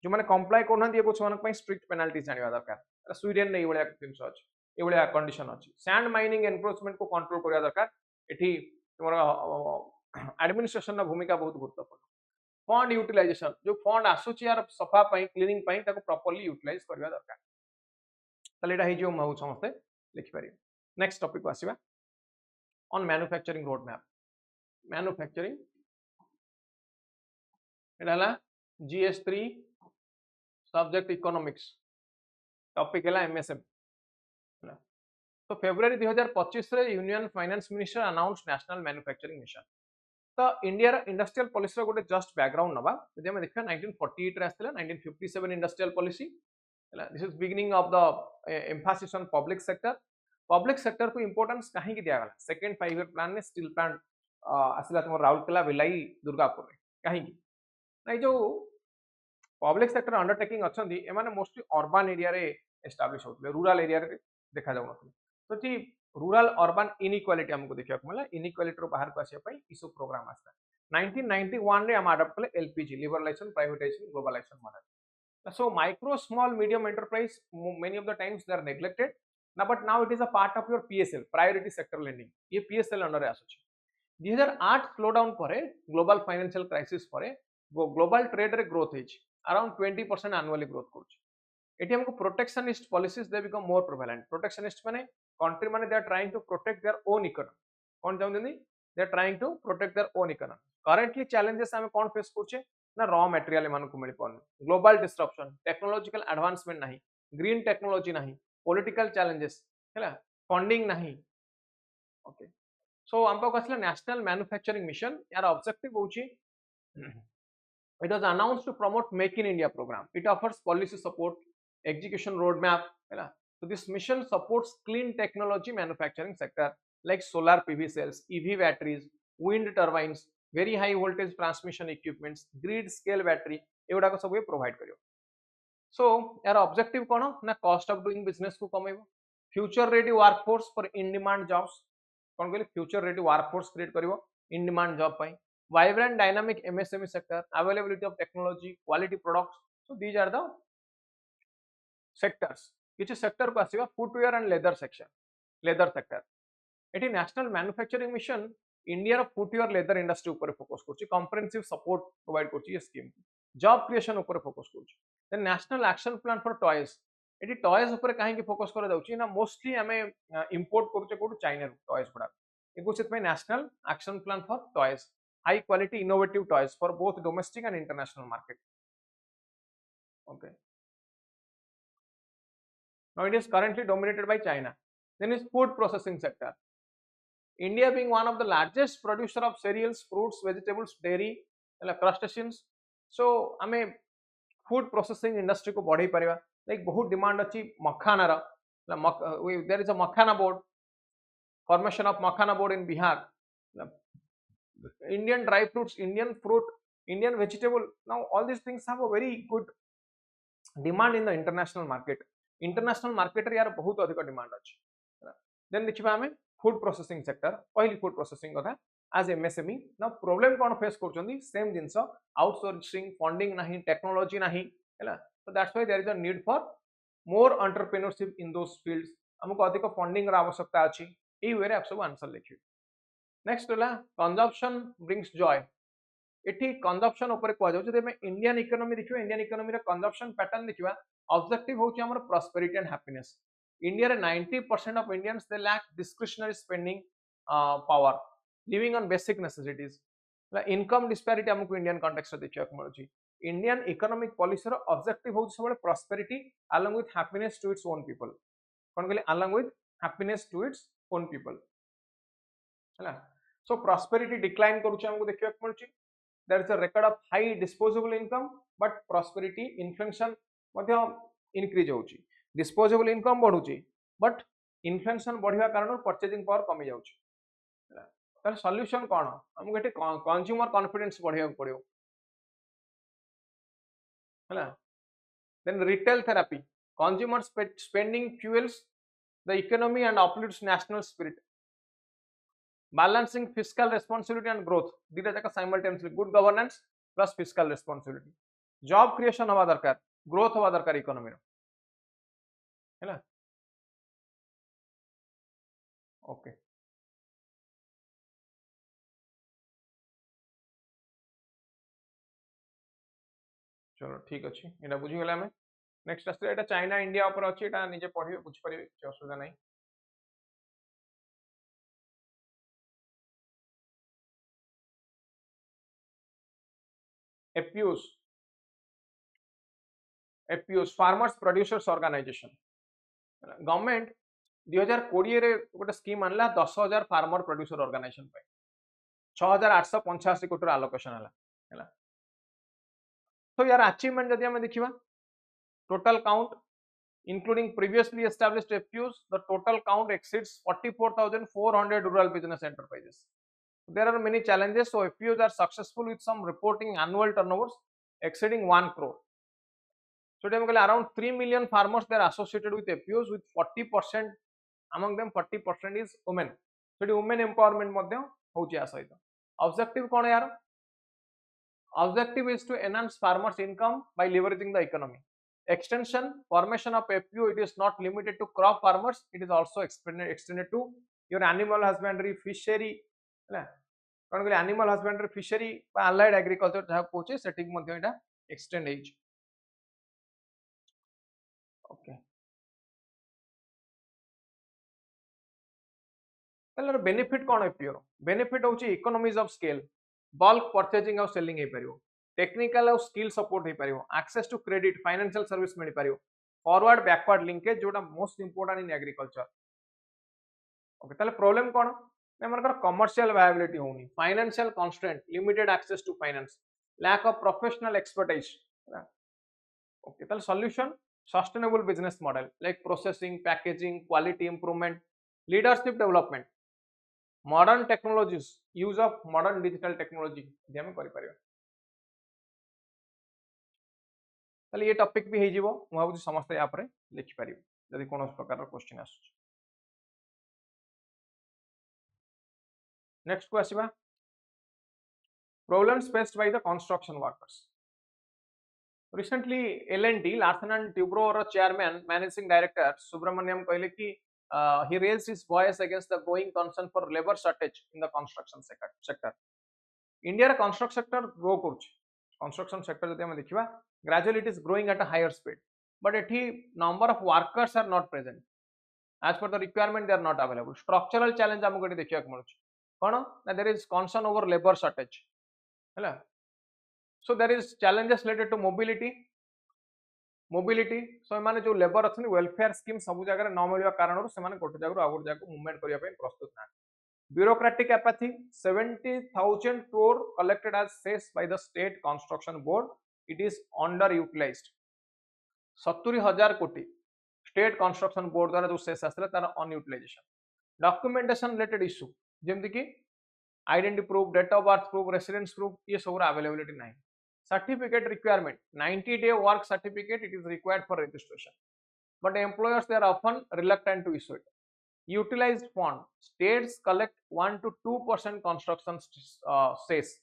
A: जो माने कंप्लाई करनहंदी ए कुछ मानक पई स्ट्रिक्ट पेनल्टीज आनिवा दरकार स्वीडन ने एवळ्या थिंग्स अछि एवळ्या कंडीशन अछि सैंड माइनिंग एनक्रोचमेंट को कंट्रोल करिया दरकार एठी तमरा एडमिनिस्ट्रेशन ना भूमिका बहुत गुरुत्वपूर्ण फंड यूटिलाइजेशन जो फंड आसुची यार सफा पई क्लीनिंग पई ताको प्रॉपर्ली यूटिलाइज करिया दरकार तले एटा हे जो महु समस्ते लिखि पारि नेक्स्ट टॉपिक आसीबा on manufacturing road map manufacturing एडाला GS3 सब्जेक्ट इकोनॉमिक्स टॉपिक है एमएसएम तो फेब्रुआरी 2025 रे union finance minister announce national manufacturing mission. तो इंडिया इंडस्ट्रियल पॉलिसी गोटे जस्ट बैकग्राउंड नवा यदि हम देखा 1948 रे आस्थिला 1957 industrial policy this is beginning of the emphasis on public sector को इंपोर्टेंस कहीं दिया गला सेकंड 5 ईयर प्लान में स्टील प्लांट आसिला तुम राउरकेला भिलाई दुर्गापुर में कहीं ना जो पब्लिक सेक्टर अंडरटेकिंग अच्छा एमाने मोस्टली अर्बन एरिया रे एस्टाब्लिश होते रूरल एरिया रे देखा जाऊ तो जी रूरल अर्बन इनइक्वालिटी हमको देखा मिला इनइक्वालिटी बाहर को आसापी इस प्रोग्राम आसता 1991 रे हम अडॉप्ट कले LPG liberalisation privatisation globalisation model so micro small medium enterprise many of the times they are neglected ना but now it is a part of your PSL priority sector lending ये PSL under आसुची 2008 slowdown पर global financial crisis पर global trade रे growth है around 20% annually growth करुच्ची एटी हमको protectionist policies they become more prevalent protectionist माने कंट्री माने they are trying to protect their own economy कौन चाहते they are trying to protect their own economy currently challenges आमे कौन फेस करछे ना रॉ मटेरियल मान को मिल पाउन ग्लोबल डिस्ट्रप्शन टेक्नोलॉजिकल एडवांसमेंट नहीं ग्रीन टेक्नोलॉजी नहीं पॉलिटिकल चैलेंजेस हैला फंडिंग नहीं ओके सो हम पास नेशनल मैन्युफैक्चरिंग मिशन यार ऑब्जेक्टिव होची it was announced to promote make in India program. It offers policy support, execution roadmap. So this mission supports clean technology manufacturing sector like solar PV cells, EV batteries, wind turbines, very high voltage transmission equipments, grid scale battery. एगुड़ा को सब ये provide करियो. So यार objective कौन ना cost of doing business को कमेबो, future ready workforce for in demand jobs. कौन कहले future ready workforce create करियो in demand job pi. Vibrant dynamic MSME sector, availability of technology, quality products. So these are the sectors. किसी sector को आसीबा footwear and leather section, leather sector. एटी national manufacturing mission India रो footwear leather industry ऊपर focus करछि, comprehensive support provide करछि ये स्कीम. जॉब क्रिएशन ऊपर फोकस करछि. Then national action plan for toys. एटी टॉयज ऊपर काहे की फोकस करा जाउछि ना मोस्टली हमें इंपोर्ट करछे कोड चाइना रो टॉयज गुडा. एगो सेत में national action plan for toys high quality innovative toys for both domestic and international market. Okay, now it is currently dominated by China. Then is food processing sector. India being one of the largest producer of cereals, fruits, vegetables, dairy, crustaceans. So हमें food processing industry को बढ़ाई परिवा. Like बहुत demand अच्छी मखाना रा. There is a makhana board, formation of makhana board in Bihar. Indian dry fruits, Indian fruit, Indian vegetable. Now all these things have a very good demand in the international market. International market रे यार बहुत अधिक demand अछि. Then देखिबा हमें food processing sector पहली food processing कथा as MSME. Now problem कौन फेस करछंदी सेम जिंस आउटसोर्सिंग फंडिंग नहीं टेक्नोलॉजी नहीं हैला. So that's why there is a need for more entrepreneurship in those fields. हमको अधिक फंडिंग रा आवश्यकता अछि. एई वे रे आप सब आंसर लिखियो. नेक्स्ट होला कंजम्पशन ब्रिंग्स जॉय. एठी कंजम्पशन ऊपर कह जाउ जदि हम इंडियन इकोनॉमी देखियो इंडियन इकोनॉमी रे कंजम्पशन पैटर्न देखिबा ऑब्जेक्टिव होची हमर प्रॉस्पेरिटी एंड हैप्पीनेस. इंडिया रे 90% of Indians they lack discretionary spending power living on basic necessities. Income disparity हमको इंडियन कॉन्टेक्स्ट रे देखियो मिलुची. इंडियन इकोनॉमिक पॉलिसी रो ऑब्जेक्टिव होची सबले prosperity along with happiness to its own people. कोन कहले along with happiness to its own people हैला. So prosperity decline करूचे हमको देखियो मिलुची. There is a record of high disposable income but prosperity inflation Madhya increase होची. Disposable income बढ़ुची but inflation बढ़िया कारण purchasing power कमी जाउची. तार सॉल्यूशन कोन हमको एठी कंज्यूमर कॉन्फिडेंस बढ़िया पड़ियो हैला. Then retail therapy, consumer spending fuels the economy and uplifts national spirit. Balancing fiscal responsibility and growth दीटा जाका simultaneously good governance plus fiscal responsibility. Job creation हवा दरकार, growth हवा दरकार इकोनॉमी रो हैला. ओके चलो ठीक अछि एटा बुझी गेला हमें. नेक्स्ट आस्ते एटा चाइना इंडिया ऊपर अछि एटा निजे पढिबे बुझ परिबे कि असुविधा नहीं. FPOs, farmers producers organization. Government 2020 रे गोटे स्कीम आनला 10,000 फार्मर प्रोड्यूसर ऑर्गेनाइजेशन पे 6,885 कोटी आलोकेशन है। तो यार अचीवमेंट जदि हमें देखिबा total count including previously established FPOs, the total count exceeds 44,400 rural business enterprises. There are many challenges, so FPOs are successful with some reporting annual turnovers exceeding 1 crore. So around 3 million farmers they are associated with FPOs, with 40% among them 40% is women. So women empowerment madhya hochi a saita. Objective kon yaar? Objective is to enhance farmers income by leveraging the economy. Extension, formation of FPO, it is not limited to crop farmers, it is also extended to your animal husbandry, fishery, animal husbandry, fishery, allied agriculture जहाँ कोचे setting मध्य इटा extend age. Okay. ताले benefit कौन FPO? Benefit होची economies of scale, bulk purchasing और selling हे परियो, technical और skill support हे परियो, access to credit, financial service मिल परियो, forward backward linkage जोटा most important in agriculture. Okay, ताले problem कौन? मनकर commercial viability होनी, financial constraint, limited access to finance, lack of professional expertise. Okay, ताले solution sustainable business model like processing, packaging, quality improvement, leadership development, modern technologies, use of modern digital technology जे हमें करि परियो. ताले ये topic भी हे जीवो मु भाबु समस्त या परे लिखि परियो यदि कोनो प्रकार क्वेश्चन आसु. Next को आसीबा problems faced by the construction workers. Recently L&T Larsen and Toubro chairman managing director Subramaniam कहले कि he raised his voice against the growing concern for labor shortage in the construction sector. India रे construction sector grow करूछ. Construction sector जदि हम देखिबा gradually it is growing at a higher speed, but एठी number of workers are not present as per the requirement, they are not available. Structural challenge हमको एठी देखिया मिलुछ कोन ना there is concern over labor shortage हैला. So there is challenges related to mobility. So माने जो labour अछि welfare scheme सब जगह न मिलवा कारण से माने गोटे जगह आउट जगह मूवमेंट करिया पे प्रस्तुत ना. Bureaucratic apathy, 70,000 crore collected as cess by the state construction board, it is underutilized. 70,000 कोटी स्टेट कंस्ट्रक्शन बोर्ड द्वारा जो सेस आसला तार अनयूटिलाइजेशन. डॉक्यूमेंटेशन रिलेटेड इश्यू जेमति कि identity proof, date of birth proof, residence proof ये सब अवेलेबिलिटी नहीं. Certificate requirement, 90-day work certificate it is required for registration, but employers they are often reluctant to issue it. Utilized fund, states collect 1 to 2% construction cess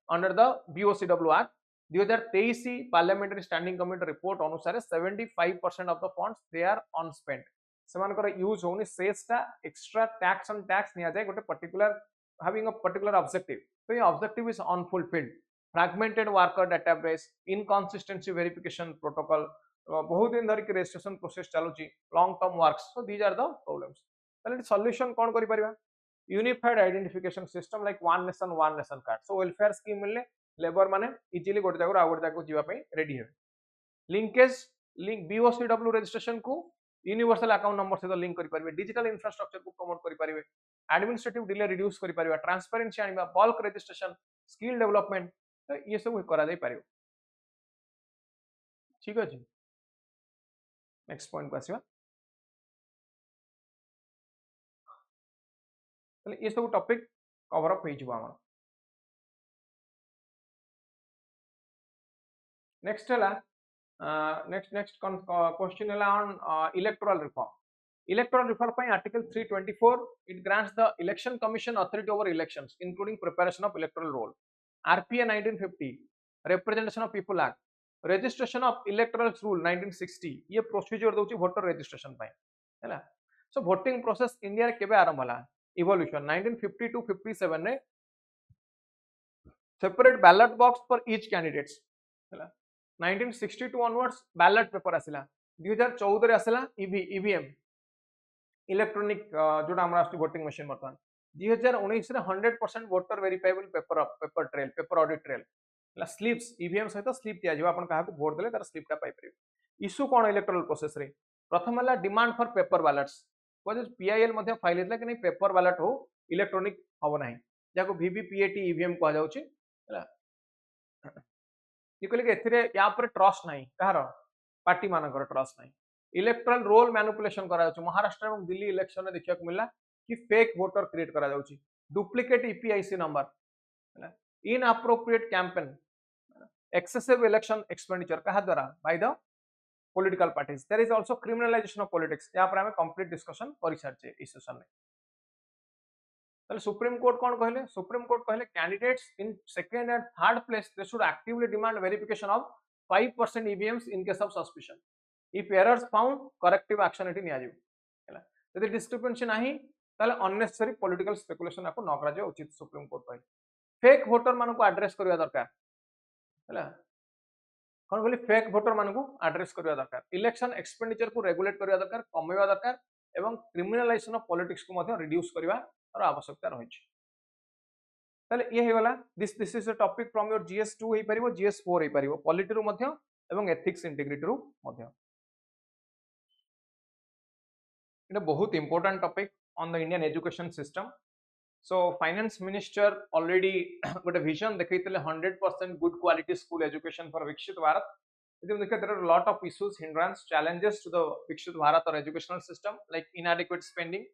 A: under the BOCW Act. 2023 Parliamentary Standing Committee report अनुसार 75% of the funds they are unspent. सेमानकर use होनी cess टा extra tax on tax निया जाए गोटे particular having a particular objective. So ये objective is unfulfilled. Fragmented worker database, inconsistency verification protocol, बहुत दिन धरिक registration process चलुची, long term works. So these are the problems. ताले solution कौन करि परिबा? Unified identification system like one nation card. So welfare scheme मिलले labour माने easily गोटे जगह आउट जगह जीवा पई रेडी हेबे. लिंकेज लिंक BOCW रजिस्ट्रेशन को यूनिवर्सल अकाउंट नंबर से लिंक करि परिबे, डिजिटल इंफ्रास्ट्रक्चर को प्रमोट करि परिबे, एडमिनिस्ट्रेटिव डिले रिड्यूस करि परिबा, ट्रांसपेरेंसी आनिबा, बल्क रजिस्ट्रेशन, स्किल डेवलपमेंट, तो ये सब करा जाई परिबो. ठीक अछि. नेक्स्ट पॉइंट को आसीबा. तले ये सब टॉपिक कवर अप होई जिवो हमर. नेक्स्ट हला नेक्स्ट क्वेश्चन हला on electoral reform. Electoral reform by Article 324, it grants the Election Commission authority over elections, including preparation of electoral roll. RPA 1950, Representation of People Act, Registration of Electoral Rule 1960, ये procedure दोची voter registration पाए, है ना. सो voting process India रे केबे आरंभ होला? Evolution 1950 to 57 रे separate ballot box for each candidates, है ना. 1962 ऑनवर्ड्स बैलेट पेपर आसिला. 2014 रे आसिला ईवीएम इलेक्ट्रॉनिक जोटा हमरा आस्ति वोटिंग मशीन बर्तमान. 2019 रे 100% voter verifiable paper trail, paper audit trail, slips EVM सहित स्लिप दिया जिवो. आपण काहा को वोट देले तार स्लिप टा पाइ परिबे. इशू कोन इलेक्टोरल प्रोसेस रे? प्रथम हला demand for paper ballets. Because PIL मध्ये फाइल हेतला कि नहीं पेपर बैलेट हो इलेक्ट्रॉनिक हबो नाही जाको वीवीपीएटी ईवीएम कहा जाउची हला ये कहले कि एथिरे या पर ट्रस्ट नाही कहार पार्टी मानकर ट्रस्ट नाही इलेक्टोरल रोल मैनिपुलेशन करा जाउची महाराष्ट्र एवं दिल्ली इलेक्शन में देखिया मिला कि फेक वोटर क्रिएट करा जाउची duplicate EPIC number inappropriate campaign excessive election expenditure कहा द्वारा by the political parties there is also criminalization of politics यहाँ पर हमें complete discussion करी सारछे इस सेशन में ताले सुप्रीम कोर्ट कौन कहले सुप्रीम कोर्ट कहले candidates in second and third place they should actively demand verification of 5% EVMs in case of suspicion if errors found corrective action eighty निया जिवो हैला यदि डिस्क्रिपेंसी नाही ताले अननेसेसरी पॉलिटिकल स्पेकुलेशन आपको न करा जाय उचित सुप्रीम कोर्ट कहले फेक वोटर मानको को एड्रेस करबा दरकार हैला कौन बोली फेक वोटर मानको एड्रेस करबा दरकार इलेक्शन एक्सपेंडिचर को रेगुलेट करबा दरकार कमेबा दरकार एवं क्रिमिनलाइजेशन ऑफ पॉलिटिक्स को मध्ये रिड्यूस करबा और आवश्यकता रही ताले ये हेगला this is a topic from your GS two हे परिबो जीएस4 हे परिबो पॉलिटी रु मध्ये एवं एथिक्स इंटीग्रिटी रु मध्ये इट बहुत important topic on the Indian education system so finance minister already गोटे विजन देखैतले 100% good quality school education for Viksit Bharat इदम देखा there are lot of issues hindrance challenges to the Viksit Bharat और educational system like inadequate spending.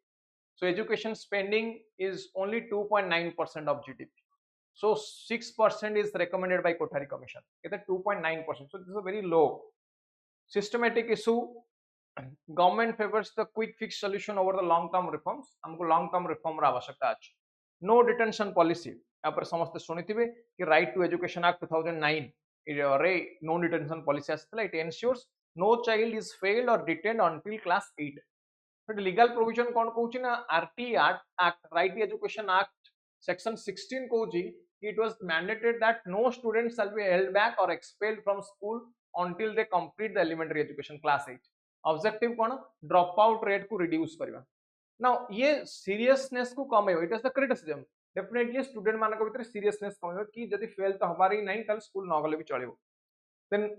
A: So education spending is only 2.9% of GDP. So 6% is recommended by Kothari Commission. It's 2.9%. So this is a very low. Systematic issue. Government favors the quick fix solution over the long-term reforms. हमको long-term reform रा आवश्यकता है. No detention policy. यहाँ पर समस्त सुनिथिबे कि Right to Education Act 2009 रे no detention policy आस्थिला. It ensures no child is failed or detained until class 8. But legal provision कौन कहूची ना RT Act Right to Education Act section 16 कहूची it was mandated that no student shall be held back or expelled from school until they complete the elementary education class 8. Objective कौन drop out rate को reduce करवा. Now ये seriousness को कमेबो it is the criticism. Definitely student मानक भीतर seriousness कमेबो कि यदि fail तो हमारी नहीं ताल school न गले भी चलेबो. Then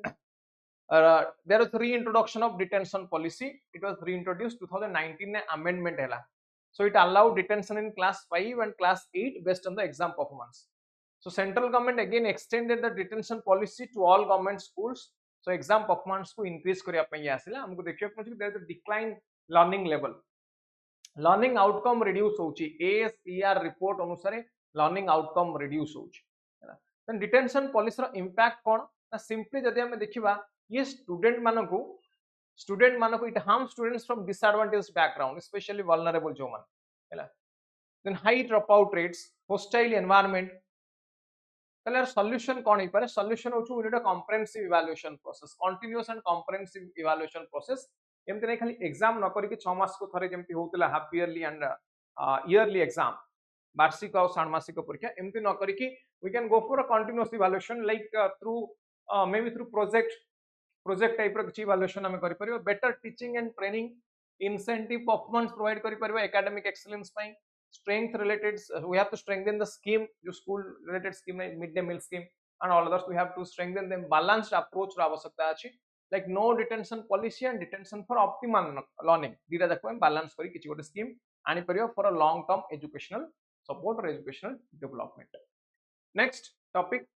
A: there was reintroduction of detention policy. It was reintroduced 2019 ने amendment हैला. So it allowed detention in class 5 and class 8 based on the exam performance. So central government again extended the detention policy to all government schools. So exam performance को increase करिया पई आसिला हमको देखियो कि there is a decline learning level. Learning outcome reduce होची ASER report अनुसार learning outcome reduce होची. Then detention policy रो impact कोन ना simply जदि हम देखिबा ये स्टूडेंट मानको it harm students from disadvantage background specially vulnerable जो मन हैला then high drop out rates hostile environment तले सॉल्यूशन कोन ही पारे सॉल्यूशन होछु we need a comprehensive evaluation process continuous and comprehensive evaluation process एमते नै खाली एग्जाम न करी कि 6 मास को थरे जेमति होतला half yearly and yearly exam वार्षिक और षाण्मासिक परीक्षा एमते न करी कि we can go for a continuous evaluation like through maybe through project type रो किछि इवैल्यूएशन हम करि परिबो better teaching and training incentive performance provide करि परिबो एकेडमिक एक्सीलेंस पई strength related we have to strengthen the scheme जो school related scheme mid day meal scheme and all others we have to strengthen them balanced approach रो आवश्यकता अछि like no detention policy and detention for optimum learning दीटा जाको हम balance करी किछि गोटे scheme आनि परिबो for a long term educational support or educational development. Next topic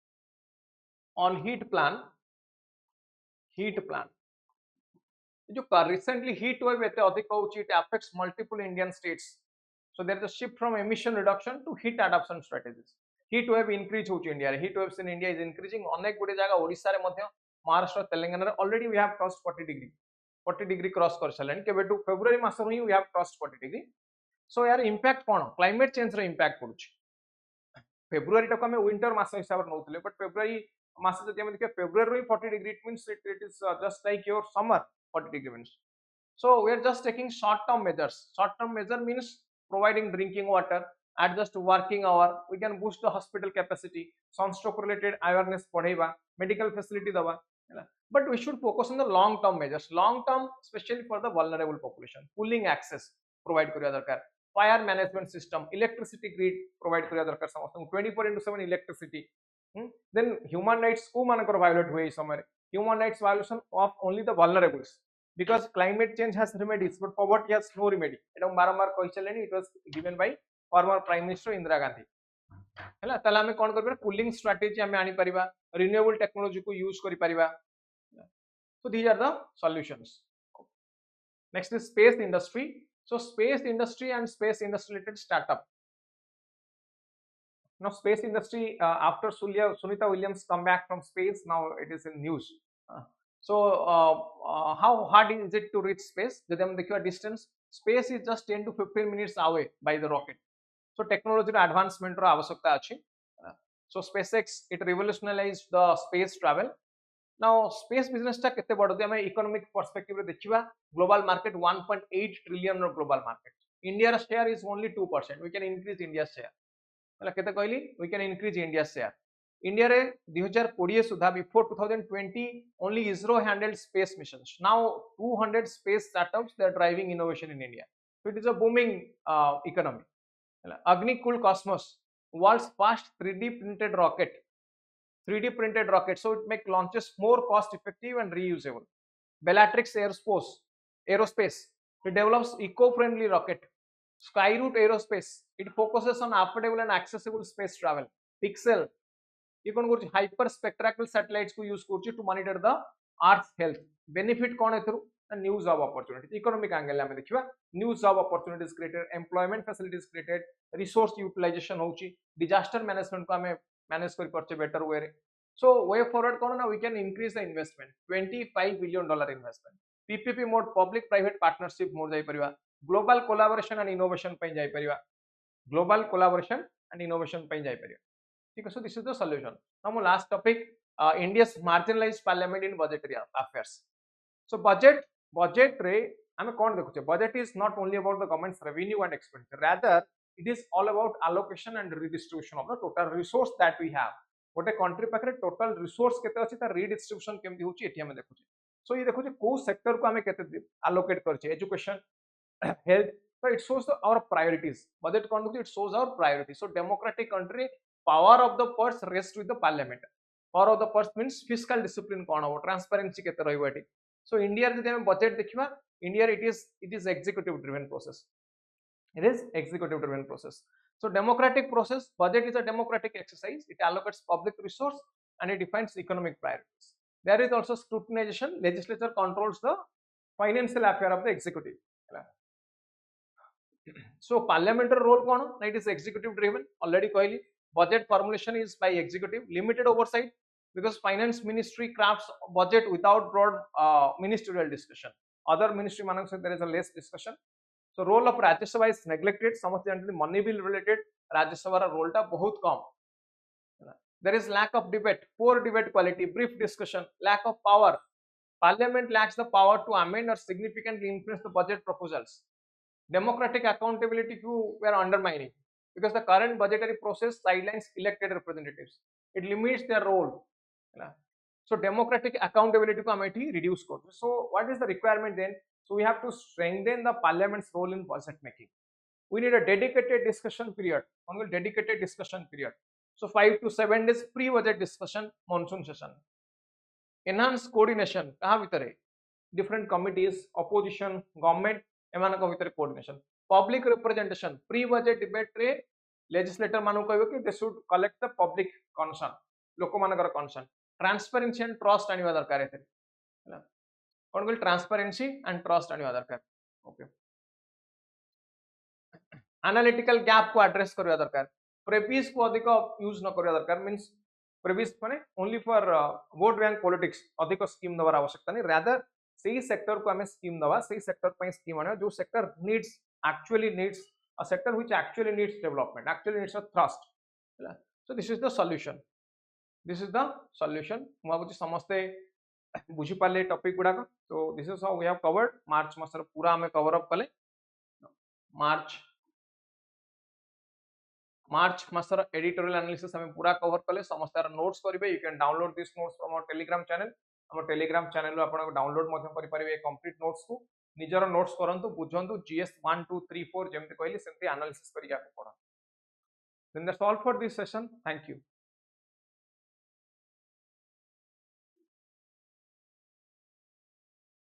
A: on heat plan जो recently heat wave एते अधिक होउची it affects multiple Indian states so there is a shift from emission reduction to heat adaptation strategies. Heat wave increase होउची India रे heat waves in India is increasing अनेक गुडे जागा ओडिसा रे मध्य महाराष्ट्र तेलंगाना रे already we have crossed 40 degree cross कर छलन केबे टू फेब्रुअरी मास रो ही we have crossed 40 degree. So यार impact कोन climate change रे impact पडुची फेब्रुअरी टक हम विंटर मास हिसाब रे नउतले बट फेब्रुअरी मास जति हम देखिए February 40 degree it means it is just like your summer 40 degree means. So we are just taking short term measures. Short term measure means providing drinking water, adjust working hour, we can boost the hospital capacity, sunstroke related awareness पढ़ेबा, medical facility दबा, but we should focus on the long term measures. Long term especially for the vulnerable population, cooling access provide करिया दरकार, fire management system, electricity grid provide करिया दरकार समस्त 24/7 electricity. Then human rights को मानकर violate हुए इस समय human rights violation of only the vulnerables because climate change has remedies but poverty has no remedy एटा बारंबार कहि चलेनी it was given by former prime minister Indira Gandhi हैला तला हमें कोन करबे कूलिंग स्ट्रेटजी हमें आनी परिबा रिन्यूएबल टेक्नोलॉजी को यूज करि परिबा so these are the solutions. Next is space industry. So space industry and space industry related startup. Now space industry after Sunita Williams come back from space, now it is in news. How hard is it to reach space? Jodi hum dekhiba distance, space is just 10 to 15 minutes away by the rocket. So technology advancement ro avashyakta achi. So SpaceX it revolutionized the space travel. Now space business ta kete bad ame economic perspective re dekhiba global market 1.8 trillion ro global market. India's share is only 2%. We can increase India's share. मतलब केते कहली we can increase India's share. India रे 2020 सुधा before 2020 only ISRO handled space missions. Now 200 space startups they are driving innovation in India. So it is a booming economy. Agnikul Cosmos, world's first 3D printed rocket. 3D printed rocket, so it makes launches more cost effective and reusable. Bellatrix Aerospace, it develops eco-friendly rocket. Skyroot Aerospace, it focuses on affordable and accessible space travel. Pixel, ये कौन करछि hyper spectral satellites को use करछि to monitor the Earth's health. Benefit कौन है through new job opportunities. Economic angle हमें देखिबा new job opportunities created, employment facilities created, resource utilization होछि, disaster management को हमें manage करि परछे better way रे. So way forward कौन ना we can increase the investment. $25 billion investment. PPP mode public private partnership mode जाई परिबा. Global collaboration and innovation ପାଇଁ ଯାଇ परिबा. Global collaboration and innovation ପାଇଁ ଯାଇ परिबा. ठीक है, so this is the solution. Now my last topic, India's marginalized parliament in budgetary affairs. So budget रे हमें कौन देखुचे? Budget is not only about the government's revenue and expenditure, rather it is all about allocation and redistribution of the total resource that we have. गोटे country पाखरे total resource केते अछि त redistribution केमति होछि एठी हमें देखुचे. So ये देखुचे को सेक्टर को हमें केते allocate करछे, education, health, so it shows our priorities. Budget conduct it shows our priorities. So democratic country, power of the purse rests with the parliament. Power of the purse means fiscal discipline kon ho, transparency kete rahibo eti. So India jodi ame budget dekhiba, India it is executive driven process. It is executive driven process. So democratic process, budget is a democratic exercise. It allocates public resource and it defines economic priorities. There is also scrutinization. Legislature controls the financial affair of the executive. So parliamentary role कौन? It is executive driven. Already कहली. Budget formulation is by executive. Limited oversight because finance ministry crafts budget without broad ministerial discussion. Other ministry मानक से there is a less discussion. So role of Rajya Sabha is neglected. समझते हैं money bill related Rajya Sabha रा role टा बहुत कम. There is lack of debate, poor debate quality, brief discussion, lack of power. Parliament lacks the power to amend or significantly influence the budget proposals. Democratic accountability we are undermining because the current budgetary process sidelines elected representatives. It limits their role. So democratic accountability को हमें reduce करते. So what is the requirement then? So we have to strengthen the parliament's role in budget making. We need a dedicated discussion period. Dedicated discussion period. So 5 to 7 days pre-budget discussion, monsoon session. Enhanced coordination. कहाँ भीतर है? Different committees, opposition, government. एमानक भितर coordination. Public representation pre budget debate रे legislator मानु कहबो कि they should collect the public concern, लोक मानकर कंसर्न. ट्रांसपेरेंसी एंड ट्रस्ट आनिबा दरकार एथे. कोन कहल ट्रांसपेरेंसी एंड ट्रस्ट आनिबा दरकार. ओके. एनालिटिकल गैप को एड्रेस करबा दरकार. प्रेवियस को अधिक यूज न करबा दरकार. मींस प्रेवियस माने only for vote bank politics अधिक स्कीम दबार आवश्यकता नहीं. रादर सही सेक्टर को हमें स्कीम दवा, सही सेक्टर पे स्कीम आने जो sector needs actually needs a sector which actually needs development, actually needs a thrust. So this is the solution. This is the solution. ମୁଁ ଭାବୁଛି ସମସ୍ତେ ବୁଝି ପାରିଲେ टॉपिक गुडा को. So this is how we have covered. मार्च मासर पूरा हमें cover up कले. मार्च मासर editorial analysis हमें पूरा कवर कले. समस्त नोट्स करिवे. You can download these notes from our Telegram channel. हम टेलीग्राम चैनल रो आपण डाउनलोड मध्यम करि परिबे कंप्लीट नोट्स को. निजर नोट्स करंतु बुझंतु GS 1 2 3 4 जेमते कहली सेमते एनालिसिस करिया को पडा. Then that's all for this session. Thank you.